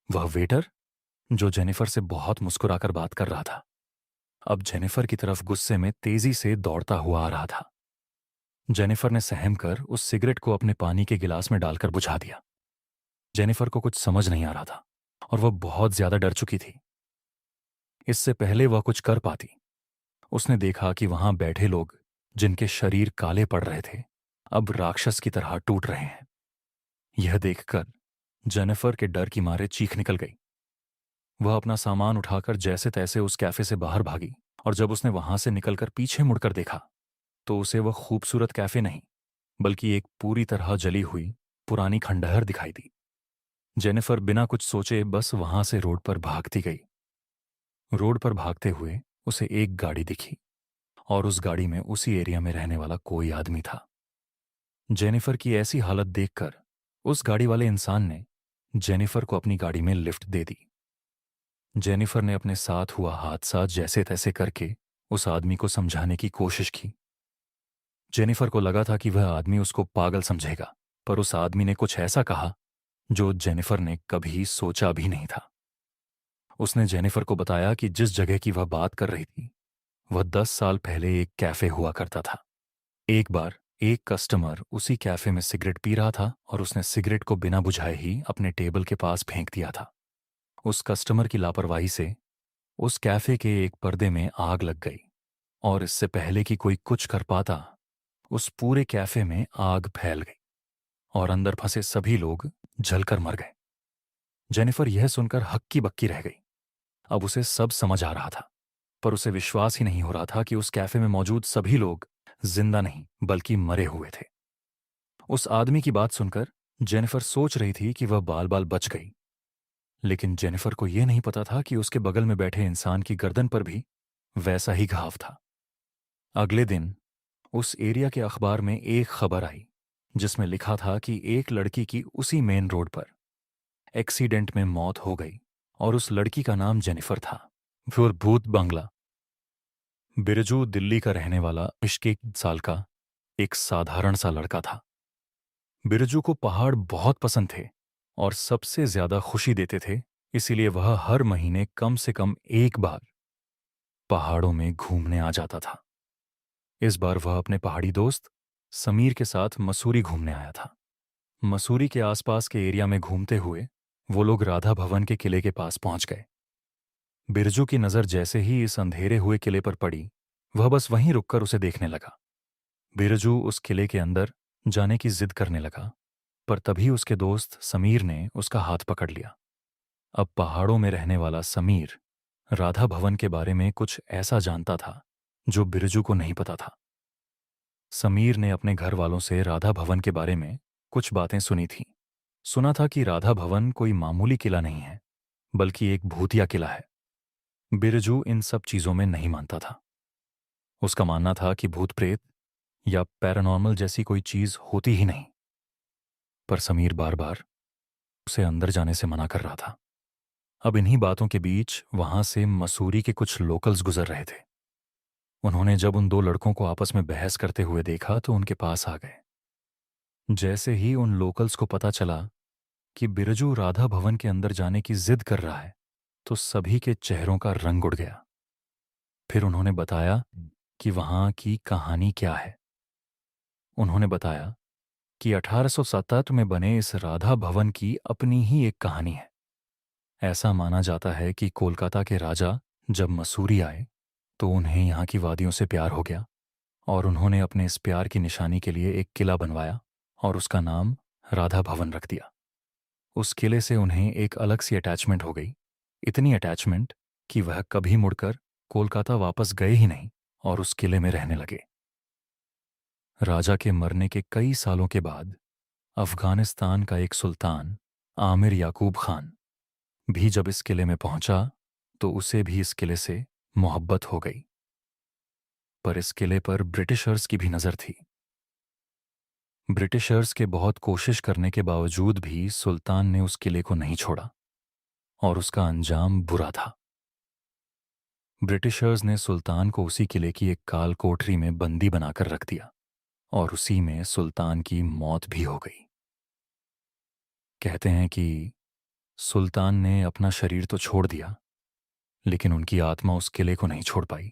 वह वेटर जो जेनिफर से बहुत मुस्कुराकर बात कर रहा था, अब जेनिफर की तरफ गुस्से में तेजी से दौड़ता हुआ आ रहा था। जेनिफर ने सहम कर उस सिगरेट को अपने पानी के गिलास में डालकर बुझा दिया। जेनिफर को कुछ समझ नहीं आ रहा था और वह बहुत ज्यादा डर चुकी थी। इससे पहले वह कुछ कर पाती, उसने देखा कि वहां बैठे लोग जिनके शरीर काले पड़ रहे थे अब राक्षस की तरह टूट रहे हैं। यह देखकर जेनिफर के डर की मारे चीख निकल गई। वह अपना सामान उठाकर जैसे तैसे उस कैफे से बाहर भागी और जब उसने वहां से निकलकर पीछे मुड़कर देखा तो उसे वह खूबसूरत कैफे नहीं बल्कि एक पूरी तरह जली हुई पुरानी खंडहर दिखाई दी। जेनिफर बिना कुछ सोचे बस वहां से रोड पर भागती गई। रोड पर भागते हुए उसे एक गाड़ी दिखी और उस गाड़ी में उसी एरिया में रहने वाला कोई आदमी था। जेनिफर की ऐसी हालत देखकर उस गाड़ी वाले इंसान ने जेनिफर को अपनी गाड़ी में लिफ्ट दे दी। जेनिफर ने अपने साथ हुआ हादसा जैसे तैसे करके उस आदमी को समझाने की कोशिश की। जेनिफर को लगा था कि वह आदमी उसको पागल समझेगा, पर उस आदमी ने कुछ ऐसा कहा जो जेनिफर ने कभी सोचा भी नहीं था। उसने जेनिफर को बताया कि जिस जगह की वह बात कर रही थी वह 10 साल पहले एक कैफे हुआ करता था। एक बार एक कस्टमर उसी कैफे में सिगरेट पी रहा था और उसने सिगरेट को बिना बुझाए ही अपने टेबल के पास फेंक दिया था। उस कस्टमर की लापरवाही से उस कैफे के एक पर्दे में आग लग गई और इससे पहले कि कोई कुछ कर पाता उस पूरे कैफे में आग फैल गई और अंदर फंसे सभी लोग जलकर मर गए। जेनिफर यह सुनकर हक्की बक्की रह गई। अब उसे सब समझ आ रहा था, पर उसे विश्वास ही नहीं हो रहा था कि उस कैफे में मौजूद सभी लोग जिंदा नहीं बल्कि मरे हुए थे। उस आदमी की बात सुनकर जेनिफर सोच रही थी कि वह बाल बाल बच गई, लेकिन जेनिफर को यह नहीं पता था कि उसके बगल में बैठे इंसान की गर्दन पर भी वैसा ही घाव था। अगले दिन उस एरिया के अखबार में एक खबर आई जिसमें लिखा था कि एक लड़की की उसी मेन रोड पर एक्सीडेंट में मौत हो गई और उस लड़की का नाम जेनिफर था। फिर भूत बंगला। बिरजू दिल्ली का रहने वाला 21 साल का एक साधारण सा लड़का था। बिरजू को पहाड़ बहुत पसंद थे और सबसे ज्यादा खुशी देते थे, इसीलिए वह हर महीने कम से कम एक बार पहाड़ों में घूमने आ जाता था। इस बार वह अपने पहाड़ी दोस्त समीर के साथ मसूरी घूमने आया था। मसूरी के आसपास के एरिया में घूमते हुए वो लोग राधा भवन के किले के पास पहुंच गए। बिरजू की नजर जैसे ही इस अंधेरे हुए किले पर पड़ी, वह बस वहीं रुककर उसे देखने लगा। बिरजू उस किले के अंदर जाने की जिद करने लगा, पर तभी उसके दोस्त समीर ने उसका हाथ पकड़ लिया। अब पहाड़ों में रहने वाला समीर राधा भवन के बारे में कुछ ऐसा जानता था जो बिरजू को नहीं पता था। समीर ने अपने घर वालों से राधा भवन के बारे में कुछ बातें सुनी थीं। सुना था कि राधा भवन कोई मामूली किला नहीं है, बल्कि एक भूतिया किला है। बिरजू इन सब चीजों में नहीं मानता था। उसका मानना था कि भूत प्रेत या पैरानॉर्मल जैसी कोई चीज होती ही नहीं। पर समीर बार बार उसे अंदर जाने से मना कर रहा था। अब इन्हीं बातों के बीच वहां से मसूरी के कुछ लोकल्स गुजर रहे थे। उन्होंने जब उन दो लड़कों को आपस में बहस करते हुए देखा तो उनके पास आ गए। जैसे ही उन लोकल्स को पता चला कि बिरजू राधा भवन के अंदर जाने की जिद कर रहा है, तो सभी के चेहरों का रंग उड़ गया। फिर उन्होंने बताया कि वहां की कहानी क्या है। उन्होंने बताया कि 1877 में बने इस राधा भवन की अपनी ही एक कहानी है। ऐसा माना जाता है कि कोलकाता के राजा जब मसूरी आए तो उन्हें यहाँ की वादियों से प्यार हो गया और उन्होंने अपने इस प्यार की निशानी के लिए एक किला बनवाया और उसका नाम राधा भवन रख दिया। उस किले से उन्हें एक अलग सी अटैचमेंट हो गई, इतनी अटैचमेंट कि वह कभी मुड़कर कोलकाता वापस गए ही नहीं और उस किले में रहने लगे। राजा के मरने के कई सालों के बाद अफगानिस्तान का एक सुल्तान आमिर याकूब खान भी जब इस किले में पहुंचा तो उसे भी इस किले से मोहब्बत हो गई। पर इस किले पर ब्रिटिशर्स की भी नजर थी। ब्रिटिशर्स के बहुत कोशिश करने के बावजूद भी सुल्तान ने उस किले को नहीं छोड़ा और उसका अंजाम बुरा था। ब्रिटिशर्स ने सुल्तान को उसी किले की एक काल कोठरी में बंदी बनाकर रख दिया और उसी में सुल्तान की मौत भी हो गई। कहते हैं कि सुल्तान ने अपना शरीर तो छोड़ दिया, लेकिन उनकी आत्मा उस किले को नहीं छोड़ पाई।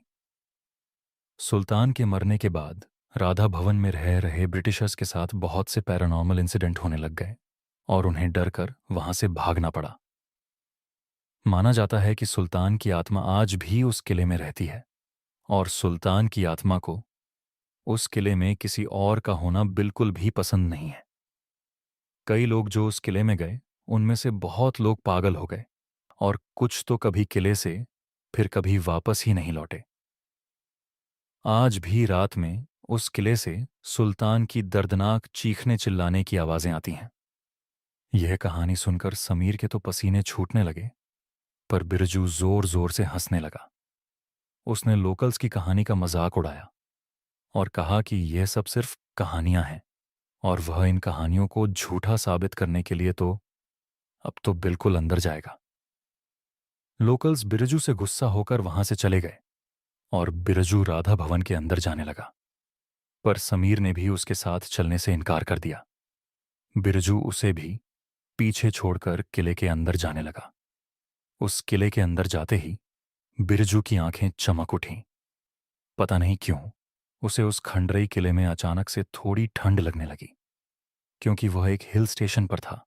सुल्तान के मरने के बाद राधा भवन में रह रहे ब्रिटिशर्स के साथ बहुत से पैरानॉर्मल इंसिडेंट होने लग गए और उन्हें डर कर वहां से भागना पड़ा। माना जाता है कि सुल्तान की आत्मा आज भी उस किले में रहती है और सुल्तान की आत्मा को उस किले में किसी और का होना बिल्कुल भी पसंद नहीं है। कई लोग जो उस किले में गए उनमें से बहुत लोग पागल हो गए और कुछ तो कभी किले से फिर कभी वापस ही नहीं लौटे। आज भी रात में उस किले से सुल्तान की दर्दनाक चीखने चिल्लाने की आवाजें आती हैं। यह कहानी सुनकर समीर के तो पसीने छूटने लगे, पर बिरजू जोर जोर से हंसने लगा। उसने लोकल्स की कहानी का मजाक उड़ाया और कहा कि यह सब सिर्फ कहानियां हैं और वह इन कहानियों को झूठा साबित करने के लिए तो अब तो बिल्कुल अंदर जाएगा। लोकल्स बिरजू से गुस्सा होकर वहां से चले गए और बिरजू राधा भवन के अंदर जाने लगा, पर समीर ने भी उसके साथ चलने से इनकार कर दिया। बिरजू उसे भी पीछे छोड़कर किले के अंदर जाने लगा। उस किले के अंदर जाते ही बिरजू की आंखें चमक उठीं। पता नहीं क्यों उसे उस खंडरई किले में अचानक से थोड़ी ठंड लगने लगी। क्योंकि वह एक हिल स्टेशन पर था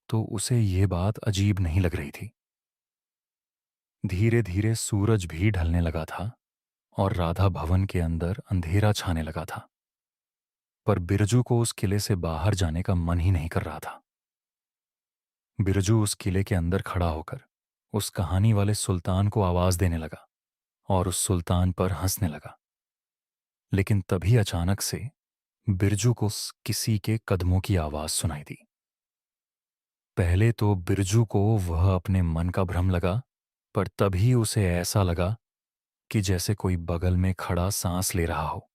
तो उसे यह बात अजीब नहीं लग रही थी। धीरे धीरे सूरज भी ढलने लगा था और राधा भवन के अंदर अंधेरा छाने लगा था, पर बिरजू को उस किले से बाहर जाने का मन ही नहीं कर रहा था। बिरजू उस किले के अंदर खड़ा होकर उस कहानी वाले सुल्तान को आवाज देने लगा और उस सुल्तान पर हंसने लगा। लेकिन तभी अचानक से बिरजू को किसी के कदमों की आवाज सुनाई दी। पहले तो बिरजू को वह अपने मन का भ्रम लगा, पर तभी उसे ऐसा लगा कि जैसे कोई बगल में खड़ा सांस ले रहा हो।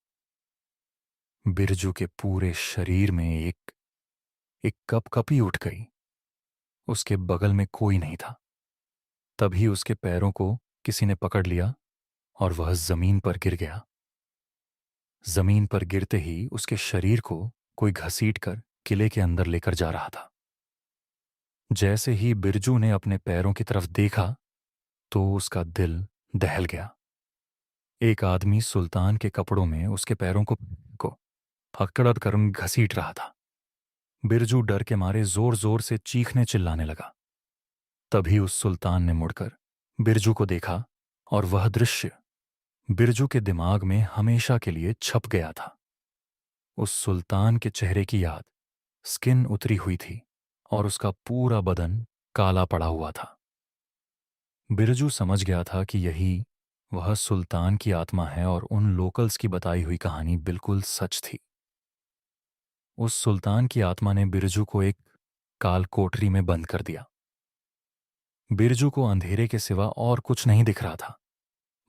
बिरजू के पूरे शरीर में एक कपकपी उठ गई। उसके बगल में कोई नहीं था। तभी उसके पैरों को किसी ने पकड़ लिया और वह जमीन पर गिर गया। जमीन पर गिरते ही उसके शरीर को कोई घसीटकर किले के अंदर लेकर जा रहा था। जैसे ही बिरजू ने अपने पैरों की तरफ देखा तो उसका दिल दहल गया। एक आदमी सुल्तान के कपड़ों में उसके पैरों को पकड़ कर घसीट रहा था। बिरजू डर के मारे जोर जोर से चीखने चिल्लाने लगा। तभी उस सुल्तान ने मुड़कर बिरजू को देखा और वह दृश्य बिरजू के दिमाग में हमेशा के लिए छप गया था। उस सुल्तान के चेहरे की याद स्किन उतरी हुई थी और उसका पूरा बदन काला पड़ा हुआ था। बिरजू समझ गया था कि यही वह सुल्तान की आत्मा है और उन लोकल्स की बताई हुई कहानी बिल्कुल सच थी। उस सुल्तान की आत्मा ने बिरजू को एक काल कोठरी में बंद कर दिया। बिरजू को अंधेरे के सिवा और कुछ नहीं दिख रहा था,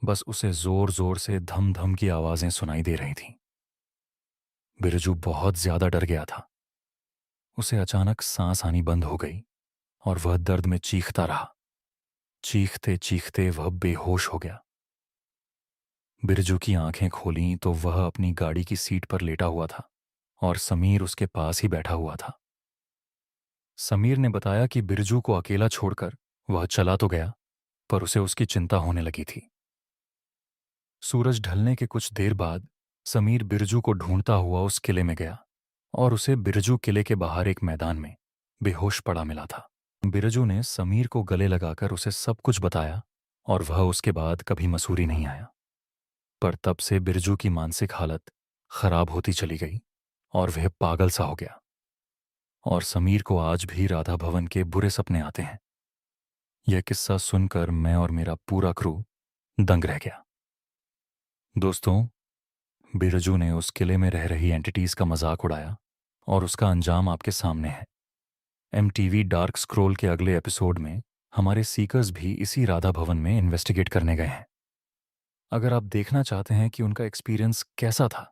बस उसे जोर जोर से धम धम की आवाजें सुनाई दे रही थीं। बिरजू बहुत ज्यादा डर गया था। उसे अचानक सांस आनी बंद हो गई और वह दर्द में चीखता रहा। चीखते चीखते वह बेहोश हो गया। बिरजू की आंखें खोलीं तो वह अपनी गाड़ी की सीट पर लेटा हुआ था और समीर उसके पास ही बैठा हुआ था। समीर ने बताया कि बिरजू को अकेला छोड़कर वह चला तो गया, पर उसे उसकी चिंता होने लगी थी। सूरज ढलने के कुछ देर बाद समीर बिरजू को ढूंढता हुआ उस किले में गया और उसे बिरजू किले के बाहर एक मैदान में बेहोश पड़ा मिला था। बिरजू ने समीर को गले लगाकर उसे सब कुछ बताया और वह उसके बाद कभी मसूरी नहीं आया। पर तब से बिरजू की मानसिक हालत खराब होती चली गई और वह पागल सा हो गया। और समीर को आज भी राधा भवन के बुरे सपने आते हैं। यह किस्सा सुनकर मैं और मेरा पूरा क्रू दंग रह गया। दोस्तों, बिरजू ने उस किले में रह रही एंटिटीज का मजाक उड़ाया और उसका अंजाम आपके सामने है। MTV डार्क स्क्रोल के अगले एपिसोड में हमारे सीकर्स भी इसी राधा भवन में इन्वेस्टिगेट करने गए हैं। अगर आप देखना चाहते हैं कि उनका एक्सपीरियंस कैसा था,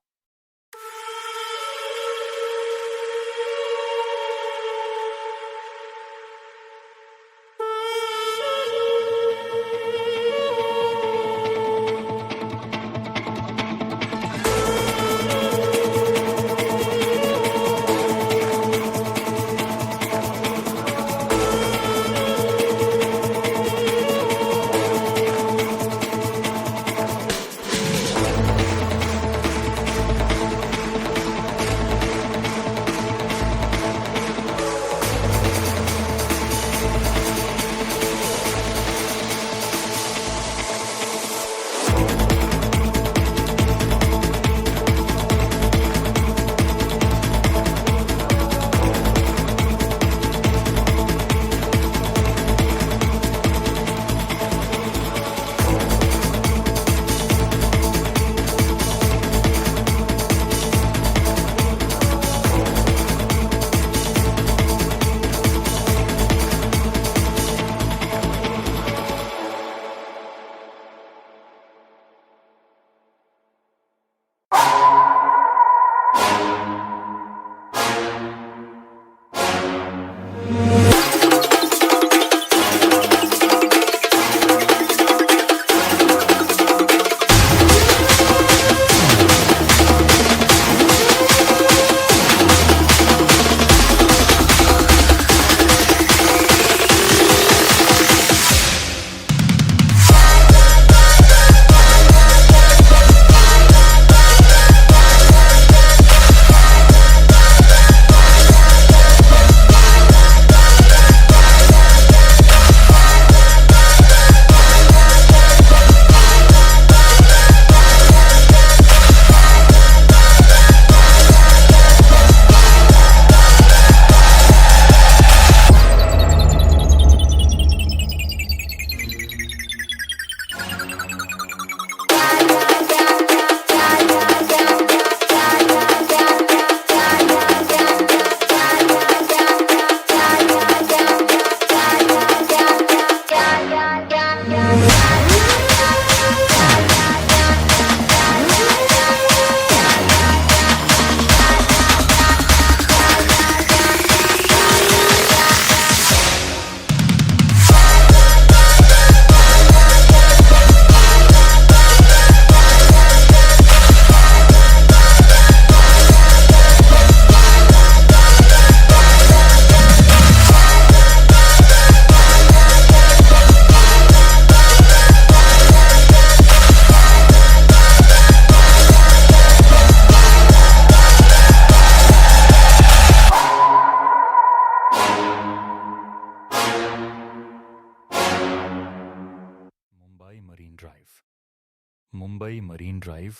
मुंबई मरीन ड्राइव।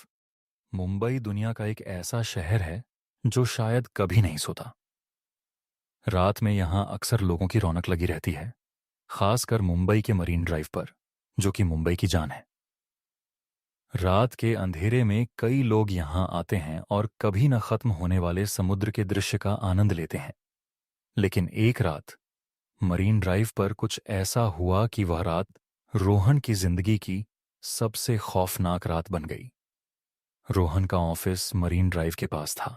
मुंबई दुनिया का एक ऐसा शहर है जो शायद कभी नहीं सोता। रात में यहां अक्सर लोगों की रौनक लगी रहती है, खासकर मुंबई के मरीन ड्राइव पर, जो कि मुंबई की जान है। रात के अंधेरे में कई लोग यहां आते हैं और कभी न खत्म होने वाले समुद्र के दृश्य का आनंद लेते हैं। लेकिन एक रात मरीन ड्राइव पर कुछ ऐसा हुआ कि वह रात रोहन की जिंदगी की सबसे खौफनाक रात बन गई। रोहन का ऑफिस मरीन ड्राइव के पास था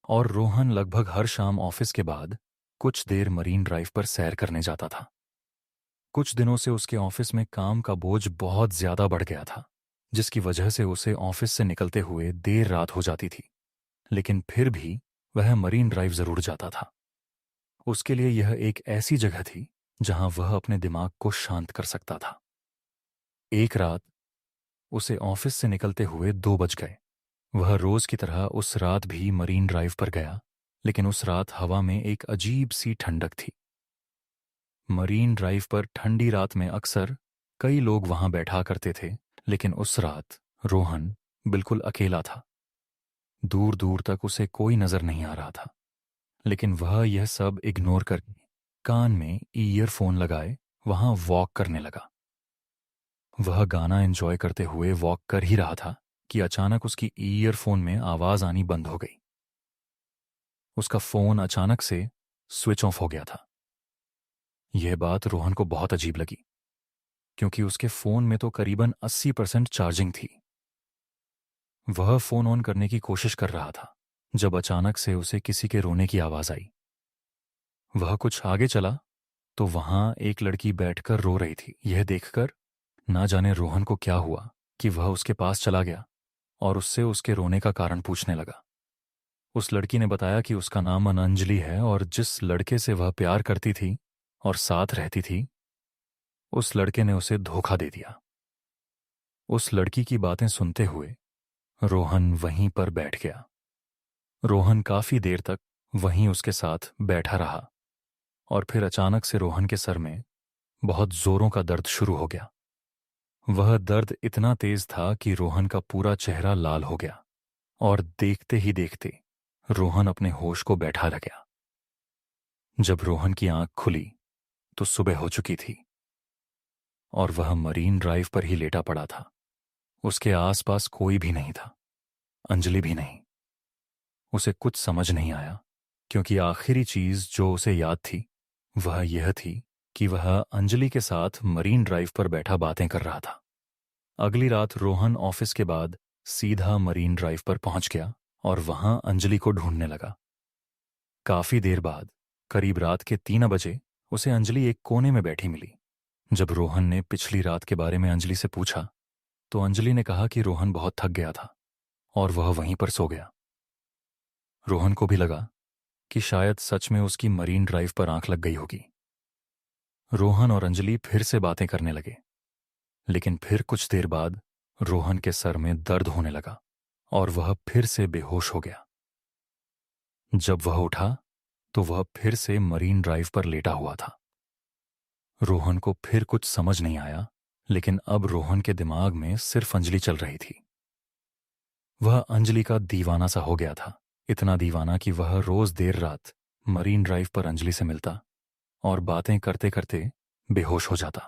और रोहन लगभग हर शाम ऑफिस के बाद कुछ देर मरीन ड्राइव पर सैर करने जाता था। कुछ दिनों से उसके ऑफिस में काम का बोझ बहुत ज्यादा बढ़ गया था, जिसकी वजह से उसे ऑफिस से निकलते हुए देर रात हो जाती थी। लेकिन फिर भी वह मरीन ड्राइव जरूर जाता था। उसके लिए यह एक ऐसी जगह थी जहां वह अपने दिमाग को शांत कर सकता था। एक रात उसे ऑफिस से निकलते हुए 2 बज गए। वह रोज की तरह उस रात भी मरीन ड्राइव पर गया, लेकिन उस रात हवा में एक अजीब सी ठंडक थी। मरीन ड्राइव पर ठंडी रात में अक्सर कई लोग वहां बैठा करते थे, लेकिन उस रात रोहन बिल्कुल अकेला था। दूर दूर तक उसे कोई नजर नहीं आ रहा था, लेकिन वह यह सब इग्नोर करके कान में ईयरफोन लगाए वहां वॉक करने लगा। वह गाना एंजॉय करते हुए वॉक कर ही रहा था कि अचानक उसकी ईयरफोन में आवाज आनी बंद हो गई। उसका फोन अचानक से स्विच ऑफ हो गया था। यह बात रोहन को बहुत अजीब लगी, क्योंकि उसके फोन में तो करीबन 80% चार्जिंग थी। वह फोन ऑन करने की कोशिश कर रहा था जब अचानक से उसे किसी के रोने की आवाज आई। वह कुछ आगे चला तो वहां एक लड़की बैठकर रो रही थी। यह देखकर ना जाने रोहन को क्या हुआ कि वह उसके पास चला गया और उससे उसके रोने का कारण पूछने लगा। उस लड़की ने बताया कि उसका नाम अंजलि है और जिस लड़के से वह प्यार करती थी और साथ रहती थी, उस लड़के ने उसे धोखा दे दिया। उस लड़की की बातें सुनते हुए रोहन वहीं पर बैठ गया। रोहन काफी देर तक वहीं उसके साथ बैठा रहा और फिर अचानक से रोहन के सर में बहुत जोरों का दर्द शुरू हो गया। वह दर्द इतना तेज था कि रोहन का पूरा चेहरा लाल हो गया और देखते ही देखते रोहन अपने होश को बैठा रह गया। जब रोहन की आंख खुली तो सुबह हो चुकी थी और वह मरीन ड्राइव पर ही लेटा पड़ा था। उसके आसपास कोई भी नहीं था, अंजलि भी नहीं। उसे कुछ समझ नहीं आया, क्योंकि आखिरी चीज जो उसे याद थी वह यह थी कि वह अंजलि के साथ मरीन ड्राइव पर बैठा बातें कर रहा था। अगली रात रोहन ऑफिस के बाद सीधा मरीन ड्राइव पर पहुंच गया और वहां अंजलि को ढूंढने लगा। काफी देर बाद करीब रात के 3 बजे उसे अंजलि एक कोने में बैठी मिली। जब रोहन ने पिछली रात के बारे में अंजलि से पूछा तो अंजलि ने कहा कि रोहन बहुत थक गया था और वह वहीं पर सो गया। रोहन को भी लगा कि शायद सच में उसकी मरीन ड्राइव पर आंख लग गई होगी। रोहन और अंजलि फिर से बातें करने लगे, लेकिन फिर कुछ देर बाद रोहन के सर में दर्द होने लगा और वह फिर से बेहोश हो गया। जब वह उठा तो वह फिर से मरीन ड्राइव पर लेटा हुआ था। रोहन को फिर कुछ समझ नहीं आया, लेकिन अब रोहन के दिमाग में सिर्फ अंजलि चल रही थी। वह अंजलि का दीवाना सा हो गया था, इतना दीवाना कि वह रोज देर रात मरीन ड्राइव पर अंजलि से मिलता और बातें करते करते बेहोश हो जाता।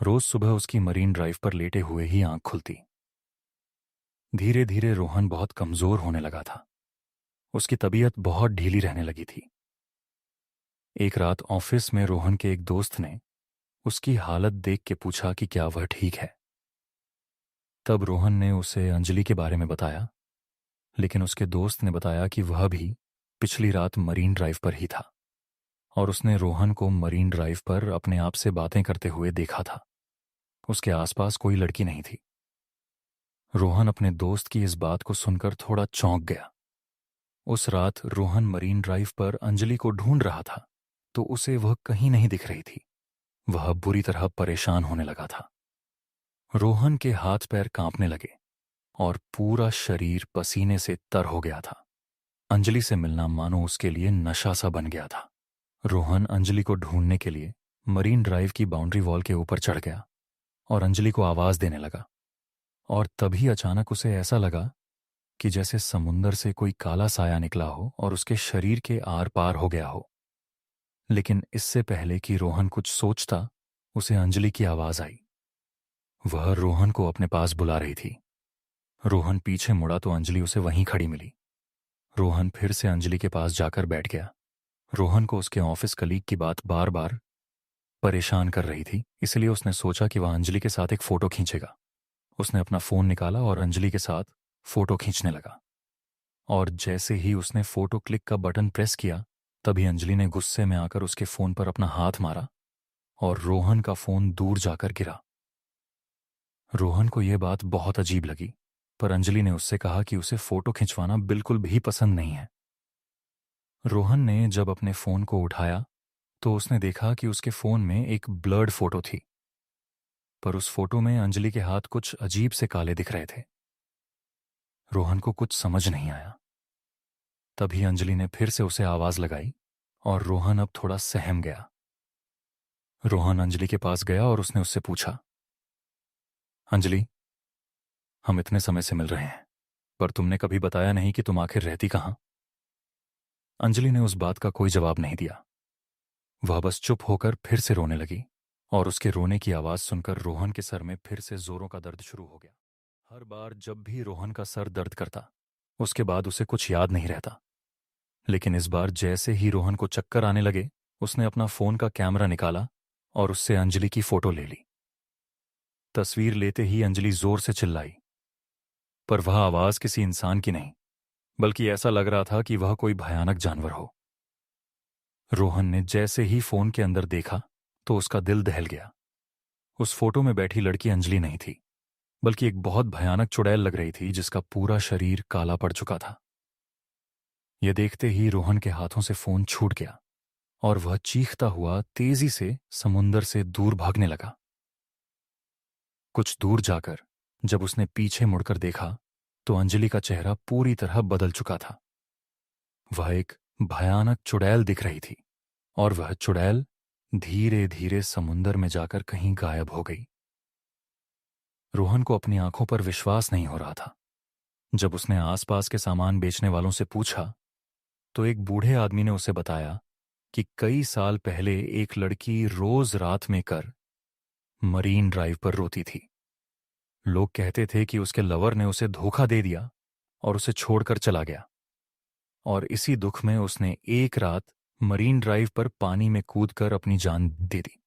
रोज सुबह उसकी मरीन ड्राइव पर लेटे हुए ही आंख खुलती। धीरे धीरे रोहन बहुत कमजोर होने लगा था। उसकी तबीयत बहुत ढीली रहने लगी थी। एक रात ऑफिस में रोहन के एक दोस्त ने उसकी हालत देख के पूछा कि क्या वह ठीक है। तब रोहन ने उसे अंजलि के बारे में बताया, लेकिन उसके दोस्त ने बताया कि वह भी पिछली रात मरीन ड्राइव पर ही था और उसने रोहन को मरीन ड्राइव पर अपने आप से बातें करते हुए देखा था। उसके आसपास कोई लड़की नहीं थी। रोहन अपने दोस्त की इस बात को सुनकर थोड़ा चौंक गया। उस रात रोहन मरीन ड्राइव पर अंजलि को ढूंढ रहा था तो उसे वह कहीं नहीं दिख रही थी। वह बुरी तरह परेशान होने लगा था। रोहन के हाथ पैर कांपने लगे और पूरा शरीर पसीने से तर हो गया था। अंजलि से मिलना मानो उसके लिए नशा सा बन गया था। रोहन अंजलि को ढूंढने के लिए मरीन ड्राइव की बाउंड्री वॉल के ऊपर चढ़ गया और अंजलि को आवाज देने लगा और तभी अचानक उसे ऐसा लगा कि जैसे समुंदर से कोई काला साया निकला हो और उसके शरीर के आर पार हो गया हो। लेकिन इससे पहले कि रोहन कुछ सोचता, उसे अंजलि की आवाज आई। वह रोहन को अपने पास बुला रही थी। रोहन पीछे मुड़ा तो अंजलि उसे वहीं खड़ी मिली। रोहन फिर से अंजलि के पास जाकर बैठ गया। रोहन को उसके ऑफिस कलीग की बात बार बार परेशान कर रही थी, इसलिए उसने सोचा कि वह अंजलि के साथ एक फोटो खींचेगा। उसने अपना फोन निकाला और अंजलि के साथ फोटो खींचने लगा। और जैसे ही उसने फोटो क्लिक का बटन प्रेस किया, तभी अंजलि ने गुस्से में आकर उसके फोन पर अपना हाथ मारा और रोहन का फोन दूर जाकर गिरा। रोहन को यह बात बहुत अजीब लगी, पर अंजलि ने उससे कहा कि उसे फोटो खिंचवाना बिल्कुल भी पसंद नहीं है। रोहन ने जब अपने फोन को उठाया तो उसने देखा कि उसके फोन में एक ब्लर्ड फोटो थी, पर उस फोटो में अंजलि के हाथ कुछ अजीब से काले दिख रहे थे। रोहन को कुछ समझ नहीं आया। तभी अंजलि ने फिर से उसे आवाज लगाई और रोहन अब थोड़ा सहम गया। रोहन अंजलि के पास गया और उसने उससे पूछा, अंजलि, हम इतने समय से मिल रहे हैं, पर तुमने कभी बताया नहीं कि तुम आखिर रहती कहां? अंजलि ने उस बात का कोई जवाब नहीं दिया। वह बस चुप होकर फिर से रोने लगी और उसके रोने की आवाज सुनकर रोहन के सर में फिर से जोरों का दर्द शुरू हो गया। हर बार जब भी रोहन का सर दर्द करता, उसके बाद उसे कुछ याद नहीं रहता। लेकिन इस बार जैसे ही रोहन को चक्कर आने लगे, उसने अपना फोन का कैमरा निकाला और उससे अंजलि की फोटो ले ली। तस्वीर लेते ही अंजलि जोर से चिल्लाई, पर वह आवाज किसी इंसान की नहीं, बल्कि ऐसा लग रहा था कि वह कोई भयानक जानवर हो। रोहन ने जैसे ही फोन के अंदर देखा तो उसका दिल दहल गया। उस फोटो में बैठी लड़की अंजलि नहीं थी, बल्कि एक बहुत भयानक चुड़ैल लग रही थी जिसका पूरा शरीर काला पड़ चुका था। यह देखते ही रोहन के हाथों से फोन छूट गया और वह चीखता हुआ तेजी से समुंदर से दूर भागने लगा। कुछ दूर जाकर जब उसने पीछे मुड़कर देखा तो अंजलि का चेहरा पूरी तरह बदल चुका था। वह एक भयानक चुड़ैल दिख रही थी और वह चुड़ैल धीरे धीरे समुंदर में जाकर कहीं गायब हो गई। रोहन को अपनी आंखों पर विश्वास नहीं हो रहा था। जब उसने आसपास के सामान बेचने वालों से पूछा तो एक बूढ़े आदमी ने उसे बताया कि कई साल पहले एक लड़की रोज रात में कर मरीन ड्राइव पर रोती थी। लोग कहते थे कि उसके लवर ने उसे धोखा दे दिया और उसे छोड़कर चला गया, और इसी दुख में उसने एक रात मरीन ड्राइव पर पानी में कूदकर अपनी जान दे दी।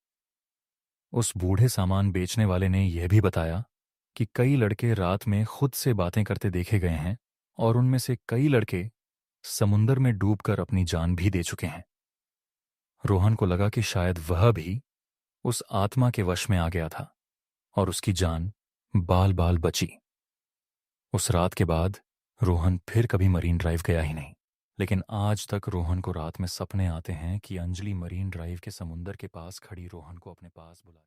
उस बूढ़े सामान बेचने वाले ने यह भी बताया कि कई लड़के रात में खुद से बातें करते देखे गए हैं और उनमें से कई लड़के समुंदर में डूबकर अपनी जान भी दे चुके हैं। रोहन को लगा कि शायद वह भी उस आत्मा के वश में आ गया था और उसकी जान बाल बाल बची। उस रात के बाद रोहन फिर कभी मरीन ड्राइव गया ही नहीं, लेकिन आज तक रोहन को रात में सपने आते हैं कि अंजलि मरीन ड्राइव के समुंदर के पास खड़ी रोहन को अपने पास बुला